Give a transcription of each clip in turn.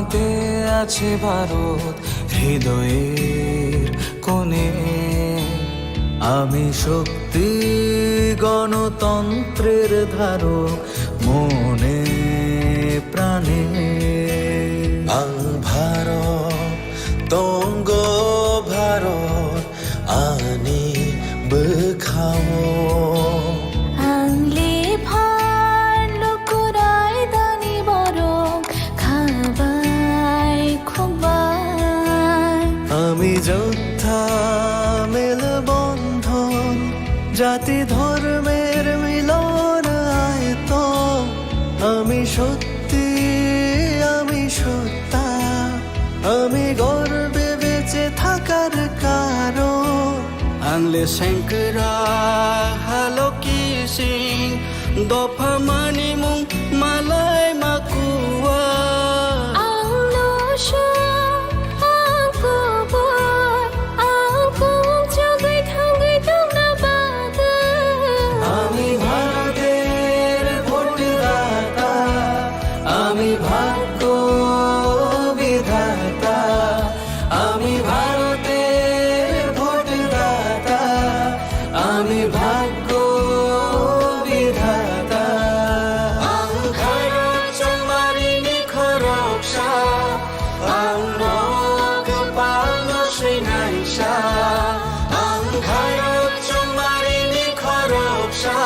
প্রান্তে আছে ভারত হৃদয়ের কোণে। আমি শক্তি গণতন্ত্রের ধারক মনে প্রাণে। ভারত তঙ্গ ভারত আনি বেখাও আংলে ভালো কুরাই দানি বরং খাবাই খুবাই। আমি যোদ্ধা মেল বন্ধন জাতি ধর্মের মিলন আয়তন। আমি সত্যি আমি সত্তা আমি গর্বে বেঁচে থাকার কারণ। আংলে শঙ্করা হালো কি সিং দফা মানি মুং মালাই মাকুয়া। আমি ভারতের ভোটদাতা আমি ভাগ্য বিধাতা। আমি ভারতের ভোটদাতা আমি ভাগ্য বিধাতা। ভারত চমারি নিখরকসা আংনক পালন শ্রীনাইসা। ভারত চমারি নিখরকসা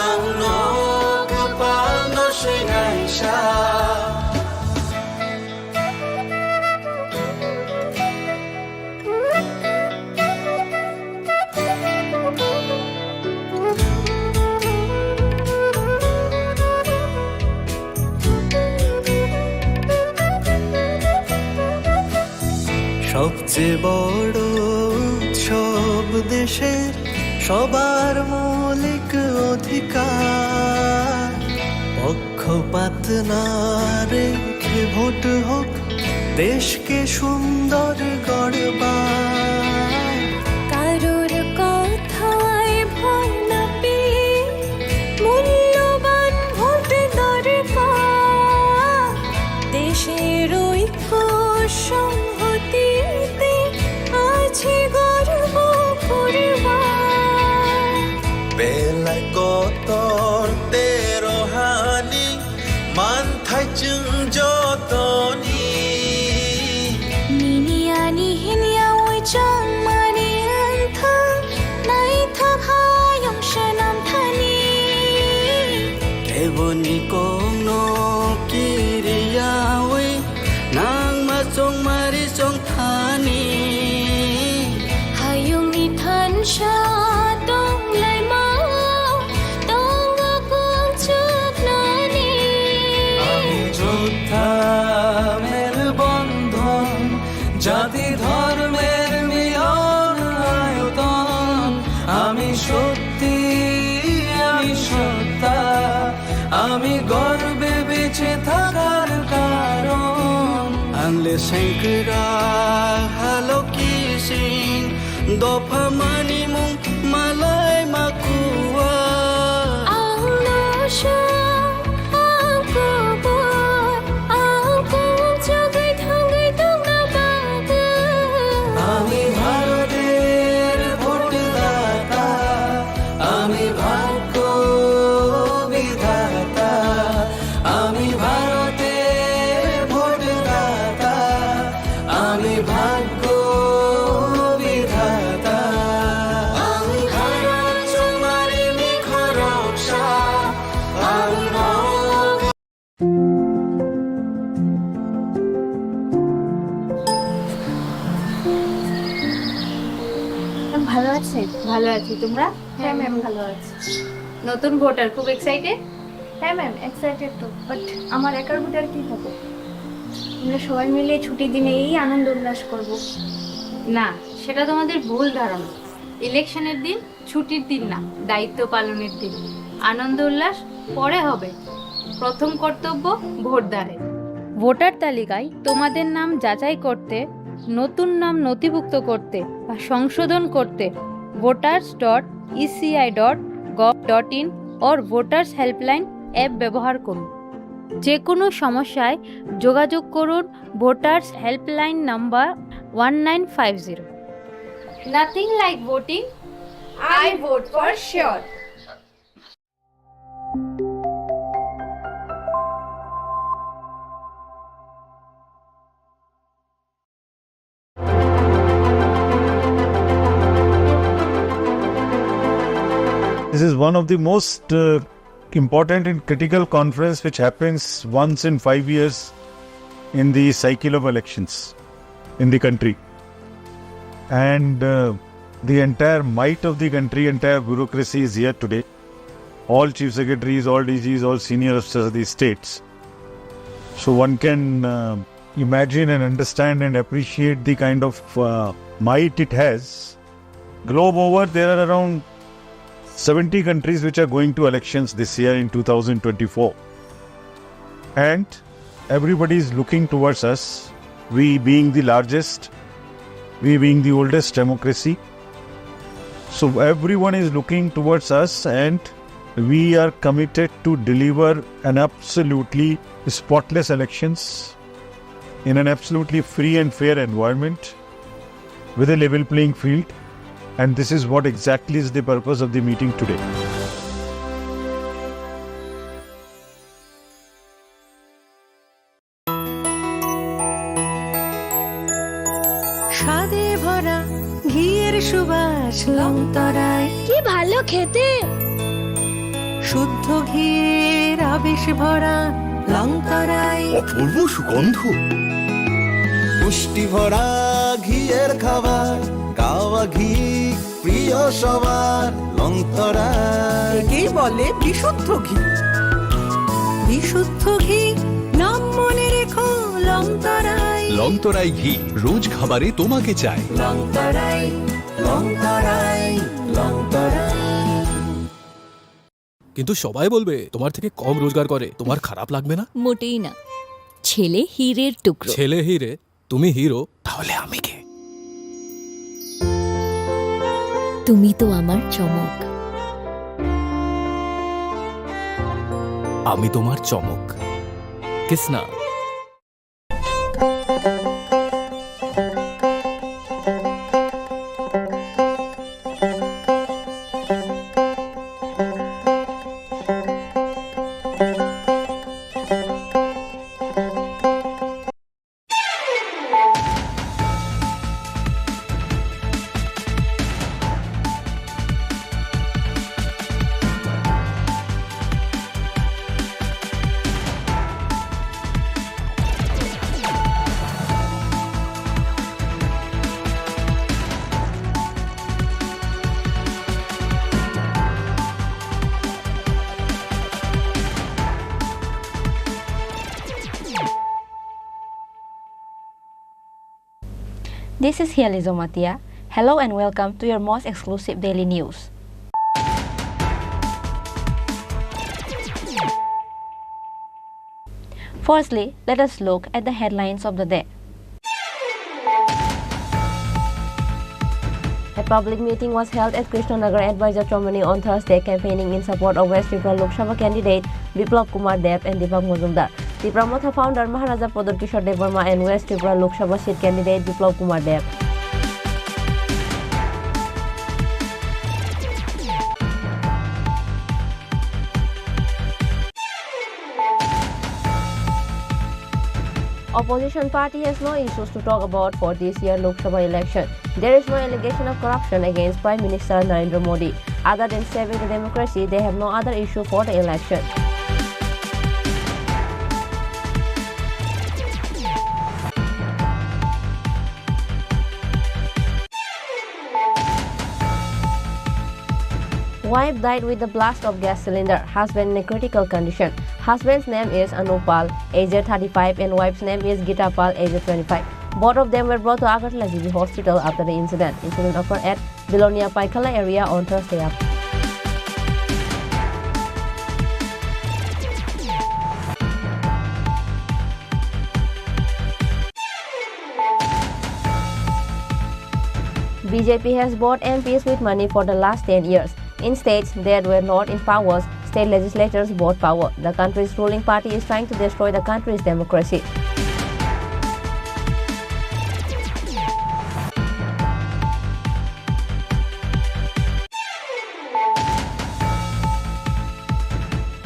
আংনক পালন শ্রীনাইসা। সবচেয়ে বড় উৎসব দেশের সবার মৌলিক অধিকার। পক্ষপাত না রেখে ভোট হোক দেশকে সুন্দর গড়বার। কারোর কথায় ভয় না পেয়ে মূল্যবান ভোট দরকার। দেশের ঐক্য সংহতিতে আছে গর্ব করবার। বেলায় কতর তেরোহানি মান থাইচুং যতনি। নিনিয়ানি হিনিয়া ওই চং মানি আন্থাং নাই থাকায়ং সনাম থানি। কেবনি কোনো কিরিয়া ওই নাং মা চং মারি চং থানি। হায়ুং ইথান সা দং লাই মাও দং আকুং চুক নানি। আমি যোদ্ধা মেল বন্ধন জাতি ধর্মের মিলন আয়তন। আমি সত্যি আমি সত্তা আমি গর্বে বেঁচে থাকার কারণ। আংলে শঙ্করা হালো কি সিং দফা মানি মুং মালাই মাকুয়া। আমি ভারতের ভোটদাতা আমি ভাগ্য বিধাতা। আমি ভারতের ভোটদাতা আমি ভাগ্য বিধাতা। আমি ভারত চমারি নিখরকসা আংনক। ভালো আছে? ভালো আছি, তোমরা? হ্যাঁ ম্যাম ভালো আছে। নতুন ভোটার, খুব এক্সাইটেড? হ্যাঁ ম্যাম এক্সাইটেড তো, বাট আমার একার ভোটার কি হবে? আমরা সবাই মিলে ছুটির দিনে এই আনন্দ উল্লাস করব। না, সেটা তোমাদের ভুল ধারণা। ইলেকশনের দিন ছুটির দিন না, দায়িত্ব পালনের দিন। আনন্দ উল্লাস পরে হবে, প্রথম কর্তব্য ভোটদানের। ভোটার তালিকায় তোমাদের নাম যাচাই করতে, নতুন নাম নথিভুক্ত করতে বা সংশোধন করতে voters.eci.gov.in or voters helpline app ব্যবহার করুন। যে কোনো সমস্যায় যোগাযোগ করুন voters helpline number 1950। Nothing like voting, I vote for sure. This is one of the most important and critical conference which happens once in 5 years in the cycle of elections in the country. And the entire might of the country, entire bureaucracy is here today. All chief secretaries, all DGs, all senior officers of the states. So one can imagine and understand and appreciate the kind of might it has. Globe over, there are around 70 countries which are going to elections this year in 2024. And everybody is looking towards us, we being the largest, we being the oldest democracy. So everyone is looking towards us, and we are committed to deliver an absolutely spotless elections in an absolutely free and fair environment with a level playing field. And this is what exactly is the purpose of the meeting today. স্বাদে ভরা ঘিয়ের সুবাস লংতরায়, কি ভালো খেতে। শুদ্ধ ঘিয়ের আবেশ ভরা লংতরায়, অপূর্ব সুগন্ধ। পুষ্টি ভরা ঘিয়ের খাবার, গাওয়া ঘি প্রিয় সবার লংতরায়। একেই বলে বিশুদ্ধ ঘি। বিশুদ্ধ ঘি নাম মনে রেখো লংতরায়। লংতরাই ঘি রোজ খাবারে তোমাকে চাই। লংতরায়, লংতরায়, লংতরায়। কিন্তু সবাই বলবে তোমার থেকে কম রোজগার করে, তোমার খারাপ লাগবে না? মোটেই না, ছেলে হীরের টুকরো। ছেলে হিরে, তুমি হিরো, তাহলে আমি কে? তুমি তো আমার চমক। আমি তোমার চমক। Kisna? This is Hiali Zomatia. Hello and welcome to your most exclusive daily news. Firstly, let us look at the headlines of the day. A public meeting was held at Krishnanagar Advisor Tromani on Thursday, campaigning in support of West Tripura Lok Sabha candidate Biplab Kumar Deb and Deepak Majumdar. The Pramotha founder Maharaja Pradar Kishore Devarma and West Tripura Lok Sabha seat candidate Biplab Kumar Deb. Opposition party has no issues to talk about for this year Lok Sabha election. There is no allegation of corruption against Prime Minister Narendra Modi. Other than saving the democracy, they have no other issue for the election. Wife died with the blast of gas cylinder. Husband in a critical condition. Husband's name is Anupal, aged 35, and wife's name is Gita Pal, aged 25. Both of them were brought to Agartala GV Hospital after the incident. Incident occurred at Bilonia Paikala area on Thursday afternoon. BJP has bought MPs with money for the last 10 years. In states that were not in powers, state legislatures bought power. The country's ruling party is trying to destroy the country's democracy.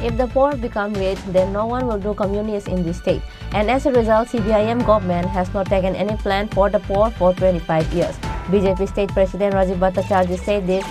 If the poor become rich, then no one will do communist in this state. And as a result, CPIM government has not taken any plan for the poor for 25 years. BJP State President Rajiv Bhattacharjee said this.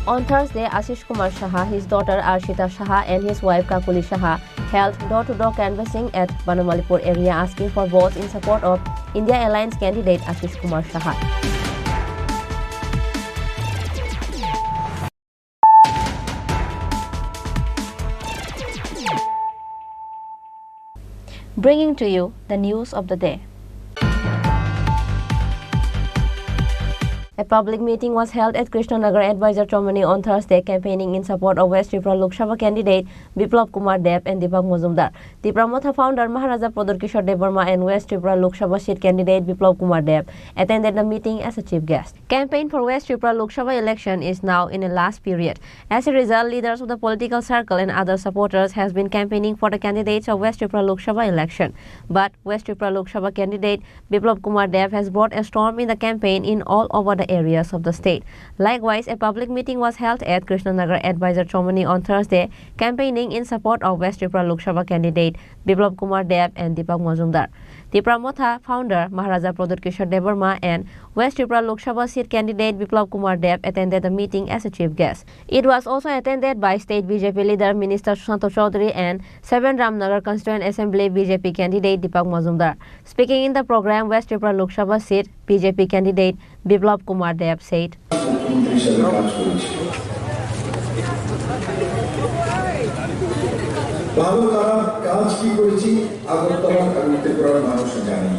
On Thursday, Ashish Kumar Saha, his daughter Arshita Saha and his wife Kakuli Saha held door-to-door canvassing at Banamalipur area asking for votes in support of India Alliance candidate Ashish Kumar Saha. Bringing to you the news of the day. A public meeting was held at Krishnanagar Advisor Chomani on Thursday, campaigning in support of West Tripura Lok Sabha candidate Biplab Kumar Deb and Deepak Majumdar. Tripura Motha founder Maharaja Pradar Kishore Devarma and West Tripura Lok Sabha seat candidate Biplab Kumar Deb attended the meeting as a chief guest. Campaign for West Tripura Lok Sabha election is now in a last period. As a result, leaders of the political circle and other supporters has been campaigning for the candidates of West Tripura Lok Sabha election. But West Tripura Lok Sabha candidate Biplab Kumar Deb has brought a storm in the campaign in all over the areas of the state. Likewise, a public meeting was held at Krishnanagar Advisor Chomani on Thursday, campaigning in support of West Tripura Lok Sabha candidate Biplab Kumar Deb and Deepak Majumdar. Tripura Motha founder Maharaja Pradar Kishore Devarma and West Tripura Lok Sabha seat candidate Biplab Kumar Deb attended the meeting as a chief guest. It was also attended by state BJP leader Minister Susanto Chaudhary and 7 Ramnagar Constituent Assembly BJP candidate Deepak Majumdar. Speaking in the program West Tripura Lok Sabha seat, BJP candidate Biplab Kumar Deb said, ভালো খারাপ কাজ কি করেছি আগরতলা এবং ত্রিপুরার মানুষ জানে।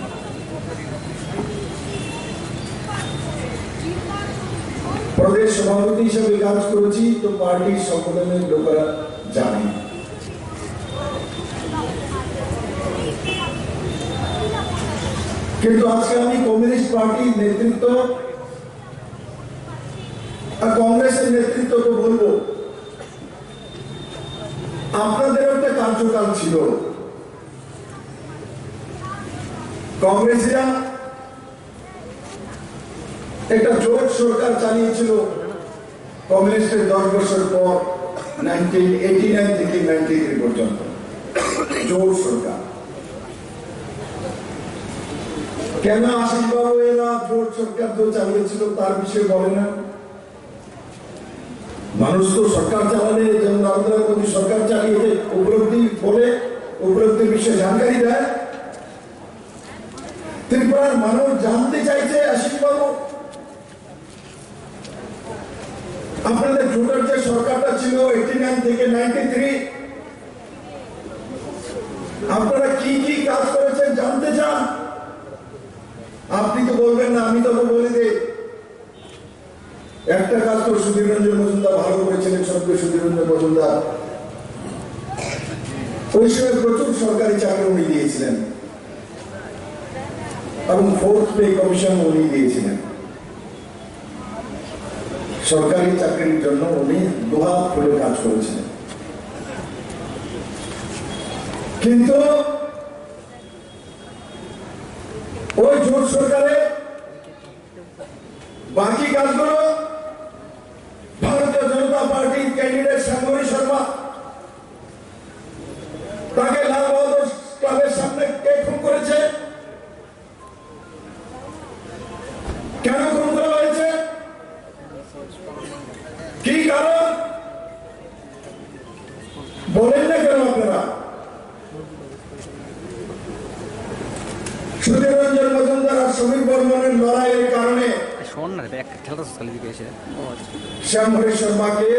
প্রদেশ সভাপতি হিসেবে কাজ করেছি তো পার্টির সংগঠনের লোকেরা জানে। কিন্তু আজকে আমি কমিউনিস্ট পার্টির নেতৃত্ব আর কংগ্রেসের নেতৃত্বকে বলবো, আপনাদের একটা কার্যকাল ছিল। কংগ্রেসীরা একটা জোট সরকার চালিয়েছিল কমিউনিস্টের 10 বছর পর 1989 থেকে 93 পর্যন্ত জোট সরকার। কেন আশিসবাবু এরা জোট সরকার তো চালিয়েছিল তার বিষয়ে বলে না? মানুষ তো সরকার চালালে যেমন নরেন্দ্র মোদী সরকার চালিয়ে উপলব্ধি বলে উপলব্ধির বিষয়ে জানকারি দেয়। ত্রিপুরার মানুষ জানতে চাইছে আশিসবাবু আপনাদের জোটের যে সরকারটা ছিল 89 থেকে 93 আপনারা কি কি কাজ করেছেন জানতে চান? আপনি তো বলবেন না, আমি তখন বলে দিই একটা কাজ তো সুধীর রঞ্জন মজুমদার ভালো করেছিলেন। সঙ্গে সুধীর রঞ্জন মজুমদার ওই সময় প্রচুর সরকারি চাকরি উনি দিয়েছিলেন এবং 4th পে কমিশন উনি দিয়েছিলেন। সরকারি চাকরির জন্য উনি দুহাত খুলে কাজ করেছিলেন। কিন্তু ওই জোট সরকারে বাকি কাজগুলো ভারতীয় জনতা পার্টির ক্যান্ডিডেট শাঙ্গরি শর্মা তাকে লাল বাহাদুর ক্লাবের সামনে কে খুন করেছে? কেন খুন করা হয়েছে? কি কারণ বলেন না কেন আপনারা? সুধীর রঞ্জন মজুমদার আর শ্রমিক বর্মনের লড়াইয়ের কারণে শ্যামহরি শর্মাকে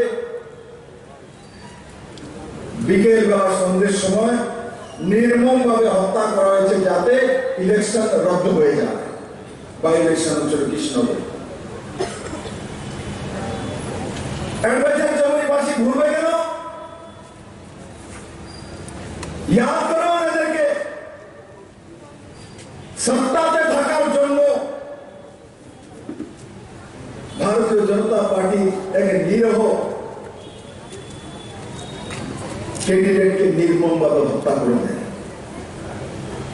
বিকেল বেলা সন্ধ্যের সময় নির্মম ভাবে হত্যা করা হয়েছে যাতে ইলেকশন রদ্দ হয়ে যায় বা ইলেকশন হচ্ছিল কৃষ্ণনগর। অ্যাডভাইজার জমিবাসী ভুলবে কেন? ইয়াদ করো এদেরকে। সত্তাতে থাকার জন্য ভারতীয় জনতা পার্টি এক নিরহ ক্যান্ডিডেটকে নির্মমভাবে হত্যা করে দেয়।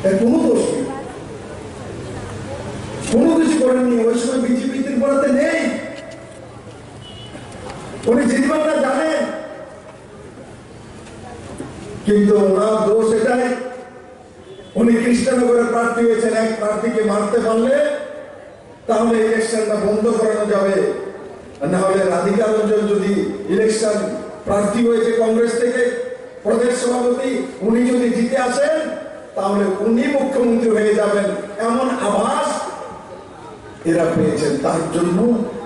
এর কোনো দোষ নেই, কোনো কিছু করেননি। ওই সময় বিজেপি ত্রিপুরাতে নেই, উনি জিতবারটা জানেন, কিন্তু ওনার দোষ এটাই উনি কৃষ্ণনগরের প্রার্থী হয়েছেন। এক প্রার্থীকে মারতে পারলে তাহলে ইলেকশনটা বন্ধ করানো যাবে, না হলে রাধিকা রঞ্জন যদি ইলেকশন প্রার্থী হয়েছে কংগ্রেস থেকে প্রদেশ সভাপতি, উনি যদি জিতে আসেন তাহলে উনি মুখ্যমন্ত্রী হয়ে যাবেন, এমন আভাস এরা পেয়েছেন। তার জন্য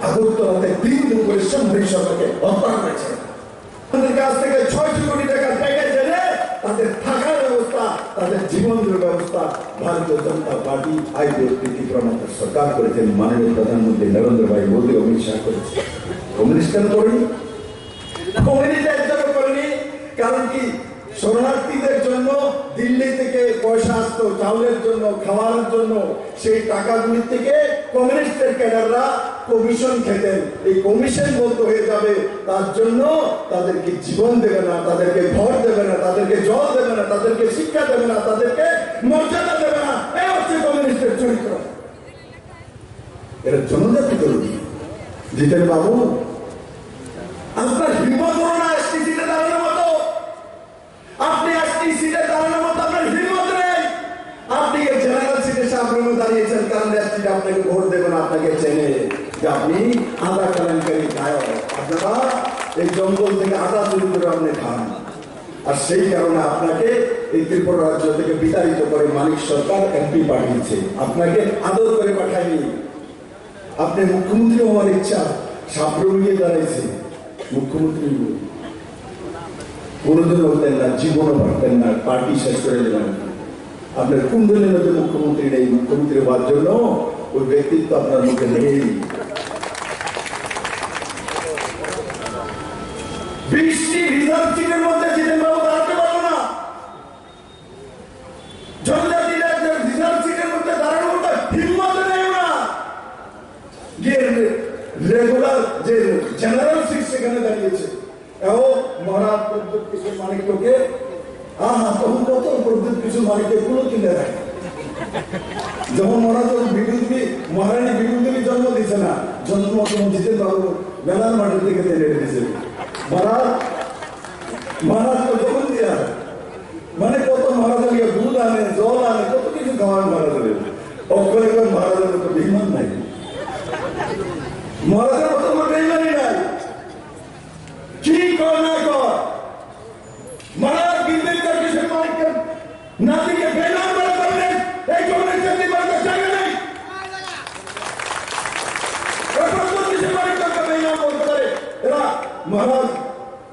আগরতলাতে 3 পরিশ্রম সরকারকে হত্যা করেছেন। তাদের কাছ থেকে 600 কোটি টাকা প্যাকেজ এনে তাদের থাকার ব্যবস্থা, তাদের জীবনের ব্যবস্থা ভারতীয় জনতা পার্টি ত্রিপুরা সরকার করেছেন। মাননীয় প্রধানমন্ত্রী নরেন্দ্র ভাই মোদী, অমিত শাহ করেছে। কমিউনিস্ট কেন করেনি? কমিউনিস্টের জন্য করেনি, কারণ কি শরণার্থীদের জন্য দিল্লি থেকে পয়সা আসতো চাউলের জন্য, খাওয়ার জন্য। সেই টাকাগুলি থেকে কমিউনিস্টের ক্যাডাররা কমিশন খেতেন। এই কমিশন বন্ধ হয়ে যাবে, তার জন্য তাদেরকে জীবন দেবে না, তাদেরকে ঘর দেবে না, তাদেরকে জল দেবে না, তাদেরকে শিক্ষা দেবে না, তাদেরকে মর্যাদা দেবে না। এই হচ্ছে কমিউনিস্টের চরিত্র। এরা জনজাতি তৈরি। জিতেন বাবু, আপনার হিম্মত হলো না এসটি সিটে দাঁড়ানোর মতো। আপনি এসটি সিটে দাঁড়ানোর মতো আপনার হিম্মত নেই। আপনি এই জেনারেল সিটে সামনে দাঁড়িয়েছেন, কারণ এসটি আপনাকে ভোট দেবে না, আপনাকে চেনে যে আপনি আদা কেলেঙ্কারি গায়ক। আপনারা এই জঙ্গল থেকে আদা চুরি করে আপনি খান, আর সেই কারণে আপনাকে এই ত্রিপুরা রাজ্য থেকে বিতাড়িত করে মানিক সরকার এমপি পাঠিয়েছে, আপনাকে আদর করে পাঠায়নি। আপনি মুখ্যমন্ত্রী হওয়ার ইচ্ছা সাবর নিয়ে দাঁড়াইছে, মুখ্যমন্ত্রী কোনোদিন হতেন না, জীবনও পারতেন না, পার্টি শেষ করে দেবেন। আপনার কুণ্ডলীর মধ্যে মুখ্যমন্ত্রী নেই, মুখ্যমন্ত্রী হওয়ার জন্য ওই ব্যক্তিত্ব আপনার মধ্যে নেই। 20টি রিজার্ভ সিটের মধ্যে জিতেন বাবু দাঁড়াতে পারবো না। জনজাতি রিজার্ভ সিটের মধ্যে দাঁড়ানোর মতো হিম্মত নেই না। রেগুলার যে জেনারেল সিট সেখানে দাঁড়িয়েছে, এও মহারাজ প্রদ্যুৎ কিশোর মানিককে তখন কত প্রদ্যুৎ কিশোর মানিককে কোনো কিনে দেয়। যখন মহারাজ মহারানী বিভূতি জন্ম দিচ্ছে না, জন্ম জিতেন বাবু মেলার মাটি থেকে তেলে দিয়েছে। মহারাজ তো যখন দিয়া মানে কত মহারাজের দুধ আনে, জল আনে, কত কিছু খাওয়ান মহারাজের। অক্ষরে মহারাজের মতো বেইমান নাই, মহারাজের মতো বেইমানি নাই। কি কর না কর, মহারাজ বিদ্যুৎ কিশোর মানিককে নাতিকে বেইমান বলে করলেন, এই কমিউনিস্টের নির্বাচন জায়গা নেই। এরা মহারাজ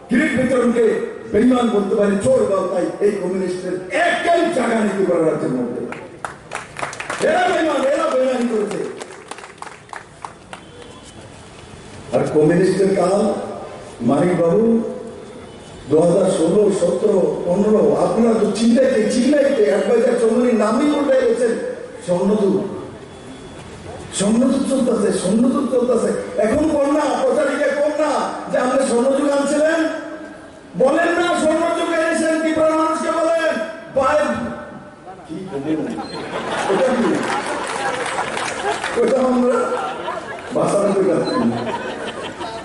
কিরিট বিতরণকে বেইমান বলতে পারে, চোর দল, তাই এই কমিউনিস্টের একটাই জায়গা নিতে পারে রাজ্যের মধ্যে। এরা বেইমান, এরা বেইমানি করেছে। আর কমিউনিস্টের কাল মানিক বাবু 2016, 17, 15 আপনারা তো চিল্লাইতে অ্যাডভাইজার চৌধুরীর নামই উল্টে গেছেন। স্বর্ণযুগ চলতেছে। এখন কন্যা প্রচারিকা কন্যা যে আপনি স্বর্ণযুগ আনছিলেন, বলেন না স্বর্ণযুগ এনেছেন, ত্রিপুরার মানুষকে বলেন ওটা আমরা ভাষাটা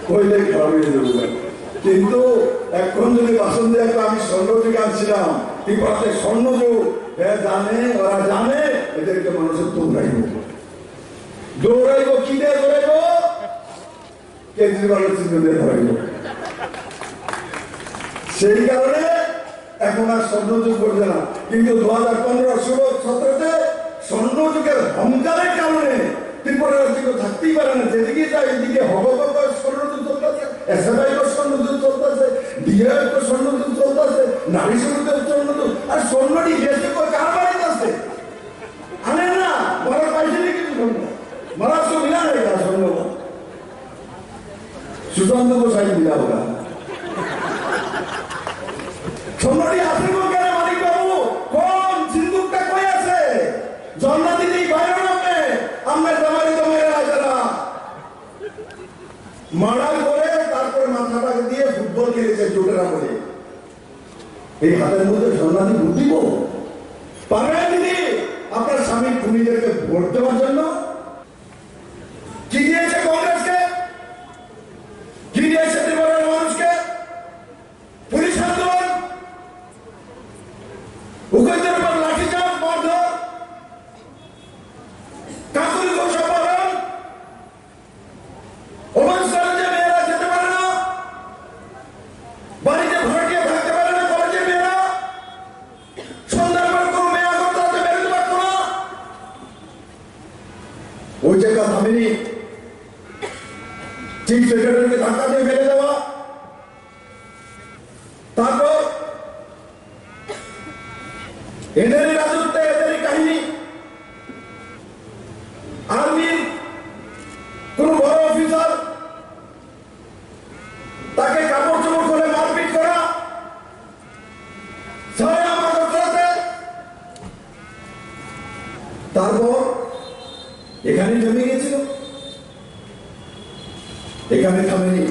কইলে খারাপ হয়ে যাবে। কিন্তু এখন যদি ভাষণ দিয়ে আমি স্বর্ণযুগ আনছিলাম, ত্রিপুরাতে স্বর্ণযুগ জানে, ওরা জানে, এদেরকে মানুষের দৌড়াইব, কি দিয়ে দৌড়াইব? কেজরিওয়ালের চিহ্ন দিয়ে দৌড়াইব। সেই কারণে এখন আর স্বর্ণযুগ করছে না। কিন্তু 2015, 16, 17-তে স্বর্ণযুগের অহংকারের কারণে ত্রিপুরা রাজ্য থাকতেই পারে না। যেদিকে যায় এদিকে হবগত স্বর্ণযুগ চলতেছে, এসএফআই স্বর্ণযুগ চলতেছে, ডিআই স্বর্ণযুগ চলতেছে, নারী শ্রমিকের স্বর্ণযুগ। আর স্বর্ণটি দেশে কার বাড়িতে আছে আনেন না, মরা পাইছে কিছু স্বর্ণ, মরা তো মিলা হয়ে গেল স্বর্ণ। সুশান্ত গোসাই মিলা হোক স্বর্ণটি আছে কেন? মানিক বাবু কোন সিন্ধুকটা কই আছে? জন্মদিনে এই হাতের মধ্যে সোনালি ভোট দিব? পারবেন দিদি আপনার স্বামীর খুনিদেরকে ভোট দেওয়ার জন্য? কি দিয়েছে কংগ্রেসকে? কি দিয়েছে ত্রিপুরার মানুষকে? পুলিশ আন্দোলন, উকিলদের উপর লাঠিচার্জ, মারধর, কাকুরি গোসাপালন, ওমেন্স কলেজে মেয়েরা যেতে পারে না, বাড়িতে ভাড়াটিয়া থাকতে পারে না, কলেজে মেয়েরা সন্ধ্যার পর কোনো মেয়ে আগরতলাতে বেরোতে পারতো না। ওই জায়গা থামেনি, চিফ সেক্রেটারিকে ধাক্কা দিয়ে ফেলে দেওয়া, তারপর এদেরই রাজত্বে এদেরই কাহিনী। আর্মির কোন বড় অফিসার তাকে কাপড় চোপড় করে মারপিট করা, সারা আমাদের করাতে, তারপর এখানে জমে গেছিল। এখানে থামেনি,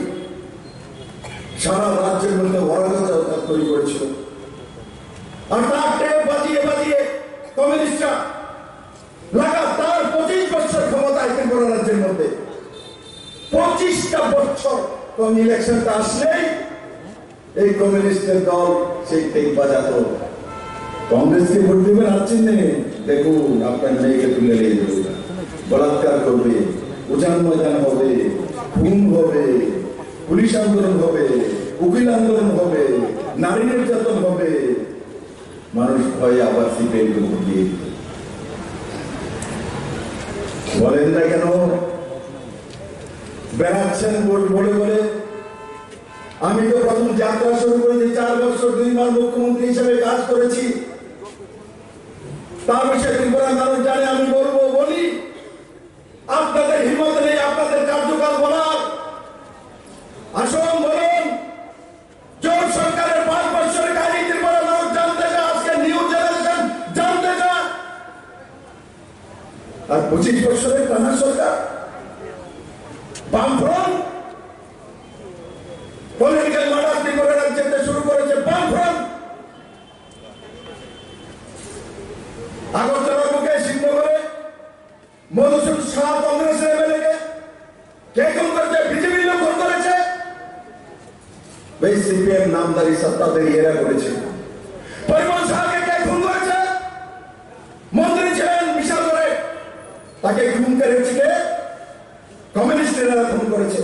সারা রাজ্যের মধ্যে অরাজকতা তৈরি করেছিল। আর তার টেপ বাজিয়ে বাজিয়ে কমিউনিস্টরা লাগাতার 25 বছর ক্ষমতায় ত্রিপুরা রাজ্যের মধ্যে, 25টা বছর কোন ইলেকশনটা আসলেই এই কমিউনিস্টের দল সেই টেপ বাজাতো। কংগ্রেসকে ভোট দেবেন আছেন নেই, দেখুন আপনার মেয়েকে তুলে নিয়ে যাবে, বলাৎকার করবে, উজান ময়দান হবে, খুন হবে, পুলিশ আন্দোলন হবে, উকিল আন্দোলন হবে, নারী নির্যাতন হবে, মানুষ ভয়ে আবার সিপিএম কে ভোট দিয়ে দিত। বলেন না কেন বেড়াচ্ছেন ভোট বলে বলে? আমি তো প্রথম যাত্রা শুরু করেছি, 4 বছর 2 মাস মুখ্যমন্ত্রী হিসেবে কাজ করেছি। তার বিষয়ে ত্রিপুরার মানুষ জানে, আমি বলবো বলি, আপনাদের হিম্মত নেই আপনাদের কার্যকাল বলার। আসুন বলুন, জোট সরকারের 5 বছরের কাহিনী ত্রিপুরার মানুষ জানতে চায়, আজকে নিউ জেনারেশন জানতে চায়। আর 25 বছরের টানা সরকার, বামফ্রন্ট পলিটিক্যাল মার্ডার ত্রিপুরা রাজ্যে শুরু করেছে বামফ্রন্ট। আগরতলার মুখে সিংহগড়ে মধুসূদন শাহ কংগ্রেসের এমএলএকে কে খুন করেছে? বিজেপি লোক খুন করেছে। সিপিএম নামদারি সত্তাদের এরা করেছে। পরিমল শাহকে কে খুন করেছে? মন্ত্রী ছিলেন বিশাল করে, তাকে খুন করেছে কে? কমিউনিস্টরা খুন করেছে।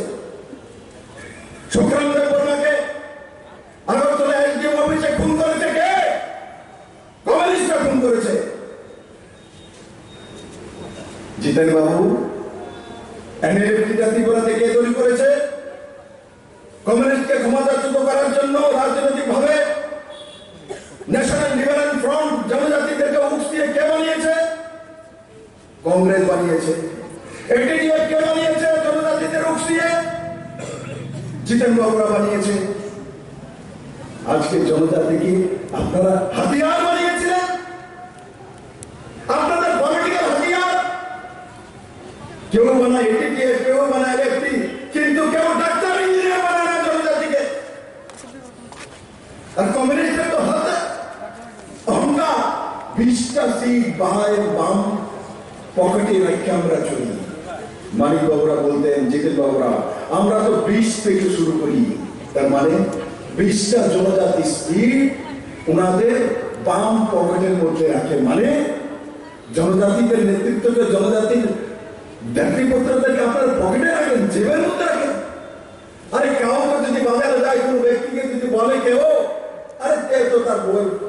সুখরাম দেববর্মাকে আগরতলা এসডিএম অফিসে খুন করেছে কে? কমিউনিস্টরা খুন করেছে। জিতেন বাবু এনএলএফটি ত্রিপুরাতে কে তৈরি করেছে? কমিউনিস্টকে ক্ষমতাচ্যুত করার জন্য রাজনৈতিক ভাবে ন্যাশনাল লিবারেল ফ্রন্ট জনজাতিদেরকে উস্কিয়ে কে বানিয়েছে? কংগ্রেস বানিয়েছে। এটিডিএফ কে বানিয়েছে? জনজাতিদের উস্কিয়ে জিতেন বাবুরা বানিয়েছে। আজকে জনজাতি কি আপনারা হাতিয়ার বানিয়েছিলেন? আপনাদের পলিটিক্যাল হাতিয়ার। কেউ বানায় এটিডিএফ, কেউ বানায় এলএফটি, কিন্তু কেউ ডাক্তার ইঞ্জিনিয়ার বানায় না জনজাতিকে। আর কমিউনিস্টের তো হাতে অহংকার, 20টা সিট বাম পকেটে রেখে আমরা চলি। মানিক বাবুরা বলতেন, জিতেন বাবুরা, আমরা তো 20 থেকে শুরু করি, তার মানে 20টা জনজাতি সিট ওনাদের বাম পকেটের মধ্যে রাখে। মানে জনজাতিদের নেতৃত্বকে, জনজাতির ব্যক্তিপত্রটাকে আপনার পকেটে রাখেন, জেবের মধ্যে রাখেন। আরে কাউকে যদি বাজারে যায়, কোনো ব্যক্তিকে যদি বলে কেউ, আরে তে তো তার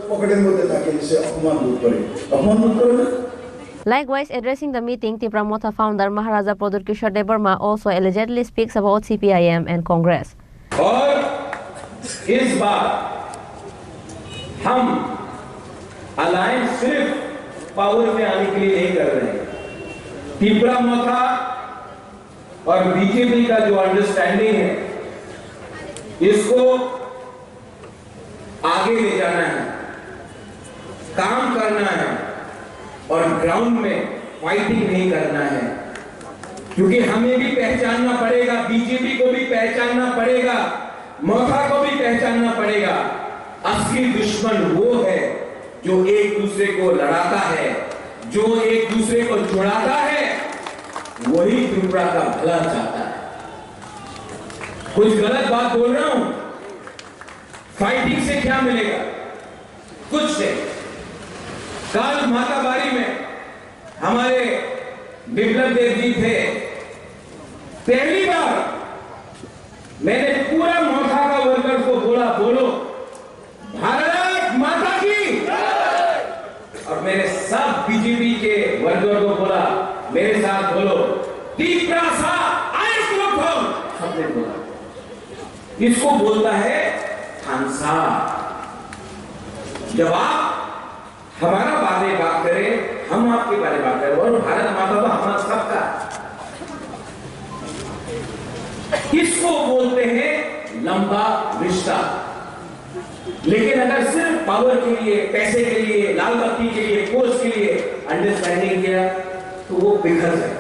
পকেটের মধ্যে থাকে, সে অপমান বোধ করে। অপমান বোধ করে না? Likewise, addressing the meeting, Tripura Motha founder Maharaja Pradut Kishore Debarma also allegedly speaks about CPIM and Congress. और इस बार हम अलायंस सिर्फ पावर में आने के लिए नहीं कर रहे हैं। त्रिपुरा मोथा और बीजेपी का जो अंडरस्टैंडिंग है, इसको आगे ले जाना है, काम करना है और ग्राउंड में फाइटिंग नहीं करना है। क्योंकि हमें भी पहचानना पड़ेगा, बीजेपी को भी पहचानना पड़ेगा, मोथा को भी पहचानना पड़ेगा। असली दुश्मन वो है जो एक दूसरे को लड़ाता है, जो एक दूसरे को छुड़ाता है, वही त्रिपुरा का भला चाहता है। कुछ गलत बात बोल रहा हूं? फाइटिंग से क्या मिलेगा? कुछ नहीं। कल माताबारी में हमारे बिप्लब देव जी थे। पहली बार मैंने पूरा मोथा का वर्कर को बोला, बोलो भारत माता की, और मेरे सब बीजेपी के वर्कर को बोला, मेरे साथ बोलो तीप्रासा आयुष्मान। सबने बोला। इसको बोलता है थानसा। जब आप हमारा बारे बात करें, हम आपके बारे बात करें, और भारत माता तो हमारा सबका। इसको बोलते हैं लंबा रिश्ता। लेकिन अगर सिर्फ पावर के लिए, पैसे के लिए, लाल बत्ती के लिए, पोस्ट के लिए अंडरस्टैंडिंग किया तो वो बिखर जाए।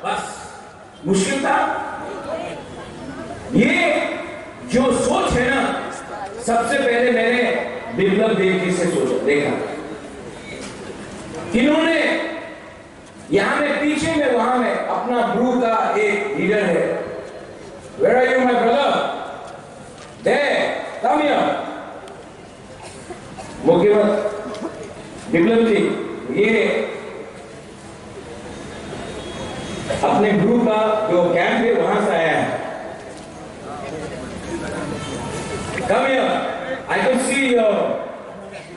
बस मुश्किल था। ये जो सोच है ना, सबसे पहले मैंने बिप्लब देव जी से सोचा, देखा इन्होंने यहां में पीछे में वहां में अपना ब्रू का एक लीडर है। Where are you, my brother? There, come here. मुख्यमंत्री बिप्लब जी ये अपने ब्रू का जो कैंप है वहां से आया है। Come here. I can see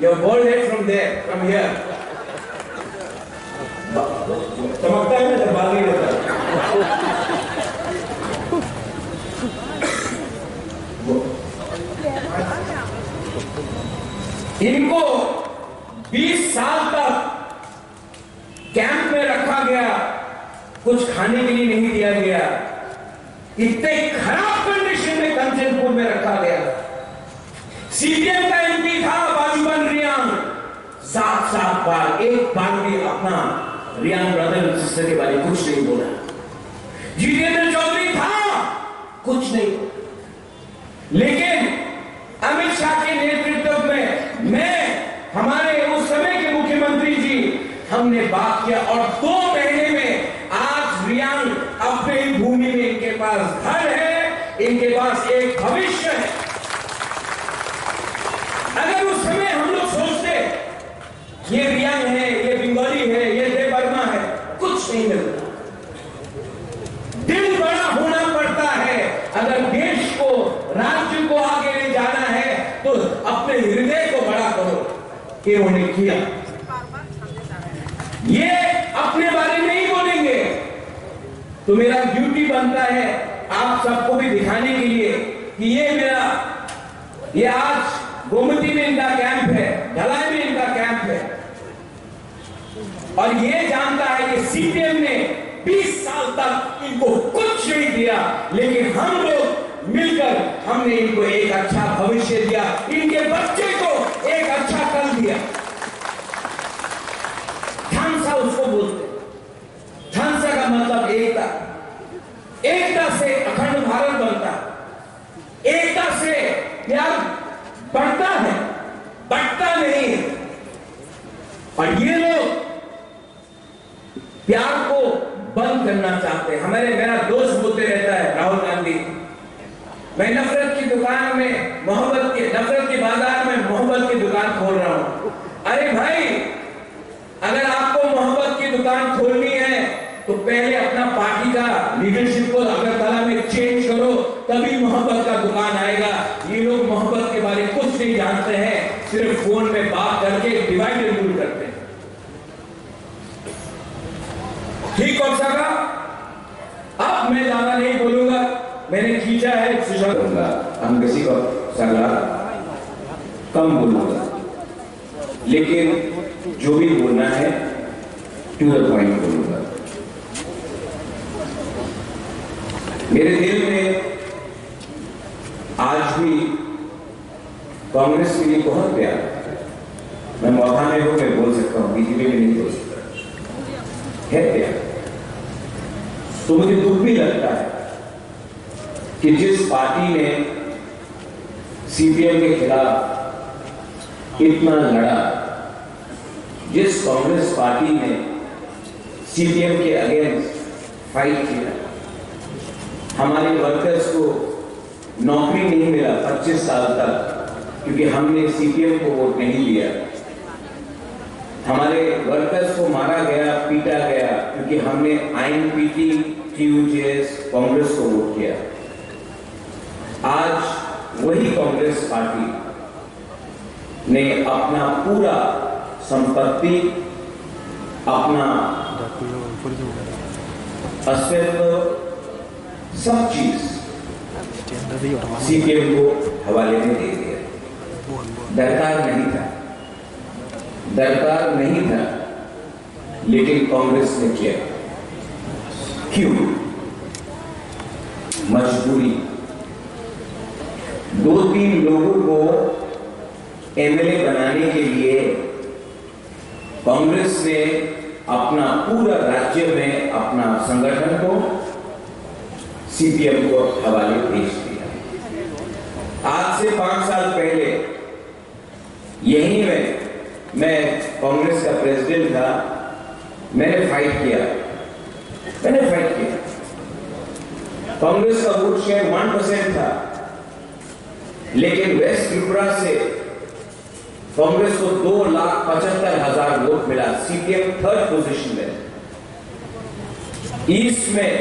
your bald head from there, from here. चमकता है ना जब बाल नहीं रहता। इनको 20 साल तक कैंप में रखा गया, कुछ खाने के लिए नहीं दिया गया। इतने खराब कंडीशन में कंचनपुर में रखा गया। सीपीएम का एमपी था बाजूबन रियांग, 7 बार, एक बार भी अपना रियांग ब्रदर और सिस्टर के बारे में कुछ नहीं बोला। जितेंद्र चौधरी था, कुछ नहीं। लेकिन अमित शाह के नेतृत्व में मैं, हमारे उस समय के मुख्यमंत्री जी, हमने बात किया और 2 महीने में आज रियांग अपने ही भूमि में इनके पास घर है, इनके पास एक भविष्य है। अगर उस समय हम लोग सोचते ये रियांग है, ये बंगाली है, ये देव वर्मा है, कुछ नहीं मिलता। दिल बड़ा होना पड़ता है। अगर देश को, राज्य को आगे ले जाना है तो अपने हृदय को बड़ा करो। कि उन्होंने किया, ये अपने बारे में नहीं बोलेंगे तो मेरा ड्यूटी बनता है आप सबको भी दिखाने के लिए कि ये मेरा, ये आज गोमती में इनका कैंप है, ढलाई में इनका कैंप है, और ये जानता है कि सीपीएम ने 20 साल तक इनको कुछ नहीं दिया, लेकिन हम लोग मिलकर हमने इनको एक अच्छा भविष्य दिया, इनके बच्चे को एक अच्छा कल दिया। थानसा उसको बोलते हैं। थानसा का मतलब एकता। एकता से अखंड भारत बनता, एकता से प्यार बढ़ता है, बढ़ता नहीं। और ये लोग प्यार को बंद करना चाहते हैं। मेरा दोस्त बोलते रहता है राहुल गांधी, मैं नफरत की दुकान में मोहब्बत के, नफरत के बाजार में मोहब्बत की दुकान खोल रहा हूं। अरे भाई, अगर आपको मोहब्बत की दुकान खोलनी है तो पहले अपना पार्टी का लीडरशिप को अगरतला में चेंज करो, तभी मोहब्बत का दुकान आएगा। ये लोग मोहब्बत के बारे में कुछ नहीं जानते हैं, सिर्फ फोन में बात करके डिवाइड एंड रूल करते हैं। ठीक कौन सा का? अब मैं ज्यादा नहीं बोलूंगा, मैंने खींचा है सुशांत, हम किसी को सलाह कम बोलूंगा, लेकिन जो भी बोलना है टू द पॉइंट बोलूंगा। मेरे दिल में आज भी कांग्रेस के लिए बहुत प्यार है। मैं मौका में हो मैं बोल सकता हूं, बीजेपी में नहीं बोल सकता है प्यार। तो मुझे दुख भी लगता है कि जिस पार्टी ने सीपीएम के खिलाफ इतना लड़ा, जिस कांग्रेस पार्टी ने सीपीएम के अगेंस्ट फाइट किया, हमारे वर्कर्स को नौकरी नहीं मिला 25 साल तक क्योंकि हमने सीपीएम को वोट नहीं दिया। हमारे वर्कर्स को मारा गया, पीटा गया क्योंकि हमने आईएनपीटी, टीयूजेएस, कांग्रेस को वोट किया। आज वही कांग्रेस पार्टी ने अपना पूरा संपत्ति, अपना अस्तित्व, सब चीज सीपीएम को हवाले में दे दिया। दरकार नहीं था, लेकिन कांग्रेस ने किया। क्यों? मजबूरी। 2-3 लोगों को एमएलए बनाने के लिए कांग्रेस ने अपना पूरा राज्य में अपना संगठन को सीपीएम को हवाले भेज दिया। आज से 5 साल पहले यहीं में मैं कांग्रेस का प्रेसिडेंट था, मैंने फाइट किया। कांग्रेस का वोट शेयर 1% था, लेकिन वेस्ट त्रिपुरा से कांग्रेस को 2,75,000 वोट मिला। सीपीएम 3rd पोजीशन में। ईस्ट में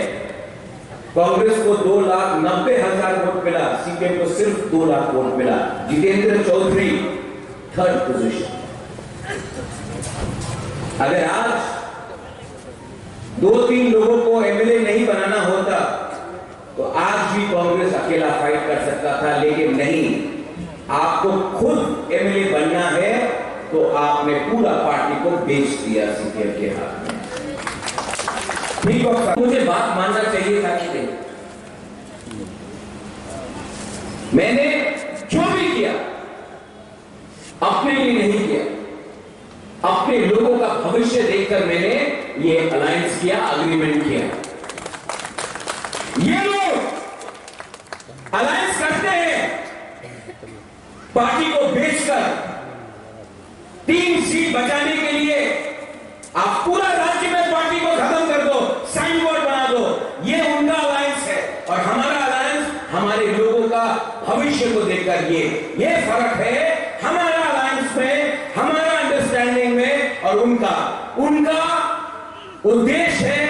कांग्रेस को 2,90,000 वोट मिला, सीपीएम को सिर्फ 2 लाख वोट मिला। Jitendra Chaudhary 3rd position. अगर आज 2-3 लोगों को एमएलए नहीं बनाना होता तो आज भी कांग्रेस अकेला फाइट कर सकता था, लेकिन नहीं। आपको खुद एमएलए बनना है तो आपने पूरा पार्टी को बेच दिया सीपीएम के हाथ में। ठीक, मुझे बात मानना चाहिए था कि नहीं। मैंने जो भी किया अपने लिए नहीं किया, अपने लोगों का भविष्य देखकर मैंने ये अलायंस किया, अग्रीमेंट किया। ये लोग अलायंस करते हैं पार्टी को बेचकर 3 सीट बचाने के लिए। आप पूरा राज्य में पार्टी को खत्म कर दो, साइन बोर्ड बना दो। ये उनका अलायंस है और हमारा अलायंस हमारे लोगों का भविष्य को देखकर। ये फर्क है हमारा अलायंस में, हमारा अंडरस्टैंडिंग में और उनका उद्देश्य है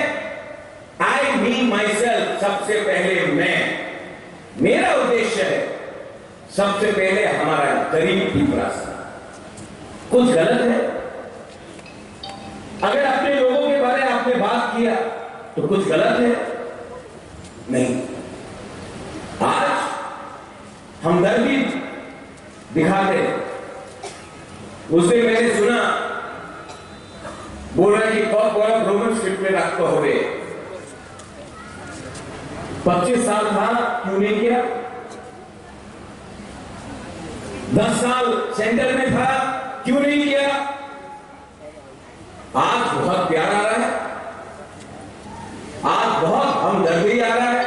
आई मी माई सेल्फ। सबसे पहले मेरा उद्देश्य है सबसे पहले हमारा गरीब त्रिपुरा से। कुछ गलत है? अगर अपने लोगों के बारे में आपने बात किया तो कुछ गलत है? नहीं। आज हमदर्दी दिखाते हैं। उससे मैंने सुना बोल रहा कि कॉप रोमन स्क्रिप्ट में रखते हुए 25 साल था, क्यों नहीं किया? 10 साल सेंटर में था, क्यों नहीं किया? आज बहुत प्यार आ रहा है, आज बहुत हमदर्दी आ रहा है।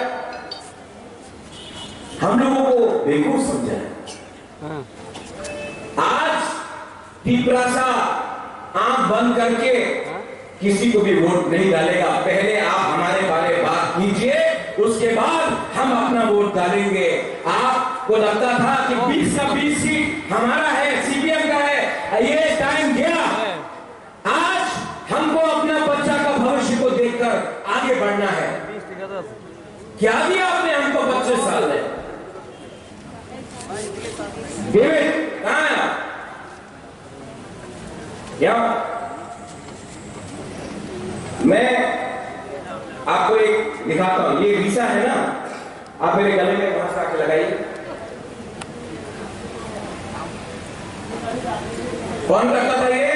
हम लोगों को बेवकूफ समझा है। आज त्रिपुरा आंख बंद करके किसी को भी वोट नहीं डालेगा। पहले आप हमारे बारे में बात कीजिए, उसके बाद हम अपना वोट डालेंगे। आपको लगता था कि 20 का 20 सीट हमारा है, सीपीएम का है, ये टाइम गया। आज हमको अपना बच्चा का भविष्य को देखकर आगे बढ़ना है। क्या दिया आपने हमको 25 साल में? डेविड कहां है? क्या मैं आपको एक दिखाता हूं। ये वीसा है ना, आप मेरे गले में पास आके लगाइए। कौन करता था ये?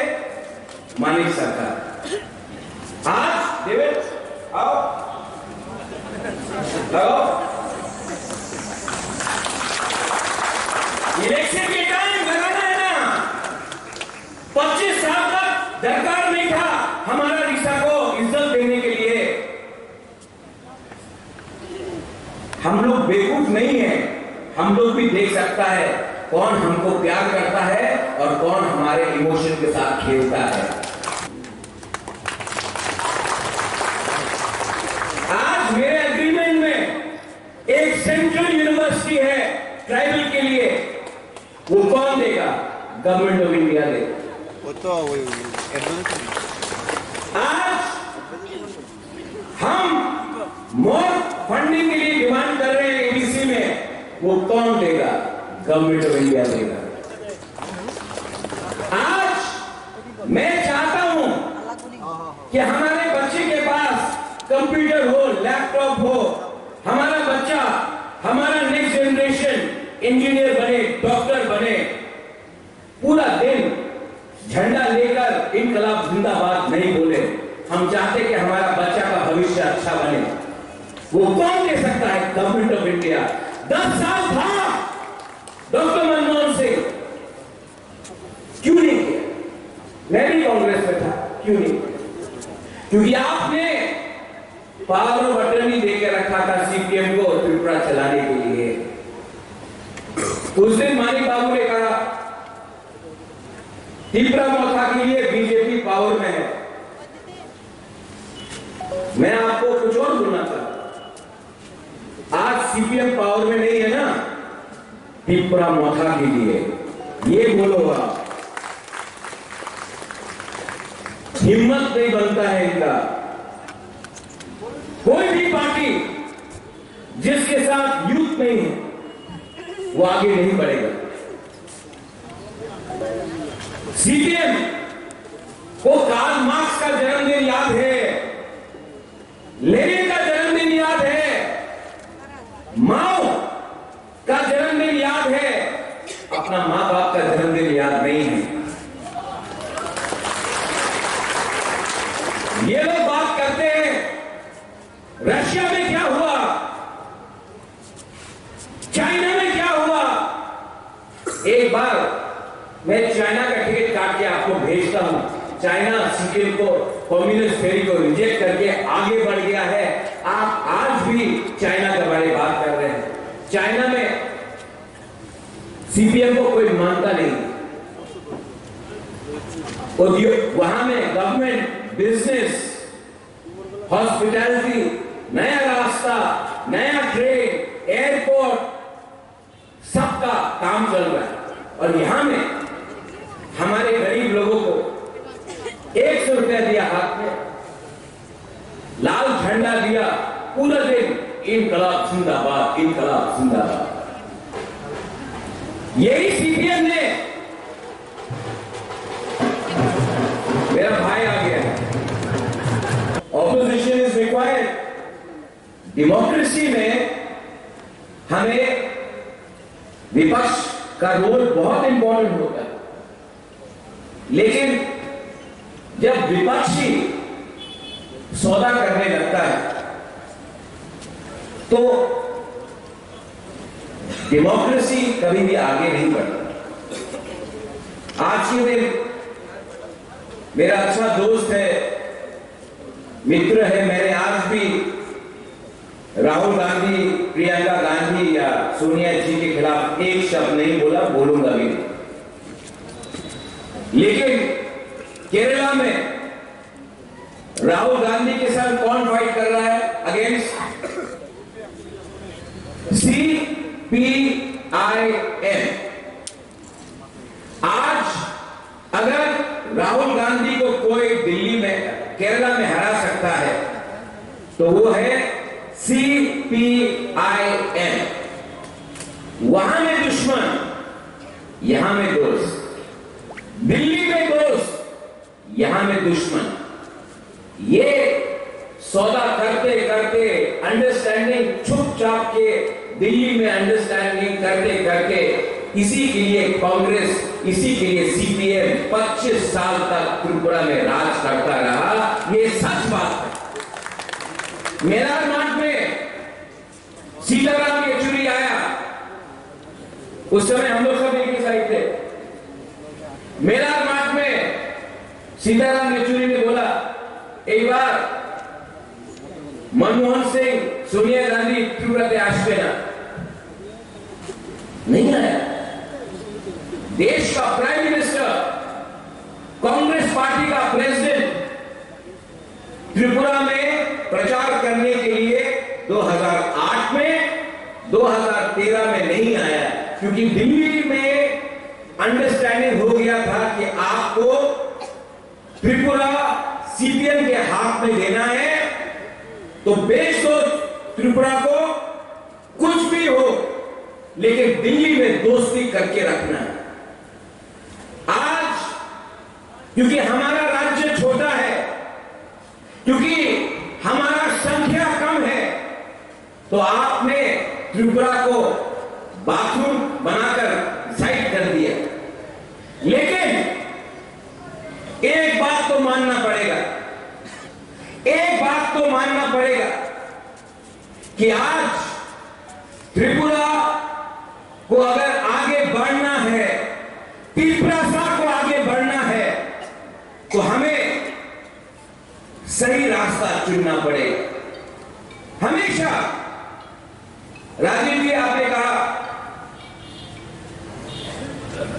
मानिक सरकार। आज डेविड आओ, लगाओ। इलेक्शन के टाइम लगाना है ना। 25 साल तक दरकार नहीं था हमारा रिश्ता को इज्जत देने के लिए। हम लोग बेवकूफ हम लोग भी देख सकता है कौन हमको प्यार करता है और कौन हमारे इमोशन के साथ खेलता है। आज मेरे एग्रीमेंट में एक सेंट्रल यूनिवर्सिटी है ट्राइबल के लिए, वो कौन देगा? गवर्नमेंट ऑफ इंडिया देगा। आज हम मोर फंडिंग के लिए डिमांड कर रहे हैं एबीसी में, वो कौन देगा? गवर्नमेंट ऑफ इंडिया देगा। आज मैं चाहता हूं कि हमारे बच्चे के पास कंप्यूटर हो, लैपटॉप हो, हमारा बच्चा, हमारा नेक्स्ट जनरेशन इंजीनियर बने, डॉक्टर बने, पूरा दिन झंडा लेकर इनकलाब जिंदाबाद नहीं बोले। हम चाहते कि हमारा बच्चा का भविष्य अच्छा बने, वो कौन दे सकता है? Government of India. 10 साल था डॉक्टर मनमोहन सिंह, क्यों नहीं किया? मैं भी कांग्रेस में था, क्यों नहीं किया? क्योंकि आपने पावर ऑफ अटर्नी देकर रखा था सीपीएम को त्रिपुरा चलाने के लिए। उस दिन मानिक बाबू ने कहा त्रिपुरा मोथा के लिए बीजेपी पावर में है। मैं आपको कुछ और बोलना चाहता, आज सीपीएम पावर में नहीं है ना, त्रिपुरा मोथा के लिए ये बोलो आप। हिम्मत नहीं बनता है इनका। कोई भी पार्टी जिसके साथ यूथ नहीं है वो आगे नहीं बढ़ेगा। सीपीएम को कार्ल मार्क्स का जन्मदिन याद है, लेनिन का जन्मदिन याद है, माओ का जन्मदिन याद है, अपना मां बाप का जन्मदिन याद नहीं है। ये लोग बात करते हैं रशिया में क्या हुआ, चाइना में क्या हुआ। एक बार मैं चाइना का टिकट काट के आपको भेजता हूं। चाइना सीपीएम को, कम्युनिस्ट थ्योरी को रिजेक्ट करके आगे बढ़ गया है। आप आज भी चाइना के बारे में बात कर रहे हैं। चाइना में सीपीएम को कोई मानता नहीं। वहां में गवर्नमेंट, बिजनेस, हॉस्पिटैलिटी, नया रास्ता, नया ट्रेन, एयरपोर्ट, सबका काम चल रहा है। और यहां में हमारे गरीब लोगों को 100 रुपया दिया हाथ में, लाल झंडा दिया, पूरा दिन इनकलाब जिंदाबाद, इनकलाब जिंदाबाद। यही सीपीएम ने, मेरा भाई आ गया, ऑपोजिशन इज रिक्वायर्ड। डेमोक्रेसी में हमें विपक्ष का रोल बहुत इंपॉर्टेंट होता है, लेकिन जब विपक्षी सौदा करने लगता है तो डेमोक्रेसी कभी भी आगे नहीं बढ़ती। आज के दिन मेरा अच्छा दोस्त है, मित्र है, मैंने आज भी राहुल गांधी, प्रियंका गांधी या सोनिया जी के खिलाफ एक शब्द नहीं बोला, बोलूंगा भी नहीं। लेकिन केरला में राहुल गांधी के साथ कौन फाइट कर रहा है? Against CPIM। आज अगर राहुल गांधी को कोई दिल्ली में, केरला में हरा सकता है तो वो है CPIM। वहां में दुश्मन, यहां में दोस्त, दिल्ली में दोस्त, यहां में दुश्मन। ये सौदा करते करते, अंडरस्टैंडिंग चुपचाप के दिल्ली में अंडरस्टैंडिंग करते करते, इसी के लिए कांग्रेस, इसी के लिए सीपीएम 25 साल तक त्रिपुरा में राज करता रहा। ये सच बात है। मेरामाट में सीताराम येचुरी आया, उस समय हम लोग सब एक ही साइड थे। मेरामाट में सीताराम येचुरी ने बोला, एक बार मनमोहन सिंह, सोनिया गांधी त्रिपुरा ते आसबे ना। देश का प्राइम मिनिस्टर, कांग्रेस पार्टी का प्रेसिडेंट त्रिपुरा में प्रचार करने के लिए 2008 में 2013 में नहीं आया, क्योंकि दिल्ली में अंडरस्टैंडिंग हो गया था कि आपको त्रिपुरा सीपीएम के हाथ में देना है, तो बेच दो त्रिपुरा को, कुछ भी हो, लेकिन दिल्ली में दोस्ती करके रखना है। आज क्योंकि हमारा राज्य छोटा है, क्योंकि हमारा संख्या कम है, तो आपने त्रिपुरा को बाथरूम बनाकर साइड कर दिया। लेकिन एक बात तो मानना पड़ेगा, एक बात तो मानना पड़ेगा कि आज त्रिपुरा को अगर आगे बढ़ना है, त्रिपुरा को आगे बढ़ना है, तो हमें सही रास्ता चुनना पड़ेगा। हमेशा राजीव जी आपने कहा,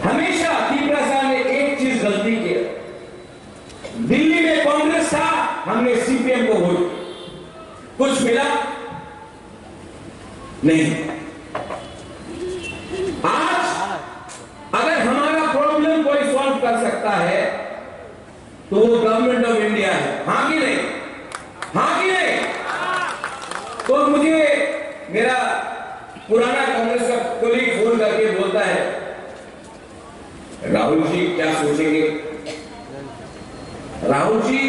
हमेशा त्रिपुरा ने एक चीज गलती की, दिल्ली में कांग्रेस था, हमने सीपीएम को वोट, कुछ मिला नहीं। आज अगर हमारा प्रॉब्लम कोई सॉल्व कर सकता है तो वो गवर्नमेंट ऑफ इंडिया है, हां कि नहीं? हां कि नहीं? तो मुझे मेरा पुराना कांग्रेस का कोलीग फोन करके बोलता है, राहुल जी क्या सोचेंगे? राहुल जी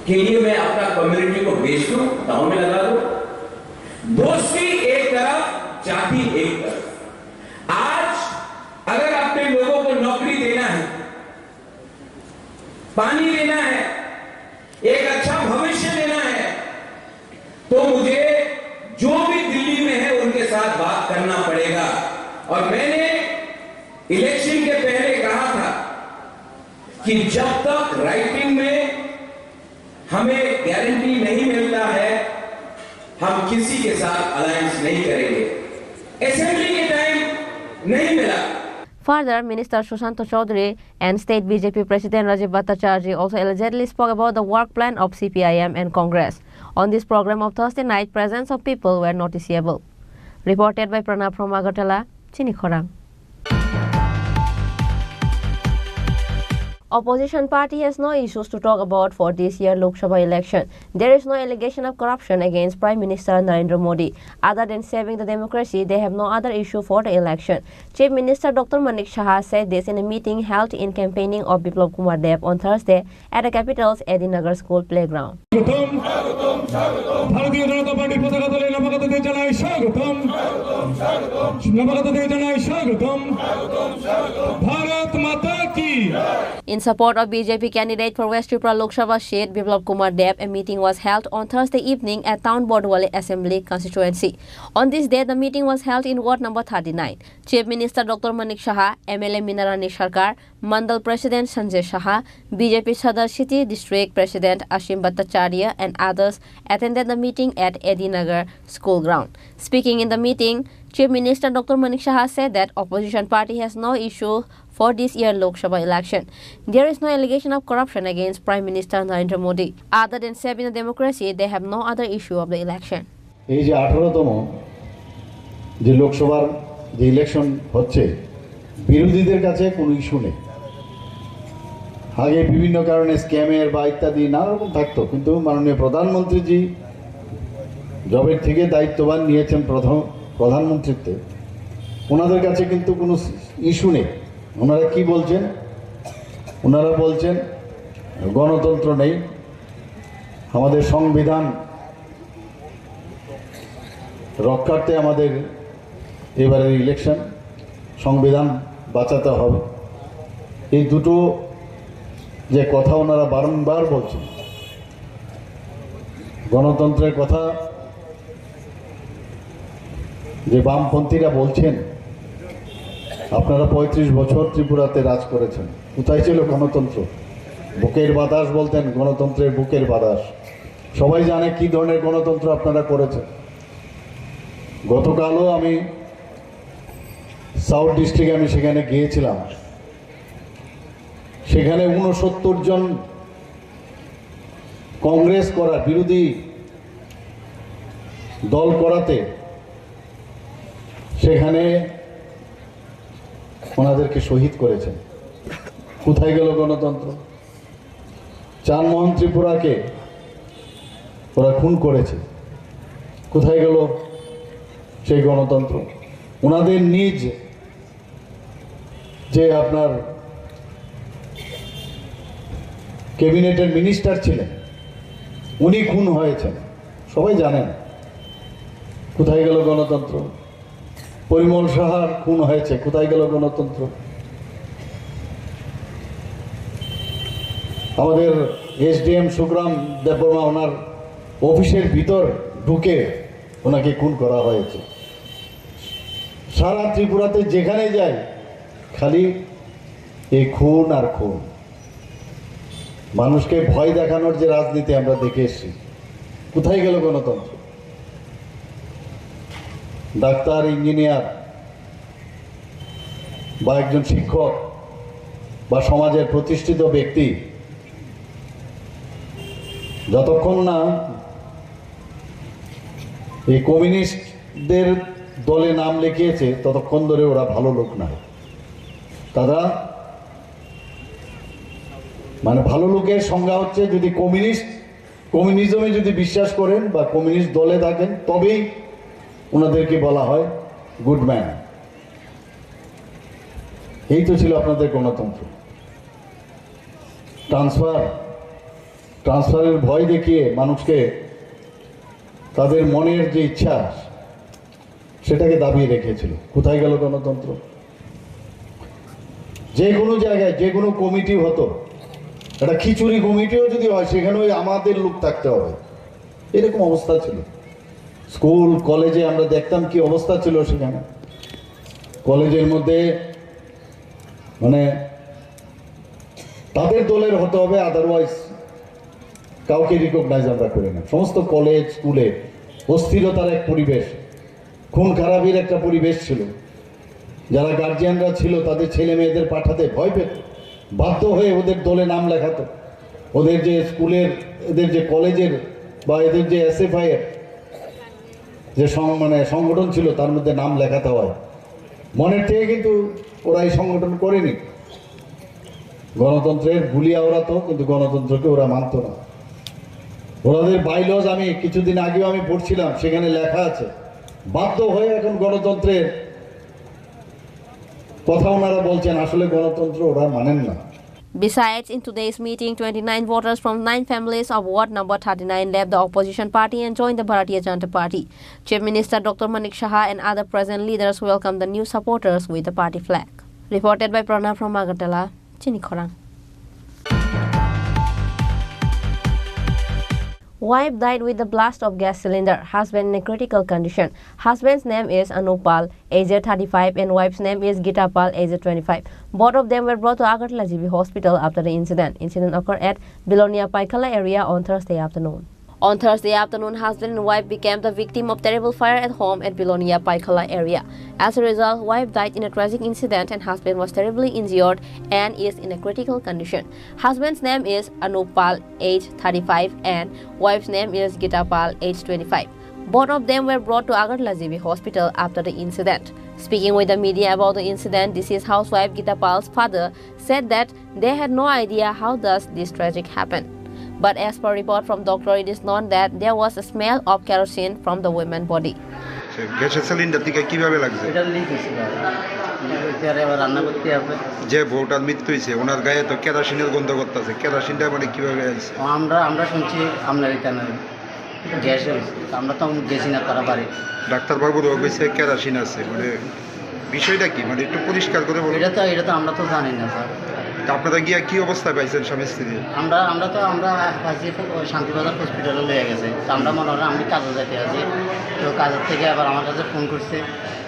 के लिए मैं अपना कम्युनिटी को बेच दूं, दांव में लगा दूं? दोस्ती एक तरफ, जाति एक तरफ। आज अगर अपने लोगों को नौकरी देना है, पानी देना है, एक अच्छा भविष्य देना है, तो मुझे जो भी दिल्ली में है उनके साथ बात करना पड़ेगा। और मैंने इलेक्शन के पहले कहा था कि जब तक राइटिंग में हमें गारंटी नहीं मिलता है, हम किसी के साथ अलायंस नहीं करेंगे। असेंबली के टाइम नहीं मिला। Further, Minister Susanto Chaudhary and State BJP President Rajiv Bhattacharjee also allegedly spoke about the work plan of CPIM and Congress. On this program of Thursday night, presence of people were noticeable. Reported by Pranab from Agartala, Chini Khorang. Opposition party has no issues to talk about for this year Lok Sabha election. There is no allegation of corruption against Prime Minister Narendra Modi. Other than saving the democracy, they have no other issue for the election. Chief Minister Dr. Manik Shah said this in a meeting held in campaigning of Biplab Kumar Deb on Thursday at the capital's Edinagar School playground. In support of BJP candidate for West Tripura Lok Sabha seat Biplab Kumar Deb, a meeting was held on Thursday evening at Town Bordwale Assembly constituency. On this day, the meeting was held in Ward number 39. Chief Minister Dr. Manik Shah, MLA Minarani Sarkar, Mandal President Sanjay Shah, BJP Sadar City District President Ashim Bhattacharya and others attended the meeting at Edinagar School ground. Speaking in the meeting, Chief Minister Dr. Manik Shah said that opposition party has no issue for this year Lok Sabha election. There is no allegation of corruption against Prime Minister Narendra Modi. Other than saving the democracy, they have no other issue of the election. এই যে 18তম যে লোকসভার যে election হচ্ছে, বিরোধীদের কাছে কোনো issue নেই। আগে বিভিন্ন কারণে স্ক্যামের বা ইত্যাদি নানা রকম থাকতো, কিন্তু মাননীয় প্রধানমন্ত্রীজি জবের থেকে দায়িত্ববান নিয়েছেন প্রধানমন্ত্রীত্বে, ওনাদের কাছে কিন্তু কোনো ইস্যু নেই। ওনারা কি বলছেন? ওনারা বলছেন গণতন্ত্র নেই, আমাদের সংবিধান রক্ষার্থে আমাদের এবারের ইলেকশন, সংবিধান বাঁচাতে হবে। এই দুটো যে কথা ওনারা বারংবার বলছেন, গণতন্ত্রের কথা যে বামপন্থীরা বলছেন, আপনারা 35 বছর ত্রিপুরাতে রাজ করেছেন, কোথায় ছিল গণতন্ত্র? বুকের বাতাস বলতেন, গণতন্ত্রের বুকের বাতাস। সবাই জানে কি ধরনের গণতন্ত্র আপনারা করেছেন। গতকালও আমি সাউথ ডিস্ট্রিক্টে আমি সেখানে গিয়েছিলাম। সেখানে 69 জন কংগ্রেস করা বিরোধী দল করাতে সেখানে ওনাদেরকে শহীদ করেছেন। কোথায় গেল গণতন্ত্র? চানমোহন ত্রিপুরাকে ওরা খুন করেছে, কোথায় গেল সেই গণতন্ত্র? ওনাদের নিজ যে আপনার ক্যাবিনেটের মিনিস্টার ছিলেন উনি খুন হয়েছেন, সবাই জানেন। কোথায় গেল গণতন্ত্র? পরিমল সাহার খুন হয়েছে, কোথায় গেল গণতন্ত্র? আমাদের এসডিএম সুগ্রাম দেববর্মা ওনার অফিসের ভিতর ঢুকে ওনাকে খুন করা হয়েছে। সারা ত্রিপুরাতে যেখানে যায় খালি এই খুন আর খুন। মানুষকে ভয় দেখানোর যে রাজনীতি আমরা দেখে এসেছি, কোথায় গেল গণতন্ত্র? ডাক্তার, ইঞ্জিনিয়ার বা একজন শিক্ষক বা সমাজের প্রতিষ্ঠিত ব্যক্তি যতক্ষণ না এই কমিউনিস্টদের দলে নাম লিখিয়েছে ততক্ষণ ধরে ওরা ভালো লোক না। তারা মানে ভালো লোকের সংজ্ঞা হচ্ছে যদি কমিউনিজমে যদি বিশ্বাস করেন বা কমিউনিস্ট দলে থাকেন তবেই ওনাদেরকে বলা হয় গুড ম্যান। এই তো ছিল আপনাদের গণতন্ত্র। ট্রান্সফারের ভয় দেখিয়ে মানুষকে তাদের মনের যে ইচ্ছা সেটাকে দাবিয়ে রেখেছিল। কোথায় গেল গণতন্ত্র? যে কোনো জায়গায় যে কোনো কমিটি হতো, একটা খিচুড়ি কমিটিও যদি হয় সেখানেও আমাদের লোক থাকতে হবে, এরকম অবস্থা ছিল। স্কুল কলেজে আমরা দেখতাম কি অবস্থা ছিল। সেখানে কলেজের মধ্যে মানে তাদের দলের হতে হবে, আদারওয়াইজ কাউকে রিকগনাইজ আমরা করি না। সমস্ত কলেজ স্কুলে অস্থিরতার এক পরিবেশ, খুন খারাপির একটা পরিবেশ ছিল। যারা গার্জিয়ানরা ছিল তাদের ছেলে মেয়েদের পাঠাতে ভয় পেত, বাধ্য হয়ে ওদের দলে নাম লেখাতো। ওদের যে স্কুলের, এদের যে কলেজের বা এদের যে এসএফআই এর যে সংগঠন ছিল তার মধ্যে নাম লেখাতে হয়। মনের থেকে কিন্তু ওরা এই সংগঠন করেনি। গণতন্ত্রের গুলিয়া ওড়াতো, কিন্তু গণতন্ত্রকে ওরা মানত না। ওনাদের বাইলজ আমি কিছুদিন আগেও আমি পড়ছিলাম, সেখানে লেখা আছে বাধ্য হয়ে এখন গণতন্ত্রের কথা ওনারা বলছেন, আসলে গণতন্ত্র ওরা মানেন না। Besides, in today's meeting, 29 voters from 9 families of Ward number 39 left the opposition party and joined the Bharatiya Janata Party. Chief Minister Dr. Manik Saha and other present leaders welcomed the new supporters with the party flag. Reported by Pranav from Agartala, Chinikhorang. Wife died with the blast of gas cylinder. Husband in a critical condition. Husband's name is Anupal, aged 35, and wife's name is Gitapal, aged 25. Both of them were brought to Agartala GB Hospital after the incident. Incident occurred at Bilonia Paikala area on Thursday afternoon. On Thursday afternoon, husband and wife became the victim of terrible fire at home at Bilonia Paikala area. As a result, wife died in a tragic incident and husband was terribly injured and is in a critical condition. Husband's name is Anupal, age 35, and wife's name is Gitapal, age 25. Both of them were brought to Agartala GB Hospital after the incident. Speaking with the media about the incident, deceased housewife Gitapal's father said that they had no idea how does this tragic happen. But as per report from doctor, it is known that there was a smell of kerosene from the woman's body. গ্যাসের cylinder থেকে কিভাবে লাগছে? এটা leak হয়েছিল, এবার রান্না করতে হবে। যে বউটার মৃত্যু হয়েছে ওনার গায়ে তো কেরোসিনের গন্ধ করতেছে, কেরোসিনটা মানে কিভাবে আসছে? আমরা শুনছি আপনার এখানে গ্যাস হয়েছে, আমরা তো গেছি না তারা বাড়ি। ডাক্তারবাবুরাও কইছে কেরোসিন আছে, মানে বিষয়টা কি, মানে একটু পরিষ্কার করে বলুন। এটা তো আমরা তো জানি না স্যার। আপনারা গিয়া কি অবস্থায় পাইছেন স্বামী স্ত্রী? আমরা আছি শান্তিবাজার হসপিটালে লেগে গেছে। তো আমরা মনে হয় আমি কাজে যেতে আছি, তো কাজের থেকে আবার আমার কাছে ফোন করছে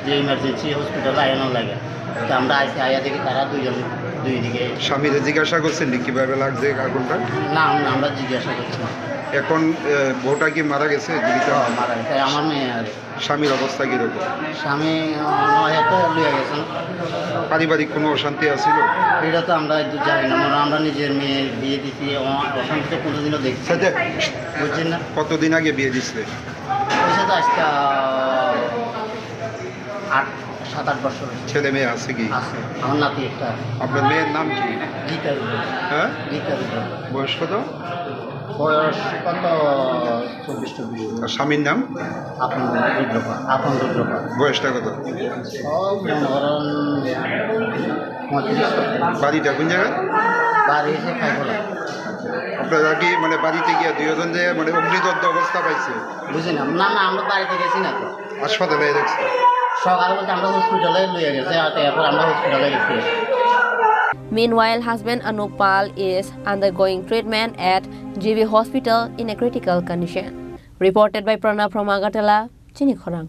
যে ইমার্জেন্সি হসপিটালে আয়ানো লাগে। তো আমরা আয়া দেখি তারা দুই দিকে। স্বামীরে জিজ্ঞাসা করছেন কিভাবে লাগছে আগুনটা? না, আমরা জিজ্ঞাসা করছি না। এখন বউটা কি মারা গেছে? মারা গেছে আমার মেয়ে। আর স্বামীর অবস্থা কিরকম? স্বামী নয়টা লইয়া গেছেন। পারিবারিক কোনো অশান্তি আছিল? এটা তো আমরা জানি না, মানে আমরা নিজের মেয়ে বিয়ে দিচ্ছি, অশান্তি তো কোনোদিনও দেখছি না। বুঝছেন না? কতদিন আগে বিয়ে দিচ্ছে? ওইসে তো আজকে 7-8 বছর ছেলে মেয়ে আছে কি? আছে। আমার নাতি একটা। আপনার মেয়ের নাম কি? গীতা রুদ্র। হ্যাঁ, গীতা রুদ্র। বয়স কত? বয়স কত? 24-24। আর স্বামীর নাম? আপন রুদ্রপা। বয়সটা কত? সব মনে করেন 35। বাড়িটা কোন জায়গায়? বাড়ি এসে খাইবলা। আপনারা কি মানে বাড়িতে গিয়ে দুজন যে মানে অগ্নিদগ্ধ অবস্থা পাইছে? বুঝি না, না না, আমরা বাড়িতে গেছি না তো। হাসপাতালে দেখছি সকালে বলতে আমরা হসপিটালে লইয়া গেছে, আর এরপর আমরা হসপিটালে গেছি। Meanwhile, husband Anup Pal is undergoing treatment at GB Hospital in a critical condition. Reported by Pranav from Agartala, Chini Khorang.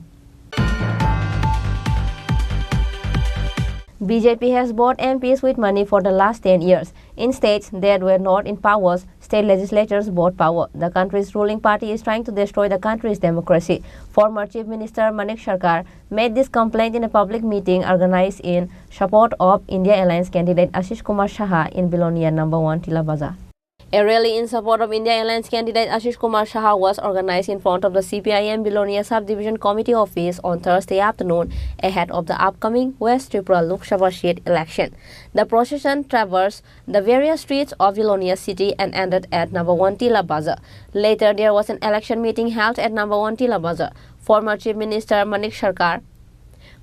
BJP has bought MPs with money for the last 10 years. In states that were not in powers, state legislatures bought power. The country's ruling party is trying to destroy the country's democracy. Former Chief Minister Manik Sarkar made this complaint in a public meeting organized in support of India Alliance candidate Ashish Kumar Saha in Bilonia No. 1 Tila Bazar. A rally in support of India Alliance candidate Ashish Kumar Saha was organized in front of the CPIM Bilonia Subdivision Committee office on Thursday afternoon ahead of the upcoming West Tripura Lok Sabha seat election. The procession traversed the various streets of Bilonia city and ended at No. 1 Tila Bazar. Later, there was an election meeting held at No. 1 Tila Bazar. Former Chief Minister Manik Sarkar,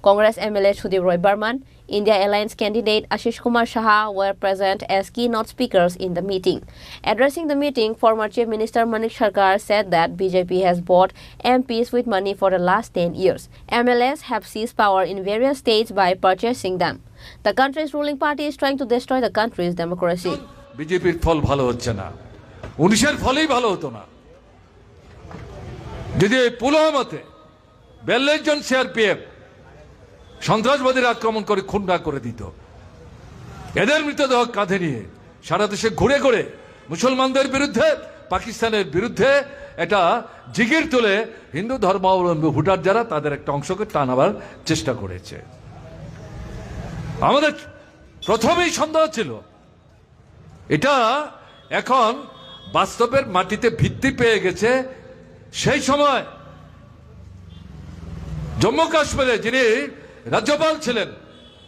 Congress MLA Sudhir Roy Burman, India Alliance candidate Ashish Kumar Saha were present as keynote speakers in the meeting. Addressing the meeting, former Chief Minister Manik Sarkar said that BJP has bought MPs with money for the last 10 years. MLAs have seized power in various states by purchasing them. The country's ruling party is trying to destroy the country's democracy. বিজেপির ফল ভালো হচ্ছে না, 19-এর ফলেই ভালো হতো না যদি পুলওয়ামাতে 42 জন CRPF সন্ত্রাসবাদীর আক্রমণ করে খুন না করে দিত। এদের মৃতদেহ কাঁধে নিয়ে সারা দেশে ঘুরে ঘুরে মুসলমানদের বিরুদ্ধে, পাকিস্তানের বিরুদ্ধে এটা জিগির তুলে হিন্দু ধর্মাবলম্বী ভোটার যারা তাদের একটা অংশকে টানাবার চেষ্টা করেছে। আমাদের প্রথমেই সন্দেহ ছিল, এটা এখন বাস্তবের মাটিতে ভিত্তি পেয়ে গেছে। সেই সময় জম্মু কাশ্মীরে যিনি রাজ্যপাল ছিলেন,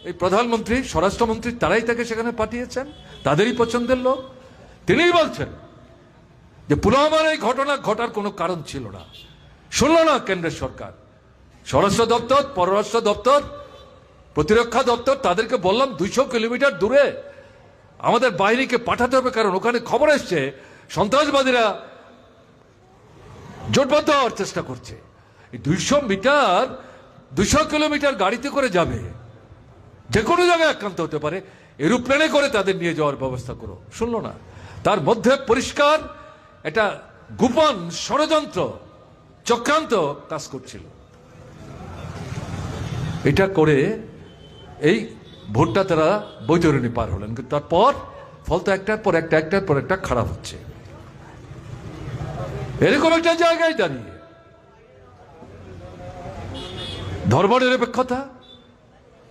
এই প্রধানমন্ত্রী, স্বরাষ্ট্রমন্ত্রী, তারাই তাকে সেখানে পাঠিয়েছেন, তাদেরই পছন্দের লোক। তিনিই বলছেন যে পুলওয়ামার এই ঘটনা ঘটার কোনো কারণ ছিল না, শুনল না কেন্দ্রের সরকার। স্বরাষ্ট্র দপ্তর, পররাষ্ট্র দপ্তর, প্রতিরক্ষা দপ্তর, তাদেরকে বললাম 200 কিলোমিটার দূরে আমাদের বাহিনীকে পাঠাতে হবে, কারণ ওখানে খবর এসছে সন্ত্রাসবাদীরা জোটবদ্ধ হওয়ার চেষ্টা করছে। 200 কিলোমিটার গাড়িতে করে যাবে, যে কোনো জায়গায় আক্রান্ত হতে পারে, এরোপ্লেনে করে তাদের নিয়ে যাওয়ার ব্যবস্থা করো। শুনলো না। তার মধ্যে পরিষ্কার এটা গোপন ষড়যন্ত্র, চক্রান্ত কাজ করছিল। এটা করে এই ভোটটা তারা বৈতরণী পার হলেন, কিন্তু তারপর ফল তো একটার পর একটা খারাপ হচ্ছে। এরকম একটা জায়গায় দাঁড়িয়ে ধর্মনিরপেক্ষতা,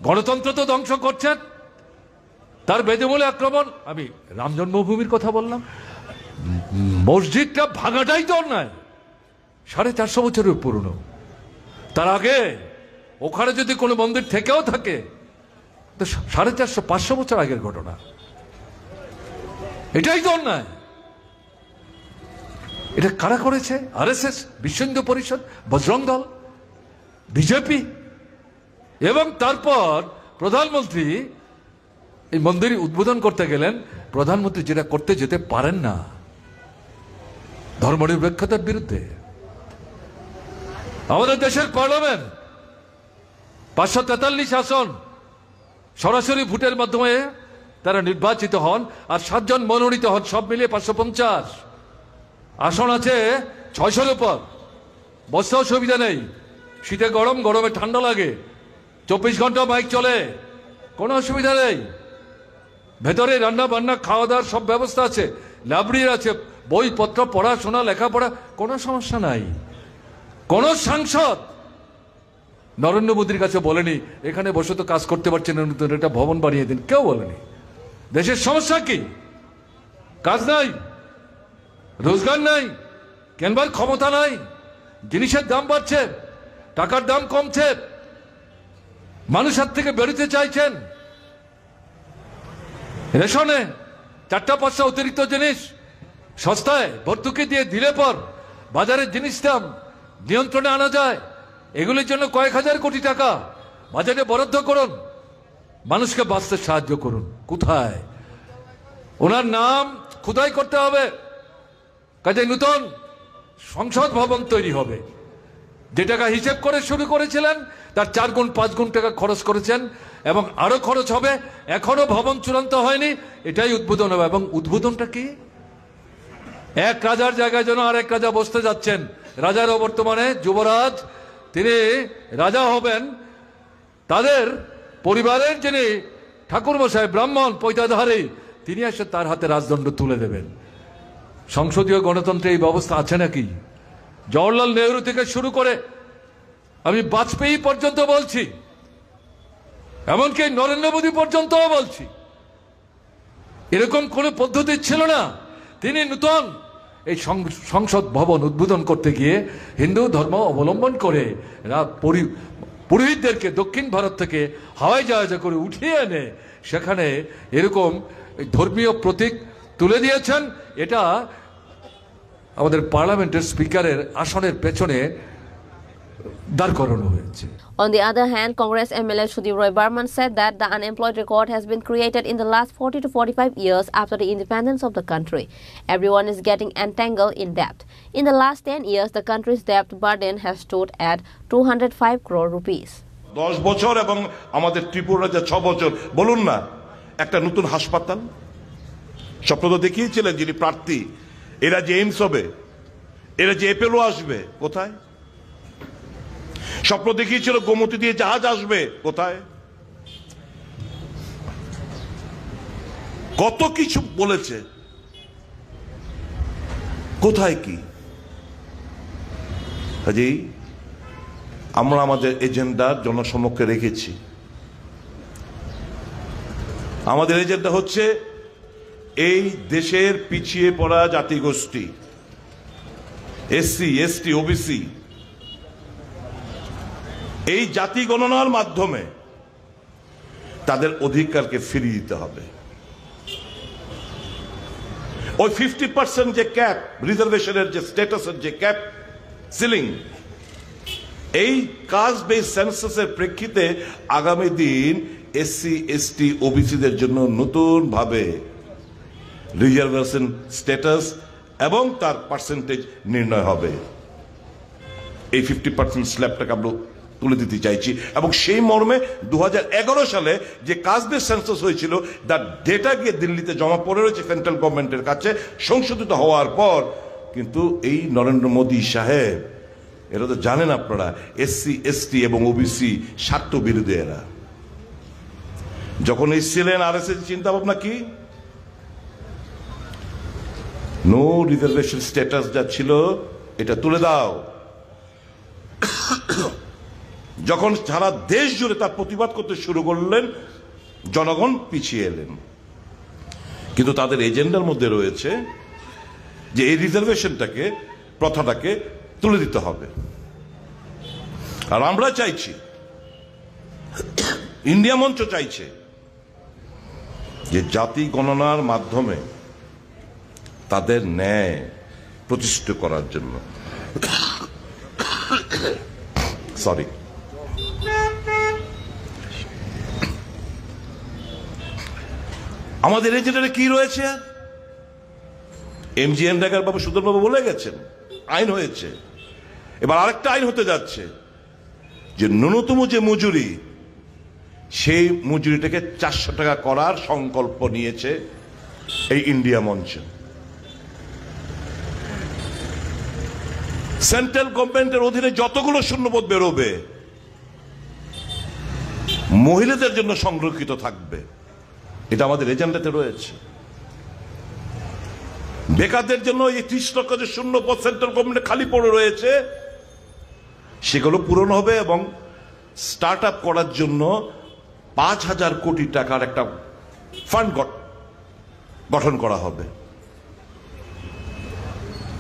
গণতন্ত্র তো ধ্বংস করছেন, তার বেদমূলে আক্রমণ। আমি রাম জন্মভূমির কথা বললাম, মসজিদটা ভাঙাটাই তো অন্যায়, 450 বছরের পুরনো। তার আগে ওখানে যদি কোনো মন্দির থেকেও থাকে তো 450-500 বছর আগের ঘটনা, এটাই তো অন্যায়। এটা কারা করেছে? আরএসএস, বিশ্ব হিন্দু পরিষদ, বজরং দল, বিজেপি। এবং তারপর প্রধানমন্ত্রী এই মন্দির উদ্বোধন করতে গেলেন, প্রধানমন্ত্রী যেটা করতে যেতে পারেন না, ধর্মনিরপেক্ষতার বিরুদ্ধে। আমাদের দেশের পার্লামেন্ট 543 আসন সরাসরি ভোটের মাধ্যমে তারা নির্বাচিত হন, আর 7 জন মনোনীত হন, সব মিলিয়ে 550 আসন আছে 600-এর উপর। বসতেও সুবিধা নেই, শীতে গরম, গরমে ঠান্ডা লাগে, 24 ঘন্টা মাইক চলে, কোনো অসুবিধা নেই। ভেতরে রান্না বান্না, খাওয়া দাওয়ার সব ব্যবস্থা আছে, লাইব্রেরি আছে, বইপত্র, পড়াশোনা, লেখাপড়া, কোনো সমস্যা নাই। কোন সাংসদ নরেন্দ্র মোদীর কাছে বলেনি এখানে বসে তো কাজ করতে পারছেন না, নতুন একটা ভবন বানিয়ে দিন, কেউ বলেনি। দেশের সমস্যা কি? কাজ নাই, রোজগার নাই, কেনবার ক্ষমতা নাই, জিনিসের দাম বাড়ছে, টাকার দাম কমছে, মানুষ হাত থেকে বেরোতে চাইছেন। রেশনে 4টা 5টা অতিরিক্ত জিনিস সস্তায় ভর্তুকি দিয়ে দিলে পর বাজারের জিনিস দাম নিয়ন্ত্রণে আনা যায়। এগুলির জন্য কয়েক হাজার কোটি টাকা বাজারে বরাদ্দ করুন, মানুষকে বাঁচতে সাহায্য করুন। কোথায়? ওনার নাম খোদাই করতে হবে। কাজে নতুন সংসদ ভবন তৈরি হবে, যে টাকা হিসেব করে শুরু করেছিলেন তার 4 গুণ 5 গুণ টাকা খরচ করেছেন এবং আরো খরচ হবে। এখনো ভবন চূড়ান্ত হয়নি, এটাই উদ্বোধন হবে। এবং উদ্বোধনটা কি? এক রাজার জায়গায় যেন আর এক রাজা বসতে যাচ্ছেন। রাজারও বর্তমানে যুবরাজ, তিনি রাজা হবেন, তাদের পরিবারের যিনি ঠাকুরমশাই ব্রাহ্মণ পৈতাধারী, তিনি এসে তার হাতে রাজদণ্ড তুলে দেবেন। সংসদীয় গণতন্ত্রে এই ব্যবস্থা আছে নাকি? জওহরলাল নেহরু থেকে শুরু করে আমি বাজপেয়ী পর্যন্ত বলছি, এমনকি নরেন্দ্র মোদী পর্যন্তও বলছি, এরকম কোন পদ্ধতি ছিল না। তিনি নতুন এই সংসদ ভবন উদ্বোধন করতে গিয়ে হিন্দু ধর্ম অবলম্বন করে পুরোহিতদেরকে দক্ষিণ ভারত থেকে হাওয়াই জাহাজে করে উঠিয়ে এনে সেখানে এরকম ধর্মীয় প্রতীক তুলে দিয়েছেন। এটা আমাদের পার্লামেন্টের স্পিকারের আসনের পেছনে দাঁড় করানো হয়েছে। On the other hand, Congress MLA Sudhir Roy Barman said that the unemployed record has been created in the last 40 to 45 years after the independence of the country. Everyone is getting entangled in debt. In the last 10 years, the country's debt burden has stood at 205 crore rupees. 10 বছর এবং আমাদের ত্রিপুরা যে 6 বছর, বলুন না একটা নতুন হাসপাতাল স্বপ্ন তো দেখিয়েছিলেন যিনি প্রার্থী, এরা যে এইমস হবে, এরা যে এপেলো আসবে, কোথায়? স্বপ্ন দেখিয়েছিল গোমতী দিয়ে জাহাজ আসবে, কোথায়? কত কিছু বলেছে, কোথায় কি? কাজেই আমরা আমাদের এজেন্ডা জনসমক্ষে রেখেছি। আমাদের এজেন্ডা হচ্ছে এই দেশের পিছিয়ে পড়া জাতিগোষ্ঠী, এসসি এসটি ওবিসি, এই জাতি গণনার মাধ্যমে তাদের অধিকারকে ফিরিয়ে দিতে হবে। ওই 50% যে ক্যাপ, রিজার্ভেশনের যে স্ট্যাটাসের যে ক্যাপ সিলিং, এই কাস্ট বেস সেন্সাসের প্রেক্ষিতে আগামী দিন এসসি এসটি ওবিসিদের জন্য নতুন ভাবে রিজার্ভেশন স্ট্যাটাস এবং তার পার্সেন্টেজ নির্ণয় হবে। এই 50% স্ল্যাবটাকে আমরা তুলে দিতে চাইছি এবং সেই মর্মে 2011 সালে যে কাস্ট বেস সেন্সাস হয়েছিল তার ডেটা গিয়ে দিল্লিতে জমা পড়ে রয়েছে সেন্ট্রাল গভর্নমেন্টের কাছে। সংশোধিত হওয়ার পর কিন্তু এই নরেন্দ্র মোদী সাহেব, এরা তো জানেন আপনারা, এসসি এসটি এবং ওবিসি স্বার্থ বিরোধী। এরা যখন এসেছিলেন আরএসএস চিন্তা ভাবনা কি, নো রিজার্ভেশন স্ট্যাটাস যা ছিল এটা তুলে দাও। যখন সারা দেশ জুড়ে তার প্রতিবাদ করতে শুরু করলেন, জনগণ পিছিয়ে এলেন। কিন্তু তাদের এজেন্ডার মধ্যে রয়েছে যে এই রিজার্ভেশনটাকে, প্রথাটাকে তুলে দিতে হবে। আর আমরা চাইছি, ইন্ডিয়া মঞ্চ চাইছে যে জাতি গণনার মাধ্যমে তাদের ন্যায় প্রতিষ্ঠিত করার জন্য। সরি, আমাদের এজেন্ডারে কি রয়েছে? এমজিএন ঢাকার বাবু সুদরবাবু বলে গেছেন, আইন হয়েছে, এবার আরেকটা আইন হতে যাচ্ছে যে ন্যূনতম যে মজুরি, সেই মজুরিটাকে 400 টাকা করার সংকল্প নিয়েছে এই ইন্ডিয়া মঞ্চ। সেন্ট্রাল গভর্নমেন্টের অধীনে যতগুলো শূন্যপদ বেরোবে মহিলাদের জন্য সংরক্ষিত থাকবে, এটা আমাদের এজেন্ডাতে রয়েছে। বেকারদের জন্য এই 30 লক্ষ যে শূন্যপদ সেন্ট্রাল গভর্নমেন্টে খালি পড়ে রয়েছে, সেগুলো পূরণ হবে এবং স্টার্ট আপ করার জন্য 5,000 কোটি টাকার একটা ফান্ড গঠন করা হবে।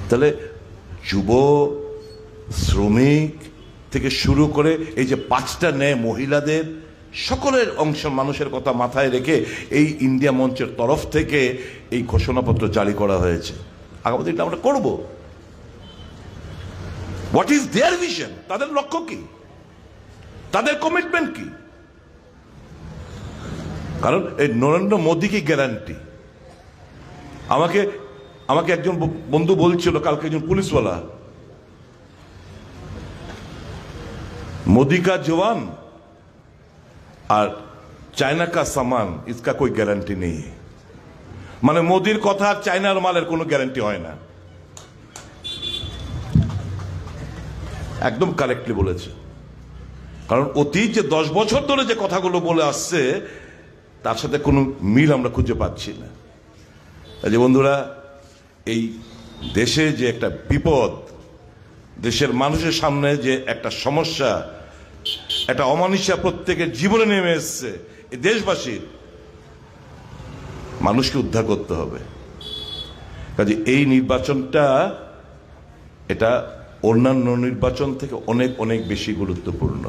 তাহলে যুব, শ্রমিক থেকে শুরু করে এই যে 5টা ন্যায় মহিলাদের সকলের অংশ মানুষের কথা মাথায় রেখে এই ইন্ডিয়া মঞ্চের তরফ থেকে এই ঘোষণাপত্র জারি করা হয়েছে। আগামী দিনটা আমরা করব। What is their vision? তাদের লক্ষ্য কি, তাদের কমিটমেন্ট কি? কারণ এই নরেন্দ্র মোদী কি গ্যারান্টি? আমাকে একজন বন্ধু বলছিল কালকে, একজন পুলিশওয়ালা, मोदी का जवान और चाइना का सामान इसका कोई गारंटी नहीं है। মানে মোদির কথা আর চায়নার মালের কোনো গ্যারান্টি হয় না। একদম কারেক্টলি বলেছে। কারণ অতীত যে 10 বছর ধরে যে কথাগুলো বলে আসছে তার সাথে কোনো মিল আমরা খুঁজে পাচ্ছি না। যে বন্ধুরা, এই দেশে যে একটা বিপদ, দেশের মানুষের সামনে যে একটা সমস্যা, একটা অমানুষা প্রত্যেকের জীবনে নেমে এসছে, এই দেশবাসীর মানুষকে উদ্ধার করতে হবে। কাজে এই নির্বাচনটা এটা অন্যান্য নির্বাচন থেকে অনেক অনেক বেশি গুরুত্বপূর্ণ।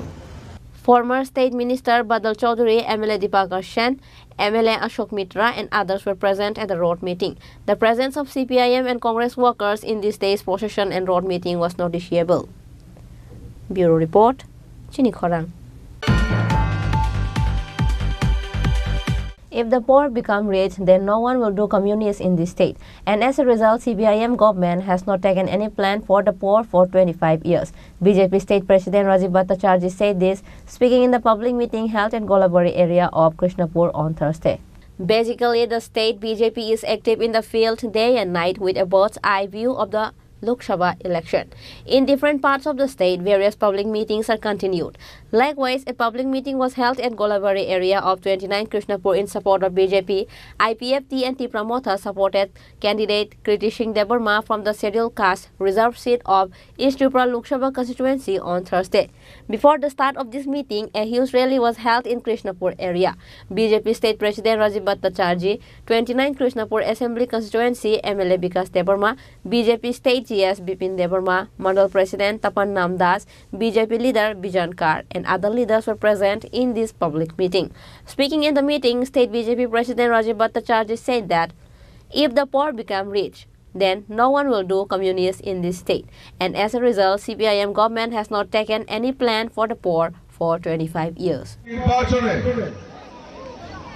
Former State Minister Badal Chaudhary, MLA Deepakar Sen, MLA Ashok Mitra and others were present at the road meeting. The presence of CPIM and Congress workers in this day's procession and road meeting was noticeable. Bureau Report, Chini Khorang. If the poor become rich, then no one will do communists in this state. And as a result, CPIM government has not taken any plan for the poor for 25 years. BJP State President Rajiv Bhattacharjee said this, speaking in the public meeting held in Golabari area of Krishnapur on Thursday. Basically, the state BJP is active in the field day and night with a bird's eye view of the Lok Sabha election. In different parts of the state, various public meetings are continued. Likewise, a public meeting was held at Golabari area of 29 Krishnapur in support of BJP. IPF TNT promoter supported candidate Kriti Singh Debarma from the scheduled caste reserved seat of East Tripura Lok Sabha constituency on Thursday. Before the start of this meeting, a huge rally was held in Krishnapur area. BJP State President Rajiv Bhattacharjee, 29 Krishnapur Assembly constituency MLA Vikas Debarma, BJP State GS Bipin Debarma, Mandal President Tapan Namdas, BJP leader Bijan Kar and other leaders were present in this public meeting. Speaking in the meeting, State BJP President Rajiv Bhattacharjee said that if the poor become rich, then no one will do communists in this state. And as a result, CPIM government has not taken any plan for the poor for 25 years.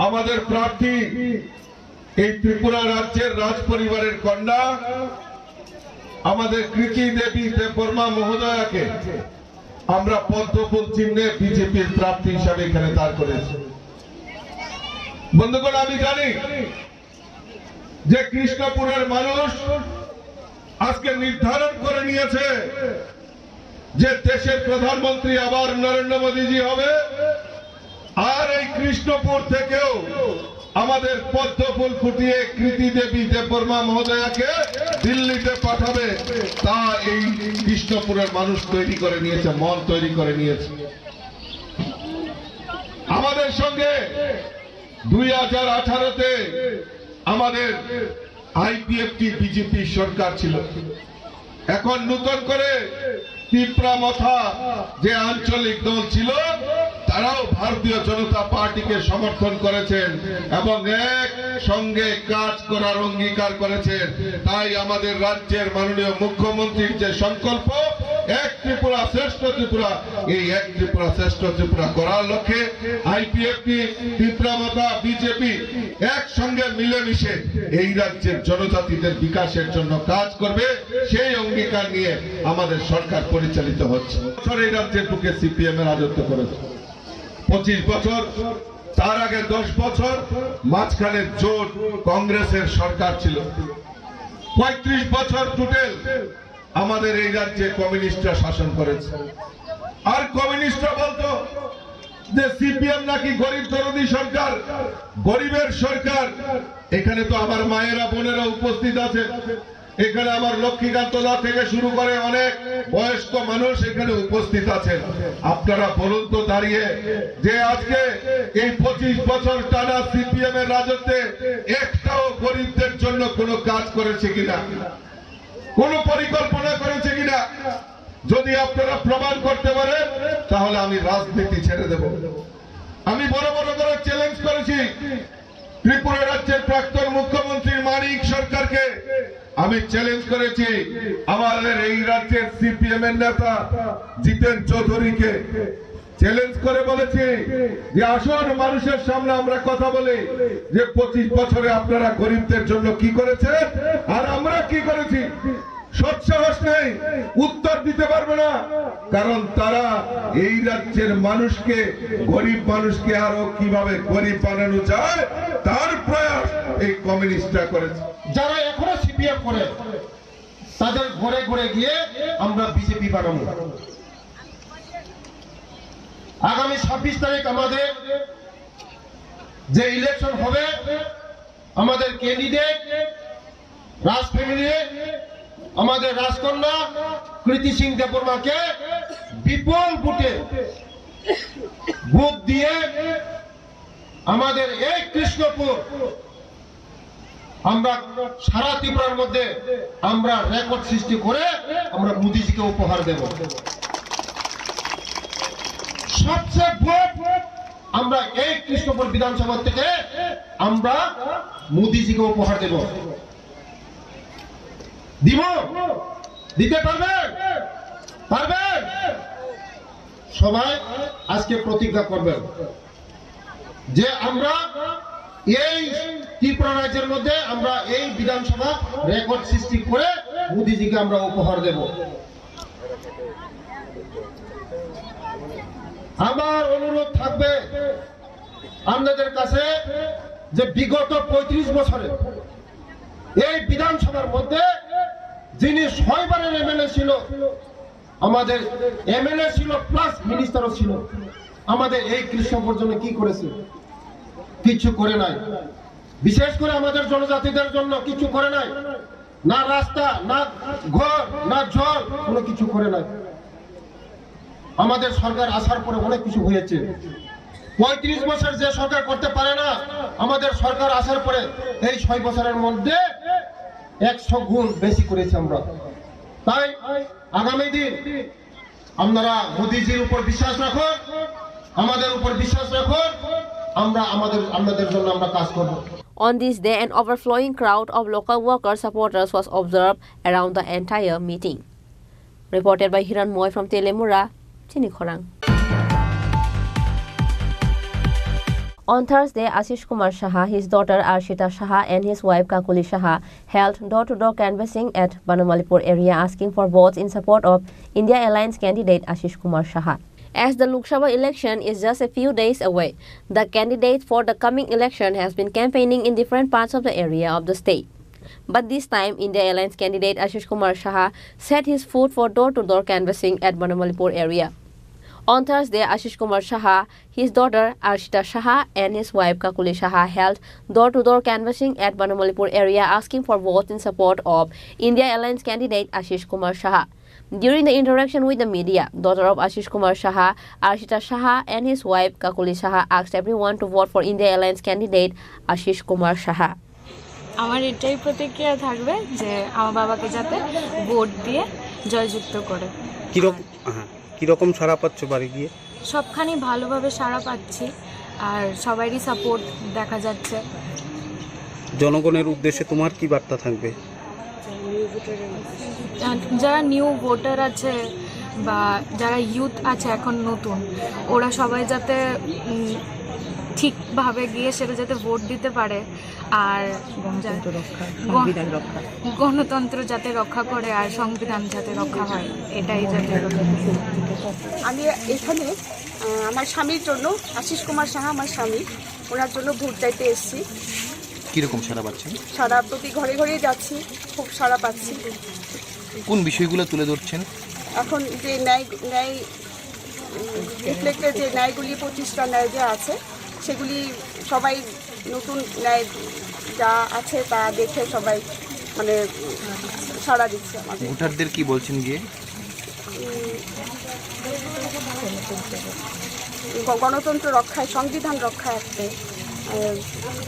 আমাদের প্রার্থী এই ত্রিপুরা রাজ্যের রাজ পরিবারের কন্যা আমাদের কৃতি দেবী দেববর্মা মহোদয়াকে আমরা পদ্মফুল চিহ্নে বিজেপির প্রার্থী হিসাবে এখানে দাঁড় করেছি। বন্ধুগণ, আমি জানি যে কৃষ্ণপুরের মানুষ আজকে নির্ধারণ করে নিয়েছে যে দেশের প্রধানমন্ত্রী আবার নরেন্দ্র মোদীজি হবে, আর এই কৃষ্ণপুর থেকেও আমাদের পদ্মফুল ফুটিয়ে কৃতি দেবী দেববর্মা মহোদয়াকে দিল্লিতে পাঠাবে। তা এই কৃষ্ণপুরের মানুষ তৈরি করে নিয়েছে, মন তৈরি করে নিয়েছে। আমাদের সঙ্গে 2018-তে আমাদের আইপিএফটি বিজেপি সরকার ছিল। এখন নতুন করে ত্রিপুরা মথা যে আঞ্চলিক দল ছিল তারাও ভারতীয় জনতা পার্টিকে সমর্থন করেছেন এবং এক সঙ্গে কাজ করার অঙ্গীকার করেছেন। তাই আমাদের রাজ্যের মাননীয় মুখ্যমন্ত্রীর যে সংকল্প এক ত্রিপুরা শ্রেষ্ঠ ত্রিপুরা, এই এক ত্রিপুরা শ্রেষ্ঠ ত্রিপুরা করার লক্ষ্যে আইপিএফটি, ত্রিপুরা মথা, বিজেপি একসঙ্গে মিলেমিশে এই রাজ্যের জনজাতিদের বিকাশের জন্য কাজ করবে, সেই অঙ্গীকার নিয়ে আমাদের সরকার পরিচালিত হচ্ছে। এই রাজ্যের বুকে সিপিএম এর রাজত্ব করেছে 25 বছর, তার আগে 10 বছর মাঝখানে জোট কংগ্রেসের সরকার ছিল। 35 বছর টোটাল আমাদের এই রাজ্যে কমিউনিস্টরা শাসন করেছে। আর কমিউনিস্টরা বলতো যে সিপিএম নাকি গরিব দরদি সরকার, গরিবের সরকার। এখানে তো আমার মায়েরা বোনেরা উপস্থিত আছে, এখানে আমার লক্ষ্মীকান্তদা থেকে শুরু করে অনেক বয়স্ক মানুষ এখানে উপস্থিত আছেন। আপনারা বলুন তো দাঁড়িয়ে যে আজকে এই 25 বছর টানা সিপিএম এর রাজত্বে একটাও গরিবদের জন্য কোনো কাজ করেছে কিনা, কোনো পরিকল্পনা করেছে কিনা? যদি আপনারা প্রমাণ করতে পারেন তাহলে আমি রাজনীতি ছেড়ে দেব। আমি বড় বড় করে চ্যালেঞ্জ করেছি ত্রিপুরা রাজ্যের প্রাক্তন মুখ্যমন্ত্রী মানিক সরকারকে, আমি চ্যালেঞ্জ করেছি আমাদের এই রাজ্যের সিপিএম এর নেতা জিতেন চৌধুরীকে, চ্যালেঞ্জ করে বলেছি যে আসুন মানুষের সামনে আমরা কথা বলি যে 25 বছরে আপনারা গরিবদের জন্য কি করেছেন আর আমরা কি করেছি। সৎসাহস নেই, উত্তর দিতে পারবে না, কারণ তারা এই রাজ্যের মানুষকে, গরিব মানুষকে আরো কিভাবে গরিব বানানো যায় তার প্রয়াস এই কমিউনিস্টরা করেছে। যারা এখনো সিপিএম করে তাদের ঘরে ঘরে গিয়ে আমরা বিজেপি বানাবো। আগামী 26 তারিখ আমাদের যে ইলেকশন হবে, আমাদের ক্যান্ডিডেট রাজ ফ্যামিলি, আমাদের রাজকন্যা কৃতি সিং দেববর্মাকে বিপুল ভোটে ভোট দিয়ে আমাদের এই কৃষ্ণপুর আমরা সারা ত্রিপুরার মধ্যে আমরা রেকর্ড সৃষ্টি করে আমরা মোদিজিকে উপহার দেব। সবচেয়ে ভোট আমরা এই কৃষ্ণপুর বিধানসভা থেকে আমরা মোদিজিকে উপহার দেব। দিব? দিতে পারবেন? পারবেন? সবাই আজকে প্রতিজ্ঞা করবেন যে আমরা এই ত্রিপুরা রাজ্যের মধ্যে আমরা এই বিধানসভা রেকর্ড সৃষ্টি করে মোদিজিকে আমরা উপহার দেব। আমার অনুরোধ থাকবে আপনাদের কাছে যে বিগত 35 বছরে এই বিধানসভার মধ্যে যিনি 6 বারের এমএলএ ছিল, আমাদের এমএলএ ছিল প্লাস মিনিস্টারও ছিল, আমাদের এই কৃষ্ণপুর জন্য কি করেছে? কিছু করে নাই। বিশেষ করে আমাদের জনজাতিদের জন্য কিছু করে নাই, না রাস্তা, না ঘর, না জল, কোনো কিছু করে নাই। আমাদের সরকার আসার পরে অনেক কিছু হয়েছে। 35 বছর যে সরকার করতে পারে না, আমাদের সরকার আসার পরে এই 6 বছরের মধ্যে 100 গুণ বেশি করেছে আমরা। তাই আগামী দিন আপনারা মোদিজির উপর বিশ্বাস রাখুন, আমাদের উপর বিশ্বাস রাখুন, আমরা আমাদের জন্য আমরা কাজ করব। On this day, an overflowing crowd of local worker supporters was observed around the entire meeting. Reported by Hiran Moy from Telemura, Chinikhorang. On Thursday, Ashish Kumar Saha, his daughter Arshita Saha and his wife Kakuli Saha held door-to-door canvassing at Banamalipur area asking for votes in support of India Alliance candidate Ashish Kumar Saha. As the Lok Sabha election is just a few days away, the candidate for the coming election has been campaigning in different parts of the area of the state. But this time, India Alliance candidate Ashish Kumar Saha set his foot for door-to-door canvassing at Banamalipur area. On Thursday, Ashish Kumar Saha, his daughter Arshita Saha and his wife Kakuli Saha held door-to-door canvassing at Banamalipur area asking for votes in support of India Alliance candidate Ashish Kumar Saha. During the interaction with the media, daughter of Ashish Kumar Saha, Arshita Saha and his wife Kakuli Saha asked everyone to vote for India Alliance candidate Ashish Kumar Saha. আমার এটাই প্রতিক্রিয়া থাকবে যে আমার বাবাকে যাতে vote দিয়ে জয়যুক্ত করে। কিরকম সাড়া পাচ্ছ বাড়ি গিয়ে? সবখানি ভালোভাবে সাড়া পাচ্ছি আর সবারই সাপোর্ট দেখা যাচ্ছে। জনগণের উদ্দেশ্যে তোমার কি বার্তা থাকবে? যারা নিউ ভোটার আছে বা যারা ইউথ আছে এখন নতুন, ওরা সবাই যাতে ঠিকভাবে গিয়ে সেটা যাতে ভোট দিতে পারে আর গণতন্ত্র যাতে রক্ষা করে আর সংবিধান যাতে রক্ষা হয়, এটাই যাতে। আমি এখানে আমার স্বামীর জন্য, আশিস কুমার সাহা আমার স্বামী, ওনার জন্য ভোট চাইতে এসেছি। কিরকম সাড়া পাচ্ছেন? সারা প্রতি ঘরে ঘরে যাচ্ছি, খুব সাড়া পাচ্ছি। কোন বিষয়গুলো তুলে ধরছেন? এখন যে ন্যায় রিফ্লেক্টের যে ন্যায়গুলি, 25টা ন্যায় যা আছে সেগুলি সবাই নতুন ন্যায় যা আছে তা দেখে সবাই মানে সাড়া দিচ্ছে আমাদের। ভোটারদের কি বলছেন গিয়ে? গণতন্ত্র রক্ষায়, সংবিধান রক্ষার্থে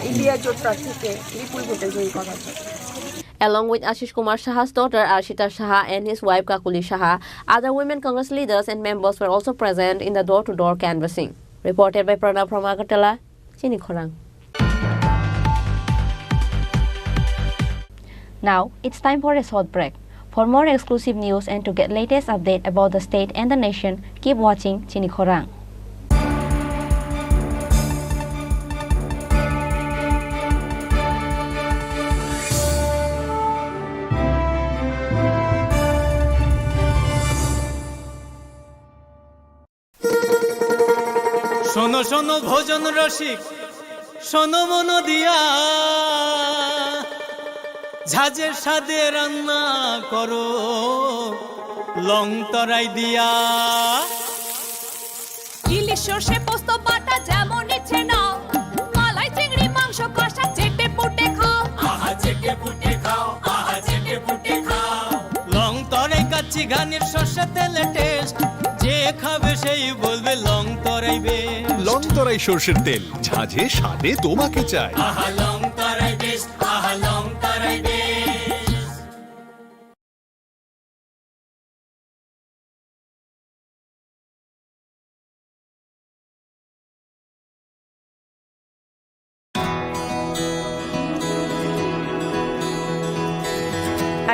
ইন্ডিয়া জোট প্রার্থীকে বিপুল ভোটে জয়ী করার জন্য। Along with Ashish Kumar Shaha's daughter Arshita Shaha and his wife Kakuli Shaha, other women Congress leaders and members were also present in the door-to-door canvassing. Reported by Pranav from Agartala, Chini Khorang. Now, it's time for a short break. For more exclusive news and to get latest update about the state and the nation, keep watching Chini Khorang. শোনো শোনো ভোজন রসিক, শোনো মন দিয়া, ঝাঁঝের স্বাদে রান্না করো লং তরাই দিয়া। ইলিশ সর্ষে পোস্ত বাটা যেমন ইচ্ছে নাও, মালাই চিংড়ি মাংস কষা চেটে পুটে খাও, আহা চেটে পুটে খাও, আহা চেটে পুটে খাও। লং তরাই কাচ্চি ঘানির সর্ষে তেলে টেস্ট, যে খাবে সেই বলবে লং তরাই বেশ। লং তরাই সর্ষের তেল, ঝাঁঝে স্বাদে তোমাকে চাই। আহা লং তরাই বেশ, আহা লং তরাই বেশ।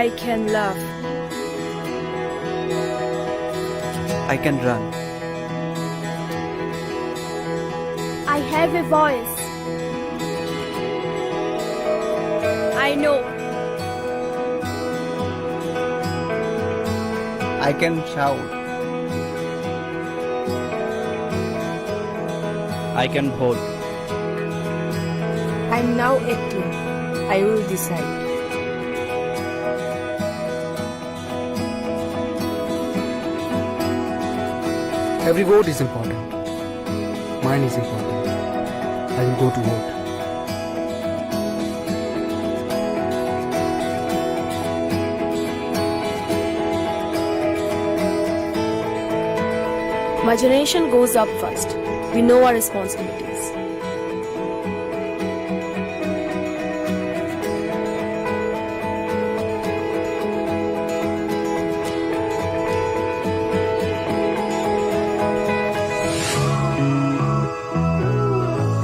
I can love. I can run. I have a voice. I know. I can shout. I can hold. I'm now acting. I will decide. Every vote is important. Mine is important. I will go to vote. My generation goes up first. We know our responsibilities.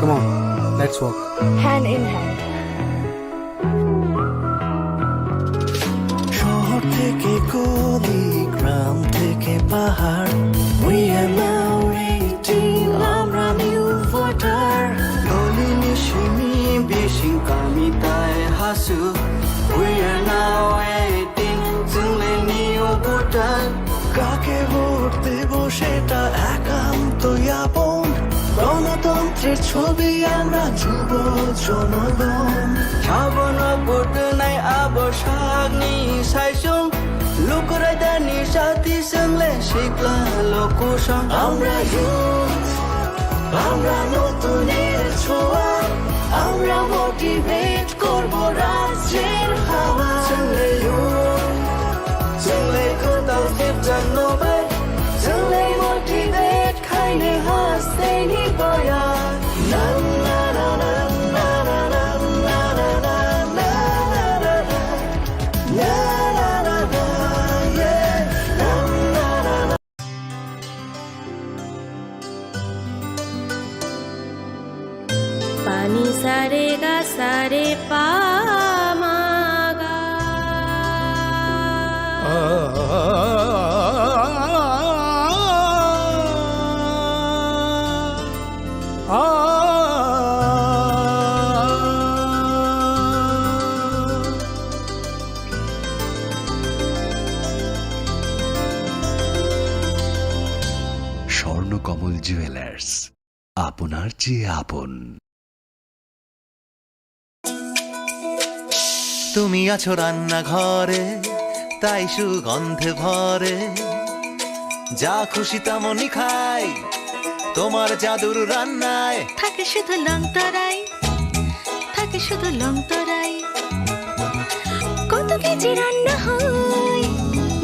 Come on, let's walk. Hand in hand. শহর থেকে গলি, গ্রাম থেকে পাহাড়, we are now 18, আমরা new voter. Nalini Shimi বেশি কামিতায় Hasu, we are now 18, চিনলে new voter. কাকে vote দেব সেটা একান্তই আপন, গণতন্ত্রের ছবি আমরা যুব জনগণ। সাবন ভোট নাই আবসাগনি সাইসুম, লুকুরাই দানি সাথী সঙ্গলে শিখলা লোকুসং। আমরা ইউথ, আমরা নতুনের ছোঁয়া, আমরা মোটিভেট করব রাজ্যের হাওয়া। সঙ্গে ইউথ, সঙ্গে কোথাও জানো ভাই, সঙ্গে মোটিভেট খাইলে হাসতে নিবয়া। না না না না না না না না না না না না না না, yeah, na na na na. Pani sare ga sare pa ma ga. Swarnakamal jewellers, আপনার চেয়ে আপন। তুমি আছো রান্নাঘরে, তাই সুগন্ধে ভরে, যা খুশি তেমনই খাই তোমার জাদুর রান্নায়। থাকে শুধু লং তরাই, থাকে শুধু লং তরাই, কত যে রান্না হয়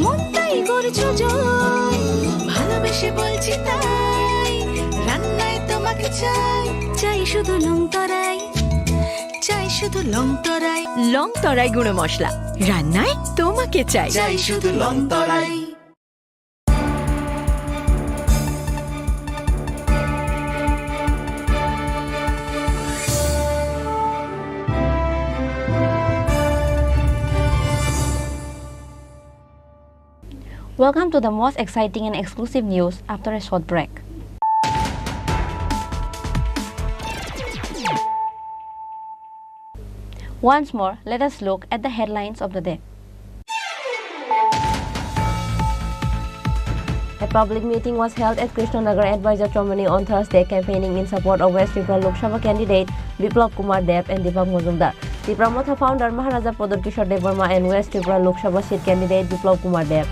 মন তাই করছো জয় ভালোবেসে বলছি তাই রান্নায় তোমাকে চাই চাই শুধু লং তরাই চাই শুধু লং তরাই লং তরাই গুঁড়ো মশলা রান্নায় তোমাকে চাই চাই শুধু long Terai. Welcome to the most exciting and exclusive news after a short break. Once more, let us look at the headlines of the day. A public meeting was held at Krishnanagar Advisor Chomani on Thursday, campaigning in support of West Tripura Lok Sabha candidate Biplab Kumar Deb and Deepak Majumdar. Tripura Motha founder Maharaja Pradar Kishore Devarma and West Tripura Lok Sabha seat candidate Biplab Kumar Deb.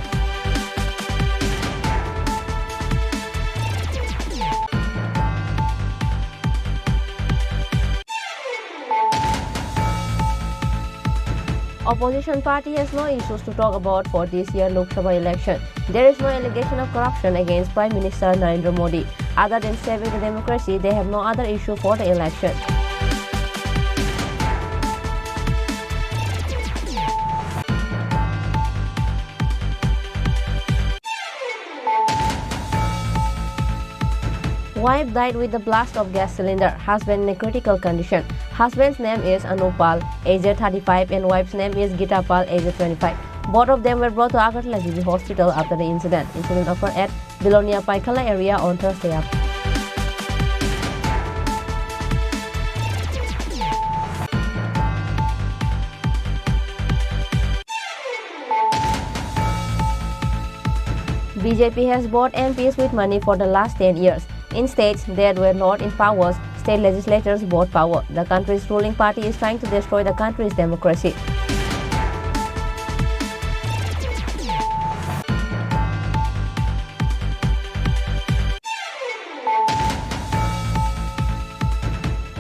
Opposition party has no issues to talk about for this year's Lok Sabha election. There is no allegation of corruption against Prime Minister Narendra Modi. Other than saving the democracy, they have no other issue for the election. Wife died with the blast of gas cylinder. Husband in a critical condition. Husband's name is Anupal, aged 35, and wife's name is Gitapal, aged 25. Both of them were brought to Agartala GV Hospital after the incident. Incident occurred at Bilonia Paikala area on Thursday afternoon. BJP has bought MPs with money for the last 10 years. In states that were not in power, state legislators bought power. The country's ruling party is trying to destroy the country's democracy.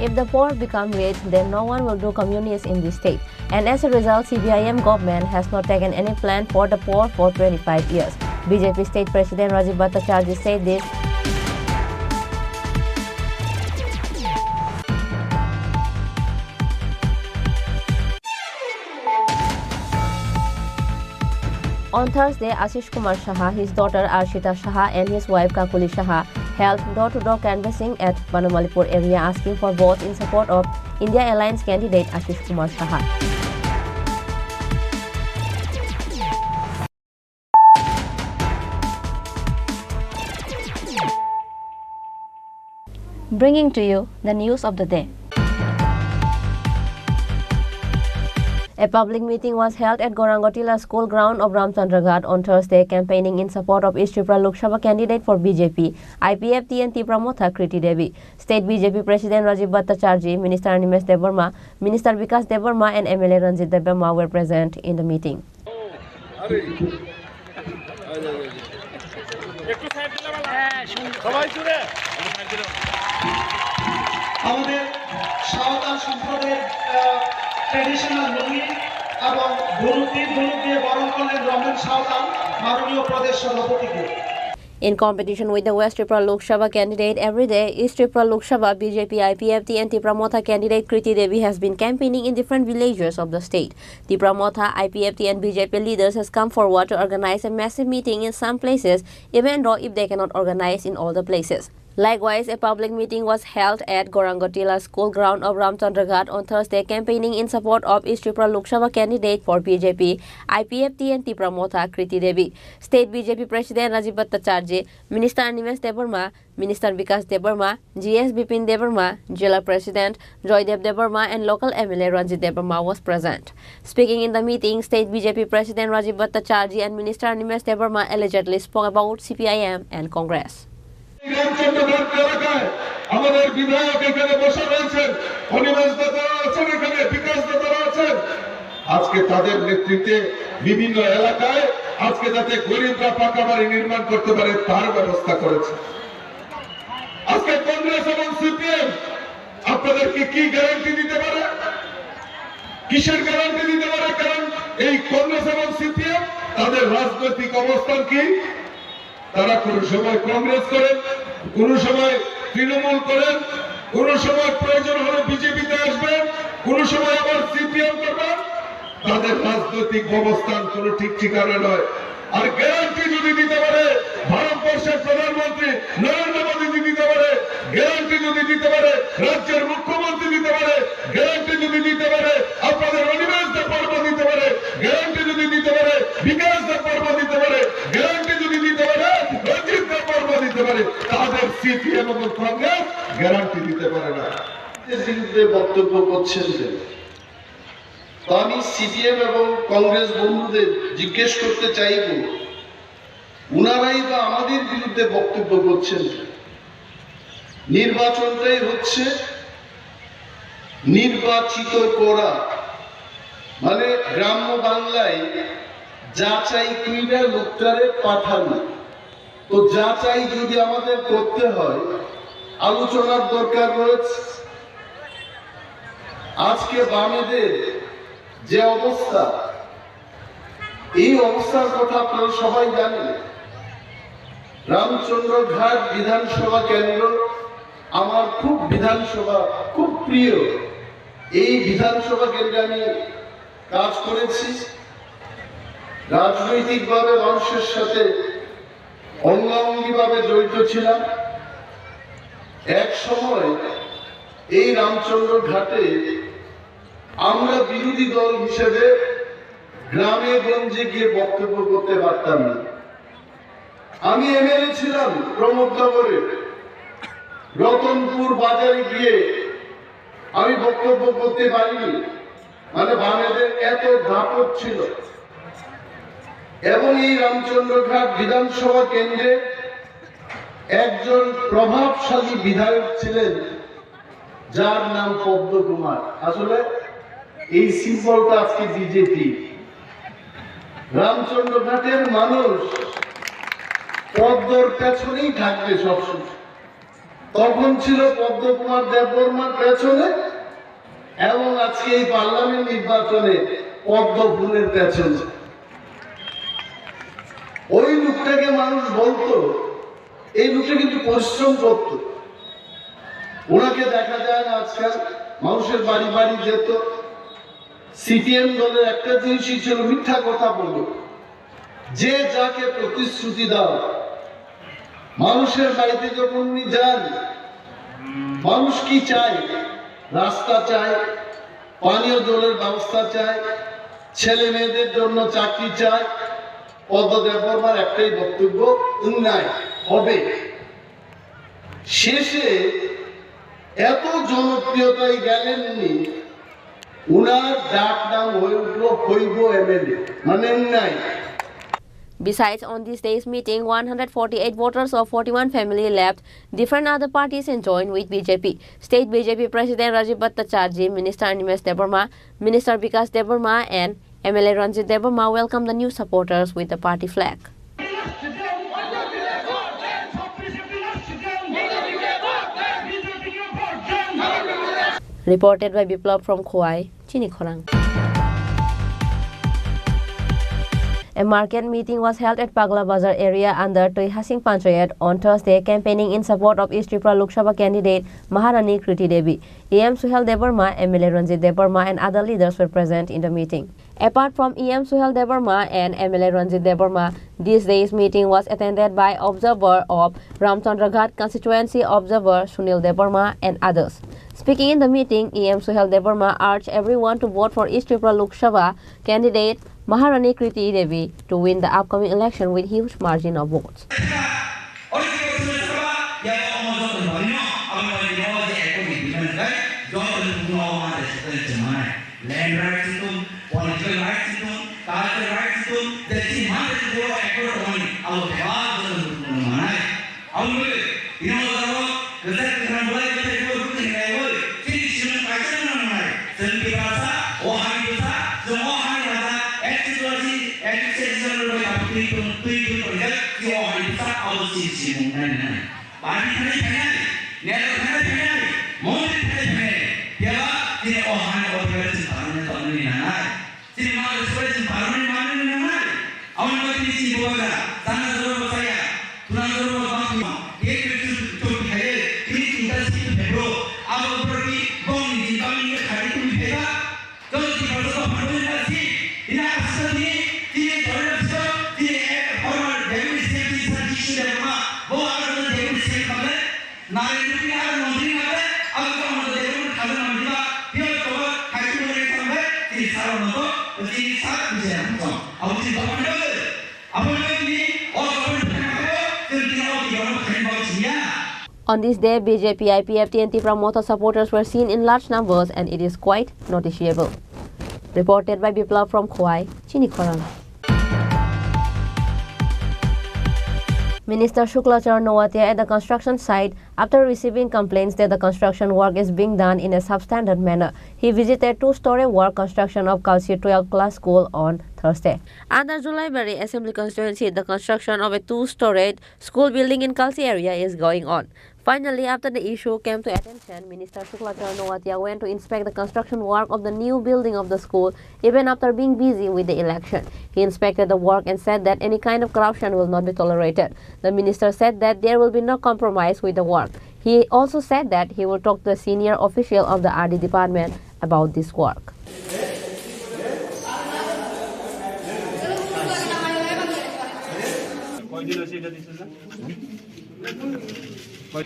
If the poor become rich, then no one will do communists in this state. And as a result, CPIM government has not taken any plan for the poor for 25 years. BJP State President Rajiv Bhattacharjee said this. On Thursday, Ashish Kumar Saha, his daughter Arshita Saha and his wife Kakuli Saha held door-to-door canvassing at Banamalipur area asking for votes in support of India Alliance candidate Ashish Kumar Saha. Bringing to you the news of the day. A public meeting was held at Gorangotila School ground of Ramchandra on Thursday, campaigning in support of East Tripura Lok Sabha candidate for BJP, IPFT and Tripura Motha Kriti Devi. State BJP President Rajiv Bhattacharjee, Minister Animesh Devarma, Minister Vikas Devarma and MLA Ranjit Devarma were present in the meeting. আমাদের সাঁওতাল সম্প্রদায়ের traditional লুঙ্গি এবং হলুদ দিয়ে বরণ করলেন রমেন সাঁওতাল মাননীয় প্রদেশ সভাপতিকে। In competition with the West Tripura Lok Sabha candidate every day, East Tripura Lok Sabha BJP IPFT and Tripura Motha candidate Kriti Devi has been campaigning in different villages of the state. Tripura Motha, IPFT and BJP leaders has come forward to organize a massive meeting in some places, even though if they cannot organize in all the places. Likewise, a public meeting was held at Gorangotila School ground of Ramchandra on Thursday, campaigning in support of East Tripura Lok Sabha candidate for BJP, IPFT and Tripura Motha Kriti Devi. State BJP President Rajiv Bhattacharjee, Minister Animesh Devarma, Minister Vikas Devarma, GS Bipin Devarma, Jilla President Joydev Devarma and local MLA Ranjit Devarma was present. Speaking in the meeting, State BJP President Rajiv Bhattacharjee and Minister Animesh Devarma allegedly spoke about CPIM and Congress. আমাদের বিধায়ক এখানে বসে রয়েছেন, অনিমেষ দাদা আছেন এখানে, বিকাশ দাদা আছেন। আজকে তাদের নেতৃত্বে বিভিন্ন এলাকায় আজকে যাতে গরিবরা পাকা বাড়ি নির্মাণ করতে পারে তার ব্যবস্থা করেছে। আজকে কংগ্রেস এবং সিপিএম আপনাদেরকে কি গ্যারান্টি দিতে পারে? কিসের গ্যারান্টি দিতে পারে? কারণ এই কংগ্রেস এবং সিপিএম তাদের রাজনৈতিক অবস্থান কি? তারা কোন সময় কংগ্রেস করেন, কোন সময় তৃণমূল করেন, কোন সময় প্রয়োজন হলে বিজেপিতে আসবেন, কোন সময় আবার সিপিএম করবেন। তাদের রাজনৈতিক অবস্থান কোন ঠিক ঠিকানা নয়। আর গ্যারান্টি যদি দিতে পারে ভারতবর্ষের প্রধানমন্ত্রী নরেন্দ্র মোদী দিতে পারে, গ্যারান্টি যদি দিতে পারে রাজ্যের মুখ্যমন্ত্রী দিতে পারে, গ্যারান্টি যদি দিতে পারে আপনাদের অনিমেষ পর্ব দিতে পারে, গ্যারান্টি যদি দিতে পারে বিকাশ পর্ব দিতে পারে, গ্যারান্টি যদি দিতে পারে রঞ্জিত পর্ব দিতে পারে, তাদের সিপিএম এবং কংগ্রেস গ্যারান্টি দিতে পারে না। এর বিরুদ্ধে বক্তব্য করছেন যে তো আমি সিপিএম এবং কংগ্রেস বন্ধুদের জিজ্ঞেস করতে চাইব, উনারাই বা আমাদের বিরুদ্ধে বক্তব্য করছেন। নির্বাচনটাই হচ্ছে নির্বাচিত করা, মানে গ্রাম্য বাংলায় যাচাই কইরা লোকটারে পাঠানো। তো যাচাই যদি আমাদের করতে হয় আলোচনার দরকার রয়েছে। আজকে বামেদের যে অবস্থা, এই অবস্থার কথা আপনারা সবাই জানেন। রামচন্দ্রঘাট বিধানসভা কেন্দ্র আমার খুব প্রিয়। এই বিধানসভা কেন্দ্রে আমি কাজ করেছি, রাজনৈতিকভাবে মানুষের সাথে অঙ্গাঙ্গিভাবে জড়িত ছিলাম। এক সময় এই রামচন্দ্রঘাটে আমরা বিরোধী দল হিসেবে গ্রামে গঞ্জে গিয়ে বক্তব্য করতে পারতাম না। আমি এমএলএ ছিলাম প্রমোদনগরে, রতনপুর বাজারে গিয়ে আমি বক্তব্য করতে পারিনি, মানে বামেদের এত দাপট ছিল। এবং এই রামচন্দ্রঘাট বিধানসভা কেন্দ্রে একজন প্রভাবশালী বিধায়ক ছিলেন যার নাম পদ্মকুমার। আসলে এই সিম্বলটা আজকে বিজেপি। রামচন্দ্রঘাটের মানুষ পদ্মর পেছনেই থাকবে সবসময়। তখন ছিল পদ্মকুমার দেববর্মার পেছনে, এবং আজকে এই পার্লামেন্ট নির্বাচনে পদ্ম ফুলের পেছনে। ওই লোকটাকে মানুষ বলতো, এই লোকটা কিন্তু পরিশ্রম করত। ওনাকে দেখা যায় না আজকাল, মানুষের বাড়ি বাড়ি যেত। সিপিএম দলের একটা জিনিসই ছিল মিথ্যা কথা বলল। যে যাকে প্রতিশ্রুতি দাও, মানুষের বাড়িতে যখন উনি যান, মানুষ কি চায়? রাস্তা চায়, পানীয় জলের ব্যবস্থা চায়, ছেলে মেয়েদের জন্য চাকরি চায়। পদ্ম দেববর্মার একটাই বক্তব্য, উন্নয়ন হবে। শেষে এত জনপ্রিয়তায় গেলেন উনি, উনার ডাক নাম হয়ে উঠল হইব এমএলএ, মানে উন্নয়ন। Besides, on this day's meeting, 148 voters of 41 family left different other parties and joined with BJP. State BJP President Rajiv Bhattacharjee, Minister Animesh Debarma, Minister Vikas Debarma and MLA Ranjit Debarma welcomed the new supporters with the party flag. Reported by Biplab from Khowai, Chinikhorang. A market meeting was held at Pagla Bazar area under Toihasing Panchayat on Thursday, campaigning in support of East Tripura Lok Sabha candidate Maharani Kriti Devi. EM Suhel Debarma, MLA Ranjit Debarma and other leaders were present in the meeting. Apart from EM Suhel Debarma and MLA Ranjit Debarma, this day's meeting was attended by observer of Ramchandraghat constituency observer Sunil Debarma and others. Speaking in the meeting, EM Suhel Debarma urged everyone to vote for East Tripura Lok Sabha candidate Maharani Kriti Devi to win the upcoming election with huge margin of votes. তিনি আসছে তিনি ধরে রাখছে তিনি এক formal deputy secretary service দেওয়া বহু আগে ডেপুটি সেক্রেটারি নারী আর মন্ত্রী হবে আর তো আমাদের ডেপুটি খালেদ মন্ত্রী হিও তো খাইতে বলে সামনে তিনি সারা মতো তিনি সাত বিজয় আমতো আউতি গভর্নমেন্ট আপনাদের তিনি অল গভর্নমেন্ট তিনি all government On this day, BJP, IPF, TNT promoter supporters were seen in large numbers and it is quite noticeable. Reported by Biplav from Khowai, Chinikhoran. Minister Shukla Charan Nowatia at the construction site after receiving complaints that the construction work is being done in a substandard manner. He visited two-story work construction of Kalsi 12th class school on Thursday. Under Julaibari Assembly constituency, the construction of a two-storied school building in Kalsi area is going on. Finally, after the issue came to attention, Minister Shukla Charan Nowatia went to inspect the construction work of the new building of the school even after being busy with the election. He inspected the work and said that any kind of corruption will not be tolerated. The minister said that there will be no compromise with the work. He also said that he will talk to the senior official of the RD department about this work.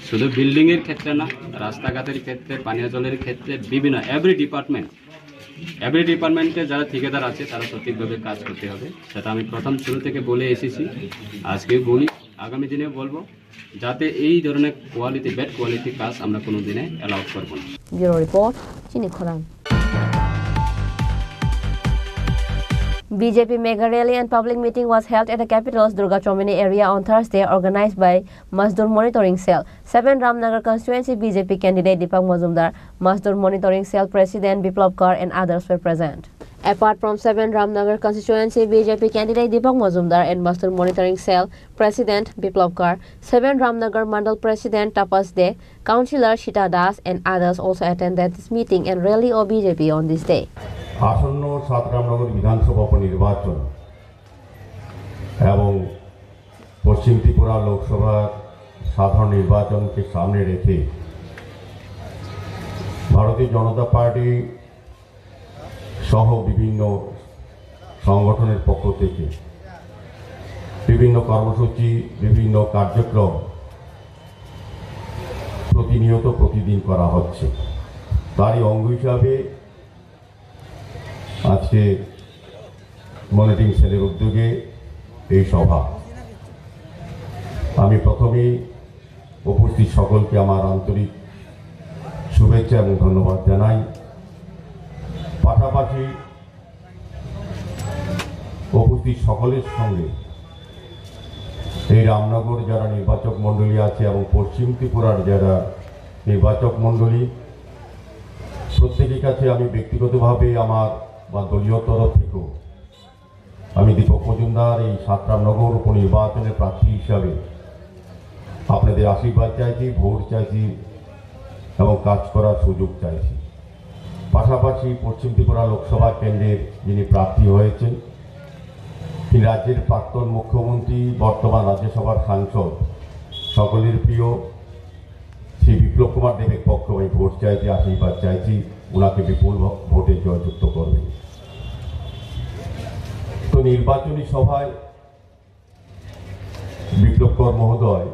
শুধু building এর ক্ষেত্রে না, রাস্তাঘাটের ক্ষেত্রে, পানীয় জলের ক্ষেত্রে বিভিন্ন এভরি ডিপার্টমেন্টে যারা ঠিকাদার আছে তারা সঠিকভাবে কাজ করতে হবে। সেটা আমি প্রথম শুরু থেকে বলে এসেছি, আজকেও বলি, আগামী দিনেও বলবো, যাতে এই ধরনের ব্যাড কোয়ালিটি কাজ আমরা কোনো দিনে অ্যালাউ করব না। Bureau Report, Chinikhoran. BJP mega rally and public meeting was held at the capital's Durga Chomini area on Thursday, organized by Mazdoor Monitoring Cell. 7 Ramnagar constituency BJP candidate Deepak Majumdar, Mazdoor Monitoring Cell President Biplav Kar and others were present. Apart from 7 Ramnagar constituency BJP candidate Deepak Majumdar and Mazdoor Monitoring Cell President Biplav Kar, 7 Ramnagar Mandal President Tapas De, Councillor Shita Das and others also attended this meeting and rally of BJP on this day. আসন্ন 7 রামনগর বিধানসভা উপনির্বাচন এবং পশ্চিম ত্রিপুরা লোকসভার সাধারণ নির্বাচনকে সামনে রেখে ভারতীয় জনতা party সহ বিভিন্ন সংগঠনের পক্ষ থেকে বিভিন্ন কর্মসূচি, বিভিন্ন কার্যক্রম প্রতিনিয়ত প্রতিদিন করা হচ্ছে। তারই অঙ্গ হিসাবে আজকে মনিটরিং সেলের উদ্যোগে এই সভা। আমি প্রথমেই উপস্থিত সকলকে আমার আন্তরিক শুভেচ্ছা এবং ধন্যবাদ জানাই। পাশাপাশি উপস্থিত সকলের সঙ্গে এই রামনগর যারা নির্বাচক মণ্ডলী আছে এবং পশ্চিম ত্রিপুরার যারা নির্বাচক মণ্ডলী, প্রত্যেকের কাছে আমি ব্যক্তিগতভাবে আমার বা দলীয় তরফ থেকেও আমি দীপক মজুমদার এই 7 রামনগর উপনির্বাচনের প্রার্থী হিসাবে আপনাদের আশীর্বাদ চাইছি, ভোট চাইছি এবং কাজ করার সুযোগ চাইছি। পাশাপাশি পশ্চিম ত্রিপুরা লোকসভা কেন্দ্রের যিনি প্রার্থী হয়েছেন তিনি রাজ্যের প্রাক্তন মুখ্যমন্ত্রী, বর্তমান রাজ্যসভার সাংসদ, সকলের প্রিয় শ্রী বিপ্লব কুমার দেবের পক্ষে আমি ভোট চাইছি, আশীর্বাদ চাইছি, ওনাকে বিপুল ভোটে জয়যুক্ত করবেন। তো নির্বাচনী সভায় বিপ্লব কর মহোদয়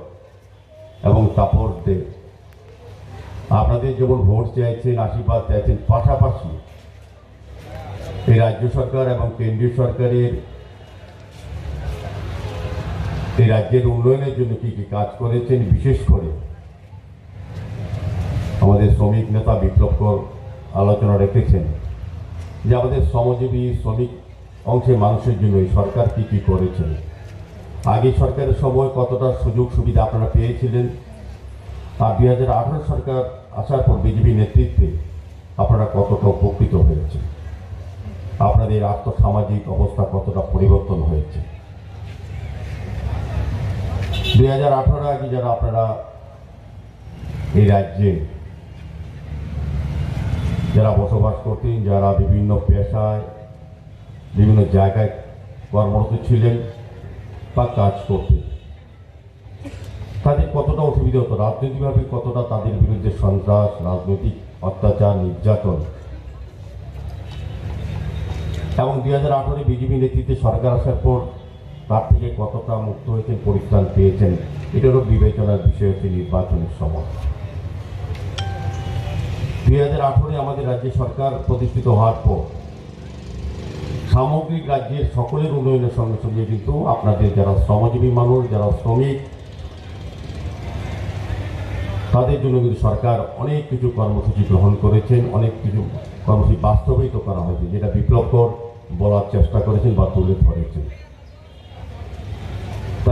এবং তাপস দে আপনাদের যেমন ভোট চাইছেন, আশীর্বাদ চাইছেন, পাশাপাশি এই রাজ্য সরকার এবং কেন্দ্রীয় সরকারের এই রাজ্যের উন্নয়নের জন্য কি কি কাজ করেছেন, বিশেষ করে আমাদের শ্রমিক নেতা বিপ্লব কর আলোচনা রেখেছেন যে আমাদের শ্রমজীবী শ্রমিক অংশের মানুষের জন্য এই সরকার কি কি করেছেন। আগে সরকারের সময় কতটা সুযোগ সুবিধা আপনারা পেয়েছিলেন, আর 2018 সরকার আসার পর বিজেপি নেতৃত্বে আপনারা কতটা উপকৃত হয়েছে, আপনাদের আর্থসামাজিক অবস্থা কতটা পরিবর্তন হয়েছে। 2018 আগে যারা আপনারা এই রাজ্যে যারা বসবাস করতেন, যারা বিভিন্ন পেশায় বিভিন্ন জায়গায় কর্মরত ছিলেন বা কাজ করতেন, তাদের কতটা অসুবিধা হতো, রাজনৈতিকভাবে কতটা তাদের বিরুদ্ধে সন্ত্রাস, রাজনৈতিক অত্যাচার, নির্যাতন এবং 2018 বিজেপি নেতৃত্বে সরকার আসার পর তার থেকে কতটা মুক্ত হয়েছেন, পরিত্রাণ পেয়েছেন, এটারও বিবেচনার বিষয় হচ্ছে নির্বাচনের সময়। 2018 আমাদের রাজ্যে সরকার প্রতিষ্ঠিত হওয়ার পর সামগ্রিক রাজ্যের সকলের উন্নয়নের সঙ্গে সঙ্গে কিন্তু আপনাদের যারা শ্রমজীবী মানুষ, যারা শ্রমিক, তাদের জন্য কিন্তু সরকার অনেক কিছু কর্মসূচি গ্রহণ করেছেন, অনেক কিছু কর্মসূচি বাস্তবায়িত করা হয়েছে, যেটা বিপ্লবকর বলার চেষ্টা করেছেন বা তুলে ধরেছেন।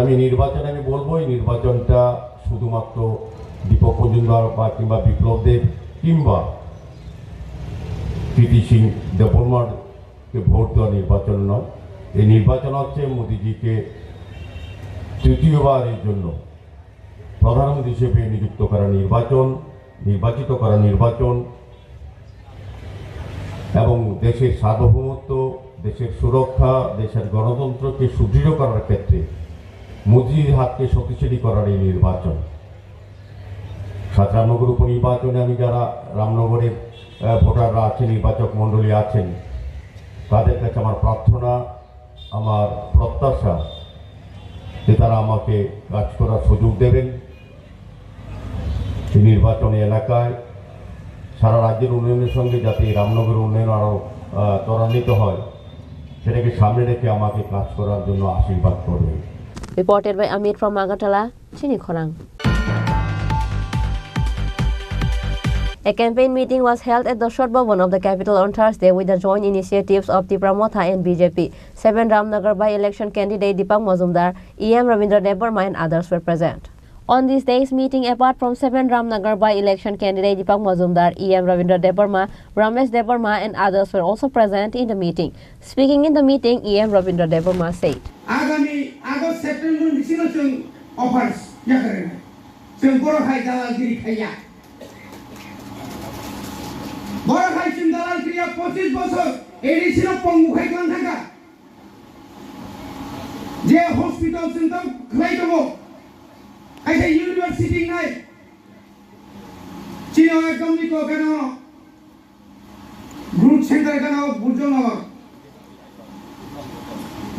আমি নির্বাচনে বলবো, এই নির্বাচনটা শুধুমাত্র দীপক মজুমদার বা কিংবা বিপ্লবদেব কিংবা কৃতি সিং দেববর্মাকে ভোট দেওয়া নির্বাচন নয়। এই নির্বাচন হচ্ছে মোদিজিকে তৃতীয়বারের জন্য প্রধানমন্ত্রী হিসেবে নিযুক্ত করা নির্বাচন, নির্বাচিত করা নির্বাচন এবং দেশের সার্বভৌমত্ব, দেশের সুরক্ষা, দেশের গণতন্ত্রকে সুদৃঢ় করার ক্ষেত্রে মোদির হাতকে শক্তিশালী করার এই নির্বাচন। রামনগর উপনির্বাচনে আমি যারা রামনগরের ভোটাররা আছেন, নির্বাচক মণ্ডলী আছেন, তাদের কাছে আমার প্রার্থনা, আমার প্রত্যাশা যে তারা আমাকে কাজ করার সুযোগ দেবেন। এই নির্বাচনী এলাকায় সারা রাজ্যের উন্নয়নের সঙ্গে যাতে রামনগরের উন্নয়ন আরও ত্বরান্বিত হয়, সেটাকে সামনে রেখে আমাকে কাজ করার জন্য আশীর্বাদ করবেন। Reported by Amit from Agartala, Chini Khorang. A campaign meeting was held at the Short Bhavan of the capital on Thursday with the joint initiatives of Tipra Motha and BJP. 7 Ramnagar by-election candidate Deepak Majumdar, E.M. Ravindra Debarma and others were present. On this day's meeting, apart from 7 Ramnagar by-election candidate Deepak Majumdar, E.M. Ravindra Debarma, Ramesh Debarma and others were also present in the meeting. Speaking in the meeting, E.M. Ravindra Debarma said, आगामी August September बिसिनो जों अफार्स जागोन जों बर' high दालालगिरि खाया बर' high जों दालालगिरिया 25 বছর एडिसिनो पंगु खायखान थांगा जे हस्पिटाल जों दा खाय दङ खायसे इउनिभार्सिटि नाय चिनो एकदम निको गानो ग्रुप सेंटर गानो बुजोनो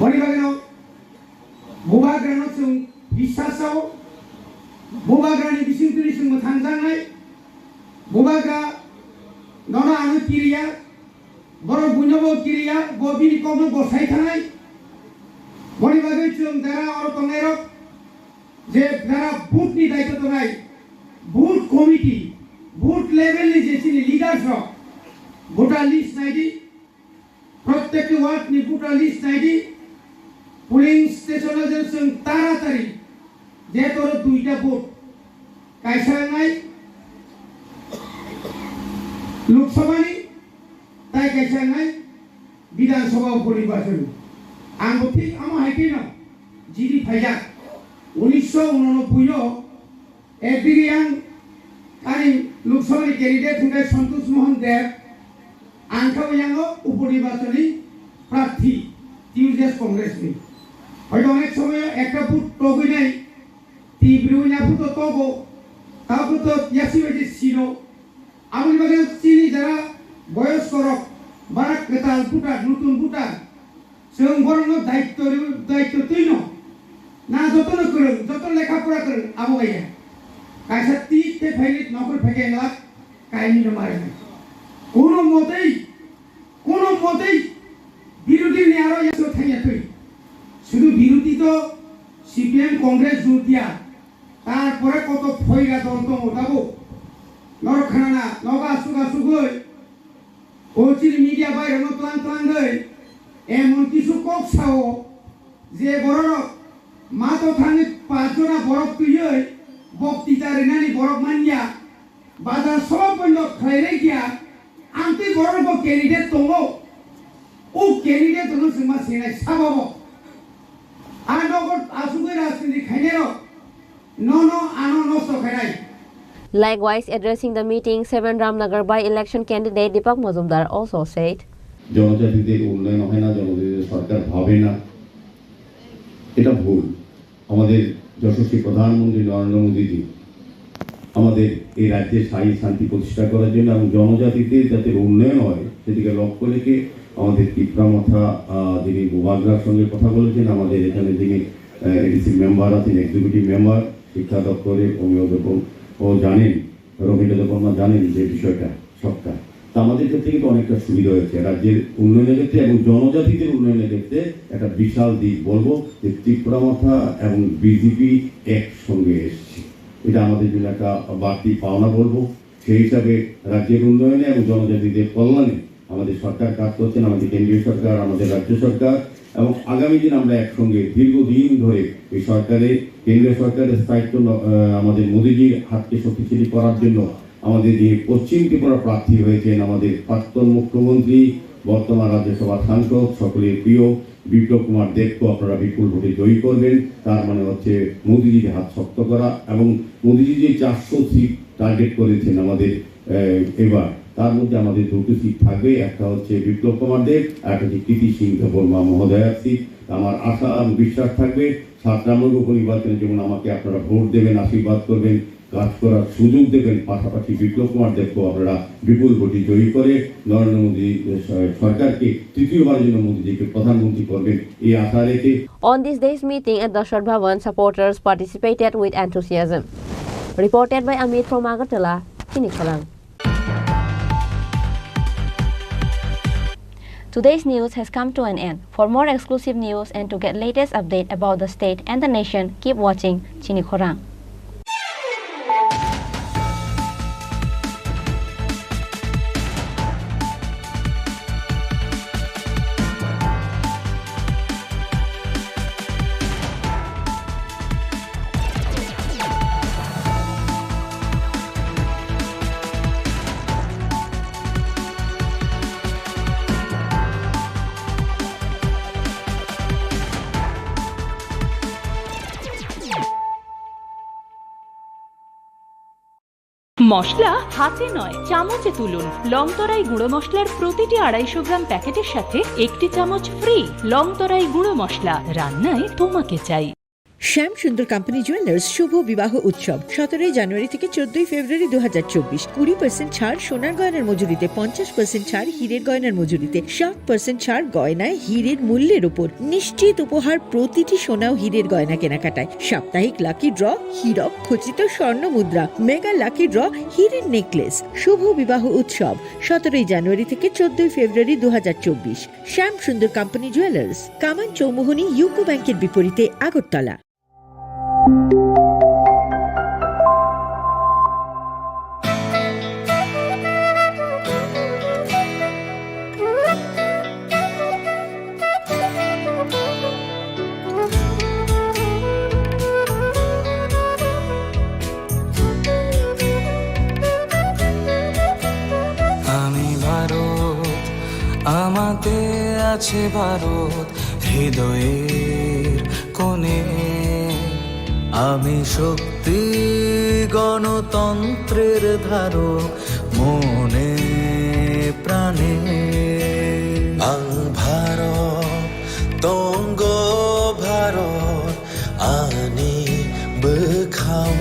बरि बागानो बुबाग्रानो जों बिसासाव बुबाग्रानि बिसिंफोरनि जों थांजानाय बुबाग्रा नना आनो किरिया बर' बुनबो किरिया बबिनि कमनो बसाय थानाय बरि बागै जों दारा अर तंनायरो जे दारा बुथनि दायित्व दंनाय बुथ कमिटि बुथ लेभेलनि जेसिनि लिडार्स भोटार लिस्ट नायदि प्रत्येक वार्डनि भोटार लिस्ट नायदि पुलिंग स्टेशन जों तारातारि जेतोर 2टा भोट कायसानाय लोकसभानि ताय कायसानाय विधानसभा उपनिर्वाचन आंबो ठीक आमा हाइकेनो जिरि फाइजा 1989 एग्रियां आनि लोकसभानि कैंडिडेट हुंगाय सन्तोष मोहन देव आंखावयांगो उपनिर्वाचनी प्रार्थी টিউজেস কংগ্রেসনি হয়তো অনেক সময় একটা ফুট টগই নাই তীব্রইনা ফুট টগো তাও তো ইয়াসি হইছে সিনো আমি বাগে চিনি যারা বয়স্কর বারাক কেতাল ফুটার নতুন ফুটার जों বরং দায়িত্ব তুইনো না যতন করুন যত লেখাপড়া করুন আবো গাইয়া কাইসা তিতে ফাইলিত নকল ফেকেলা কাইনি মারে না কোনো মতেই বিরোধী নিয়ে আরো এসে থাইয়া তুই শুধু বিরোধী তো সিপিএম কংগ্রেস জোর দিয়া তারপরে কত ফয়রা দন্ত মোটাবো নরখানা নগা সুগা সুগই ওচির মিডিয়া বাইরে ন প্লান গই এমন কিছু কক্সাও যে বড় মা তো থানে 5 জনা বরফ তুই বক্তৃতা রেনানি বরফ মানিয়া বাজার সব বন্ধ খাইরে গিয়া আন্তি বড় ক্যান্ডিডেট তোমো ও ক্যান্ডিডেট হলো সিমা সেনাই সাবাবো আর নগর আসুগৈ রাজনীতি খাইনেরো ননো আনো নষ্ট খাইনাই। Likewise, addressing the meeting, 7 Ramnagar by-election candidate Deepak Majumdar also said, জনজাতিদের উন্নয়ন হয় না, জনজাতিদের সরকার ভাবে না, এটা ভুল। আমাদের যশস্বী প্রধানমন্ত্রী নরেন্দ্র মোদীজি আমাদের এই রাজ্যে স্থায়ী শান্তি প্রতিষ্ঠা করার জন্য এবং জনজাতিদের যাতে উন্নয়ন হয় সেদিকে লক্ষ্য রেখে আমাদের টিপ্রামাথা যিনি মুবাগরার সঙ্গে কথা বলেছেন, আমাদের এখানে যিনি এডিসি মেম্বার আছেন, এক্সিকিউটিভ মেম্বার শিক্ষা দপ্তরে ও জানেন, রবীন্দ্র দেববর্মা জানেন যে বিষয়টা সবটা। তা আমাদের ক্ষেত্রে কিন্তু অনেকটা সুবিধা হয়েছে রাজ্যের উন্নয়নের ক্ষেত্রে এবং জনজাতিদের উন্নয়নের ক্ষেত্রে একটা বিশাল দিক বলবো যে ত্রিপুরামাথা এবং বিজেপি একসঙ্গে এসছে, এটা আমাদের জন্য একটা বাড়তি পাওনা বলবো। সেই হিসাবে রাজ্যের উন্নয়নে এবং জনজাতিদের কল্যাণে আমাদের সরকার কাজ করছেন, আমাদের কেন্দ্রীয় সরকার, আমাদের রাজ্য সরকার, এবং আগামী দিন আমরা একসঙ্গে দীর্ঘদিন ধরে এই সরকারে কেন্দ্রীয় সরকারের স্থায়িত্ব আমাদের মোদীজির হাতকে শক্তিশালী করার জন্য আমাদের যে পশ্চিম ত্রিপুরা প্রার্থী হয়েছেন আমাদের প্রাক্তন মুখ্যমন্ত্রী, বর্তমান রাজ্যসভার সাংসদ, সকলের প্রিয় বিপ্লব কুমার দেবকে আপনারা বিপুল ভোটে জয়ী করবেন। তার মানে হচ্ছে মোদীজিকে হাত শক্ত করা, এবং মোদীজি যে 400 সিট টার্গেট করেছেন আমাদের এবার, তার মধ্যে আমাদের 2টি সিট থাকবে, একটা হচ্ছে বিপ্লব কুমার দেব, একটা হচ্ছে কৃতি সিং দেববর্মা মহোদয়ার সিট। আমার আশা এবং বিশ্বাস থাকবে 7 নম্বর উপনির্বাচনে যেমন আমাকে আপনারা ভোট দেবেন, আশীর্বাদ করবেন, কাজ করার সুযোগ দেবেন, পাশাপাশি বিপ্লব কুমার দেবকেও আপনারা বিপুল ভোটে জয়ী করে নরেন্দ্র মোদী সরকারকে তৃতীয়বারের জন্য মোদীজিকে প্রধানমন্ত্রী করবেন এই আশা রেখে। On this day's meeting at Dashar Bhavan, supporters participated with enthusiasm. Reported by Amit from Agartala, Chinikhorang. Today's news has come to an end. For more exclusive news and to get latest update about the state and the nation, keep watching Chinikhorang. মশলা হাতে নয় চামচে তুলুন। লংতরাই গুঁড়ো মশলার প্রতিটি 250 গ্রাম প্যাকেটের সাথে 1টি চামচ ফ্রি। লংতরাই গুঁড়ো মশলা, রান্নায় তোমাকে চাই। শ্যাম সুন্দর কোম্পানি জুয়েলার্স শুভ বিবাহ উৎসব 17 জানুয়ারি থেকে 14 ফেব্রুয়ারি 2024। 20% ছাড় সোনার গয়নার মজুরিতে, 50% ছাড় হীরের গয়নার মজুরিতে, 60% ছাড় গয়নায় হীরের মূল্যের উপর, নিশ্চিত উপহার প্রতিটি সোনা ও হীরের গয়না কেনাকাটায়, সাপ্তাহিক লাকি ড্র, হীরক খচিত স্বর্ণ মুদ্রা, মেগা লাকি ড্র, হীরের নেকলেস। শুভ বিবাহ উৎসব 17 জানুয়ারি থেকে 14 ফেব্রুয়ারি 2024। শ্যাম সুন্দর কোম্পানি জুয়েলার্স, কামান চৌমুহনী, ইউকো ব্যাংকের বিপরীতে, আগরতলা। আমি ভারত, আমাতে আছে ভারত হৃদয়ের কোণে। আমি শক্তি গণতন্ত্রের ধারক মনে প্রাণে। ভারত তঙ্গ ভারত আনি বখাও।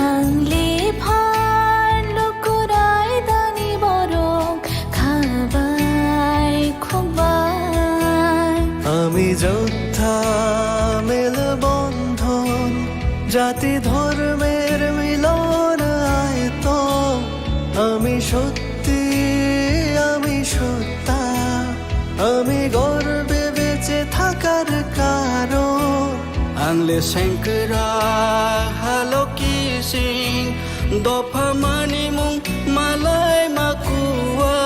আংলে ভার লোকরাই দানি বরং খাবাই খুবাই। আমি যোদ্ধা মেলবন্ধন, জাতি ধর্মের মিলন আয়ত। আমি সত্যি, আমি সত্তা, আমি গর্বে বেঁচে থাকার কারণ। আংলে শঙ্করা হালো কি সিং দফা মানিমুং মালাই মাকুয়া।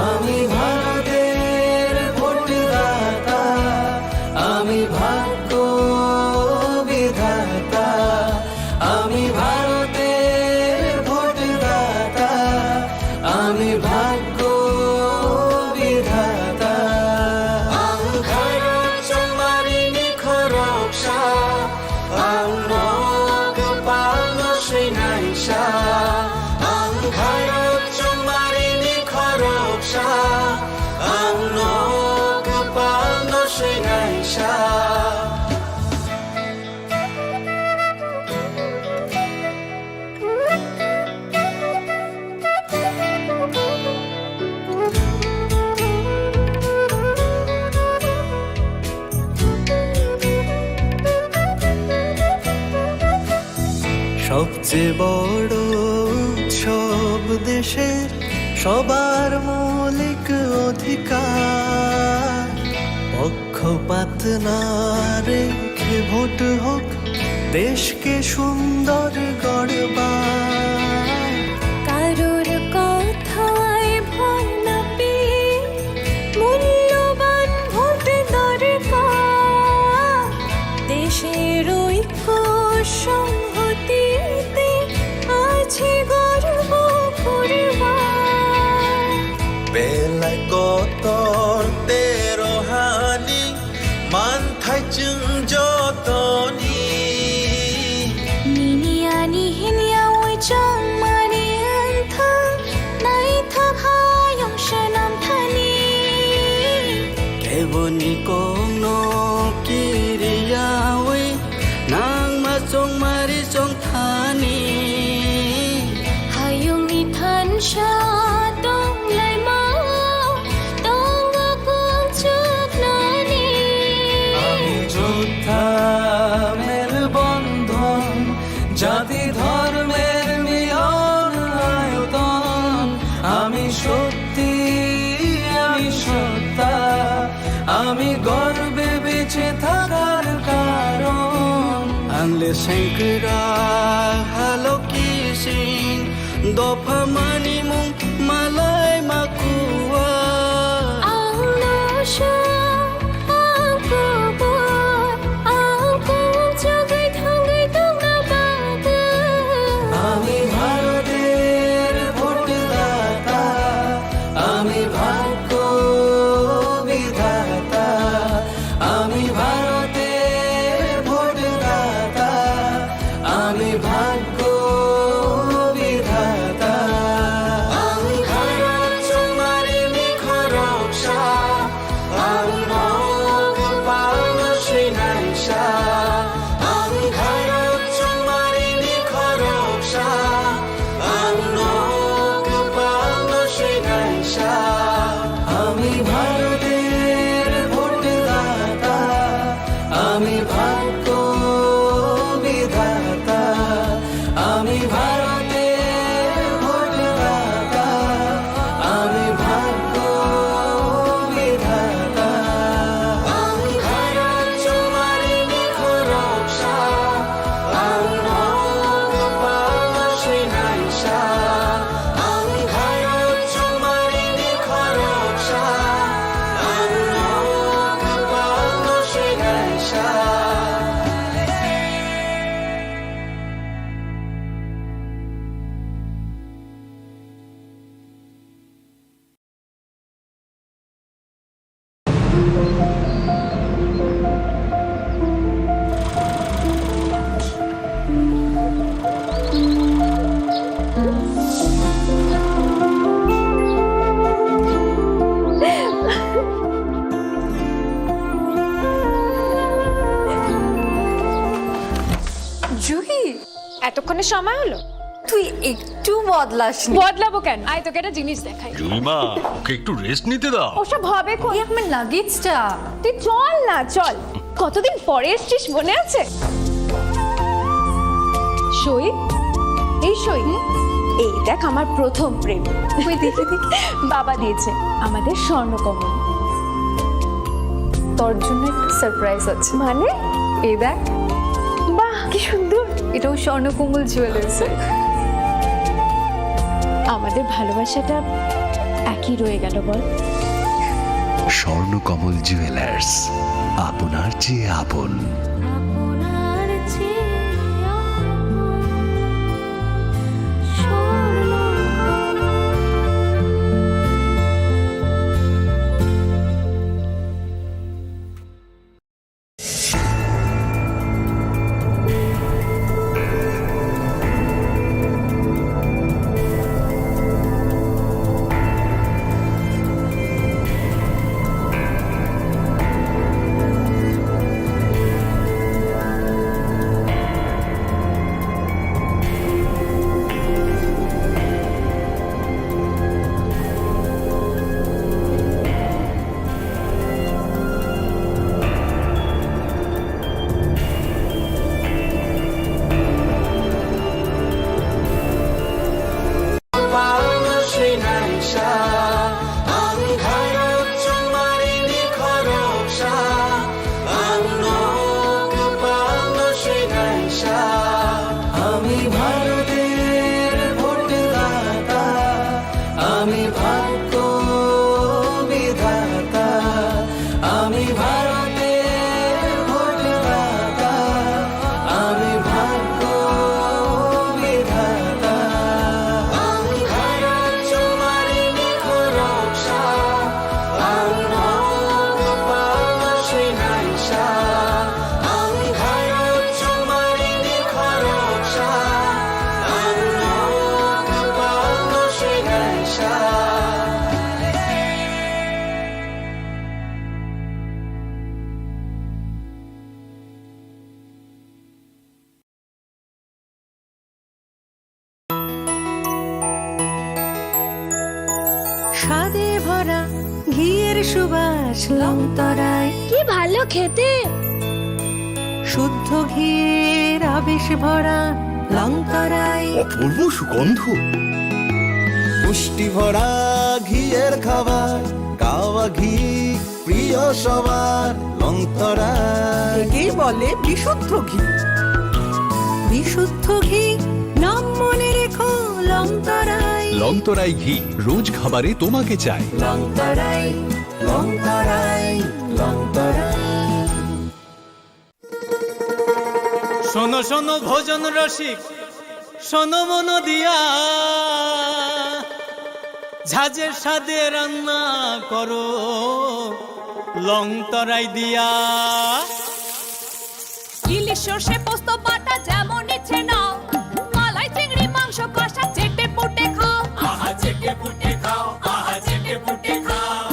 আমি ভারতের ভোটদাতা, আমি ভাগ্য বিধাতা। আমি ভারতের ভোটদাতা, আমি ভাগ্য বিধাতা। ভারত চমারি নিখ সবচেয়ে বড় উৎসব দেশের সবার মৌলিক অধিকার পক্ষপাত না রেখে ভোট হোক দেশকে সুন্দর গড়বার কারোর কথায় ভয় না পেয়ে মূল্যবান ভোট দরকার দেশের ঐক্য সংহতিতে আছে গর্ব করবার বেলায় কতর তেরো হানি মান থাইচুং যতনি নিনিয়ানি হিনিয়া ওই চাংমানি আন্থাং নাই থাকায়ং শানাম থানি কেবনি কোনো কিরিয়াওই নাং মাচং মারি চং থানি হায়ং নি থান সা দং লাই মাও দং আকুং চুক নানি আমি যোদ্ধা মের বন্ধন জাতি ধর্মের মিলন আয়তন আমি সত্যি আমি সত্তা আমি গর্বে বেঁচে থাকার কারণ আনলে শঙ্করা হ্যালো কিসিং দফা মানি মুং মালাই মাকুয়া আং নশা আং কুবর আং কুং চুগাই থাঙ্গাই দংনা বাগা আমি ভারতের ভোটদাতা আমি ভাগ্য বিধাতা আমি ভারতের ভোটদাতা আমি ভাগ্য বিধাতা আমি ভারত তোমারি নিখরকশা আমি রঙ পালন শ্রীনাইশা আমি ভারত তোমারি নিখরকশা আমি রঙ পালন শ্রীনাইশা আমি ভারতের ভোটদাতা আমি ভাগ্য বিধাতা আমি ভারতের ভোটদাতা আমি ভাগ্য বিধাতা আমি ভারত তোমারি নিখরকশা আমি রঙ পালন শ্রীনাইশা আমি ভারত তোমারি নিখরকশা আমি রঙ পালন শ্রীনাইশা জুহি এতক্ষণে সময় হলো তুই একটু বদলাস বদলাবো কেন আয় তোকে একটা জিনিস দেখাই জুলিমা ওকে একটু রেস্ট নিতে দাও ওসব হবে কই আমার লাগেজটা তুই চল না চল কতদিন পরে এসছিস মনে আছে সই এই সই এই দেখ আমার প্রথম প্রেম তুই দেখে বাবা দিয়েছে আমাদের স্বর্ণকমল তোর জন্য একটা সারপ্রাইজ আছে মানে এই দেখ বাহ কি সুন্দর এটাও স্বর্ণকমল জুয়েলার্সের আমাদের ভালোবাসাটা একই রয়ে গেল বল স্বর্ণকমল জুয়েলার্স আপনার চেয়ে আপন আপনার চেয়ে স্বাদে ভরা ঘিয়ের সুবাস লংতরায় কি ভালো খেতে শুদ্ধ ঘিয়ের আবেশ ভরা লংতরায় অপূর্ব সুগন্ধ। পুষ্টি ভরা ঘিয়ের খাবার, গাওয়া ঘি প্রিয় সবার, লংতরা একেই বলে বিশুদ্ধ ঘি। বিশুদ্ধ ঘি নাম মনে রেখো লংতরায়। লংতরাই ঘি রোজ খাবারে তোমাকে চাই। লংতরায় লংতরায় লংতরায়। শোনো শোনো ভোজন রসিক, শোনো মন দিয়া, ঝাঁঝের স্বাদে রান্না করো লংতরাই দিয়া। ইলিশ সর্ষে পোস্ত বাটা যেমন ইচ্ছে নাও, মালাই চিংড়ি মাংস কষা চেটে পুটে খাও। আহা চেটে পুটে খাও, আহা চেটে পুটে খাও।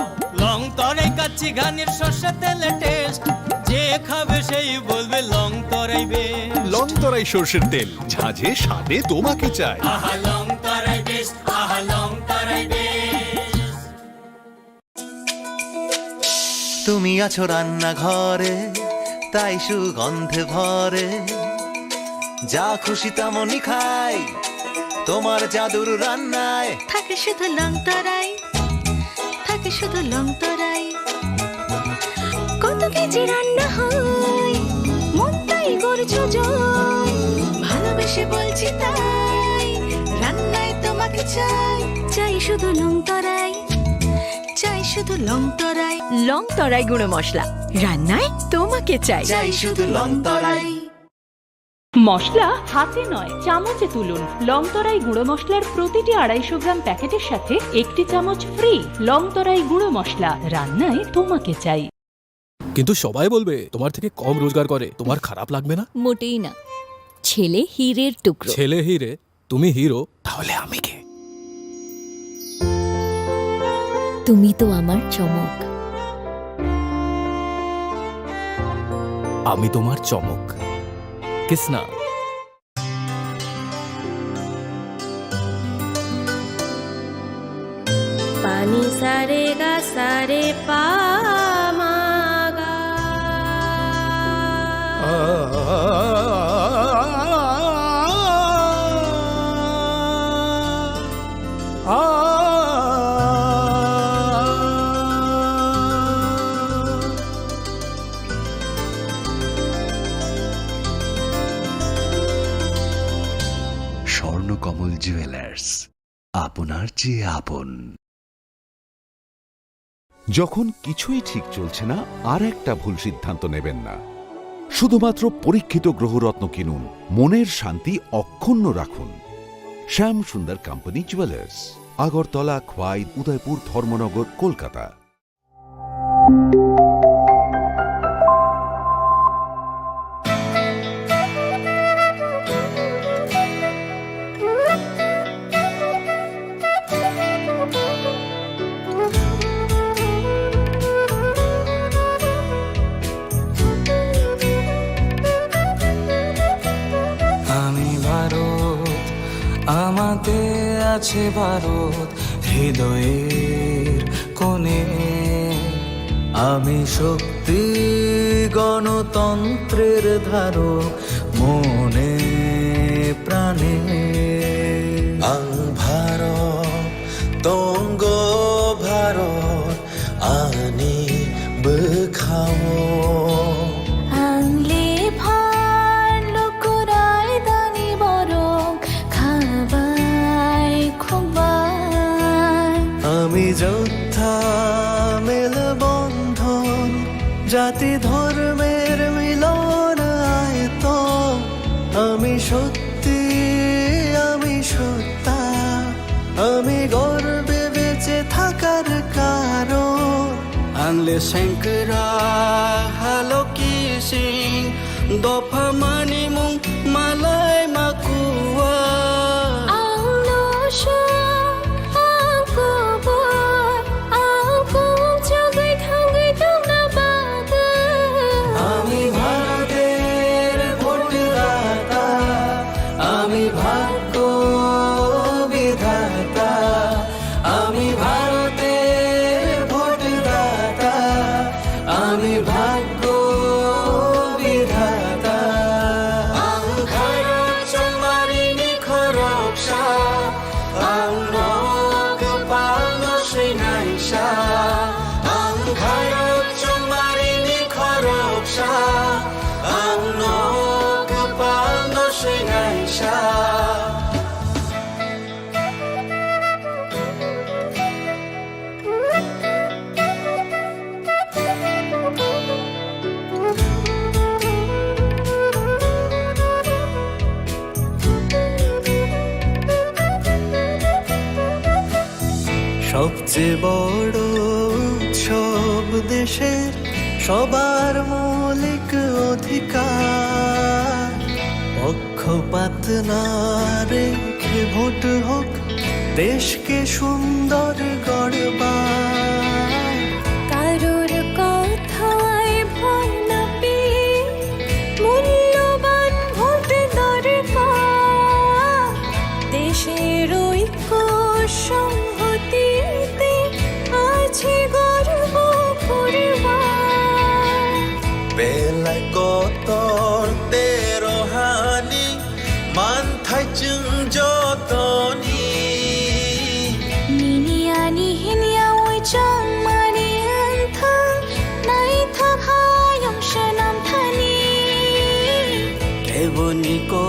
লংতরাই কাচ্চি ঘানির সর্ষে তেলে টেস্ট, যে খাবে সেই বলবে লংতরাই বেশ। লংতরাই সর্ষের তেল, ঝাঁঝে স্বাদে তোমাকে চাই। আহা লংতরাই বেশ, আহা লংতরাই বেশ। তুমি আছো রান্নাঘরে, তাই সুগন্ধে ভরে, যা খুশি তেমনই খাই, তোমার জাদুর রান্নায় থাকে শুধু লংতরাই, থাকে শুধু লংতরাই। কত কেজি রান্না হয়, মন তাই করছো জয়, ভালোবেসে বলছি তাই, রান্নায় তোমাকে চাই, চাই শুধু লংতরাই, চাই শুধু লংতরাই। লংতরাই গুঁড়ো মশলা, রান্নায় তোমাকে চাই। চাই শুধু লংতরাই। মশলা হাতে নয় চামচে তুলুন। লংতরাই গুঁড়ো মশলার প্রতিটি 250 গ্রাম প্যাকেটের সাথে 1টি চামচ ফ্রি। লংতরাই গুঁড়ো মশলা, রান্নায় তোমাকে চাই। কিন্তু সবাই বলবে তোমার থেকে কম রোজগার করে, তোমার খারাপ লাগবে না? মোটেই না, ছেলে হীরের টুকরো। ছেলে হিরে, তুমি হিরো, তাহলে আমি কে? তুমি তো আমার চমক। আমি তোমার চমক। কিসনা পানি সারে গা সারে পা মা গা। স্বর্ণকমল জুয়েলার্স, আপনার চেয়ে আপন। যখন কিছুই ঠিক চলছে না, আর একটা ভুল সিদ্ধান্ত নেবেন না। শুধুমাত্র পরীক্ষিত গ্রহরত্ন কিনুন, মনের শান্তি অক্ষুণ্ণ রাখুন। শ্যাম সুন্দর কোম্পানি জুয়েলার্স, আগরতলা, খোয়াই, উদয়পুর, ধর্মনগর, কলকাতা। আমাদের আছে ভারত হৃদয়ের কোণে। আমি শক্তি গণতন্ত্রের ধারক মনে প্রাণে। ভারত তঙ্গ ভারত আনি বখাও। আনলে ভার লোকরায় দানি বরং খাবাই খুবাই। আমি যোদ্ধা মেল বন্ধন, জাতি ধর্মের মিলন আয়তন। আমি সত্যি, আমি সত্তা, আমি গর্বে বেঁচে থাকার কারণ। আনলে শঙ্করা হালো কি সিং, দফা মানি মুং মালায় মাকুয়া। আমি ভারতের ভোটদাতা, আমি ভাগ্য বিধাতা। আমি ভারতের আশা সবচেয়ে বড় উৎসব দেশের সবার মৌলিক অধিকার পক্ষপাত না রেখে ভোট হোক দেশকে সুন্দর গড়বার কারোর কথায় ভয় না পেয়ে মূল্যবান ভোট দরকার দেশের ঐক্য সংহতিতে আছে গর্ব করবার বেলায় কতর তেরোহানি মান থাইচুং যতনি নিনিয়ানি হিনিয়া ওই চাংমানি আন্থাং নাই থাকায়ং সনাম থানি কেবনি কো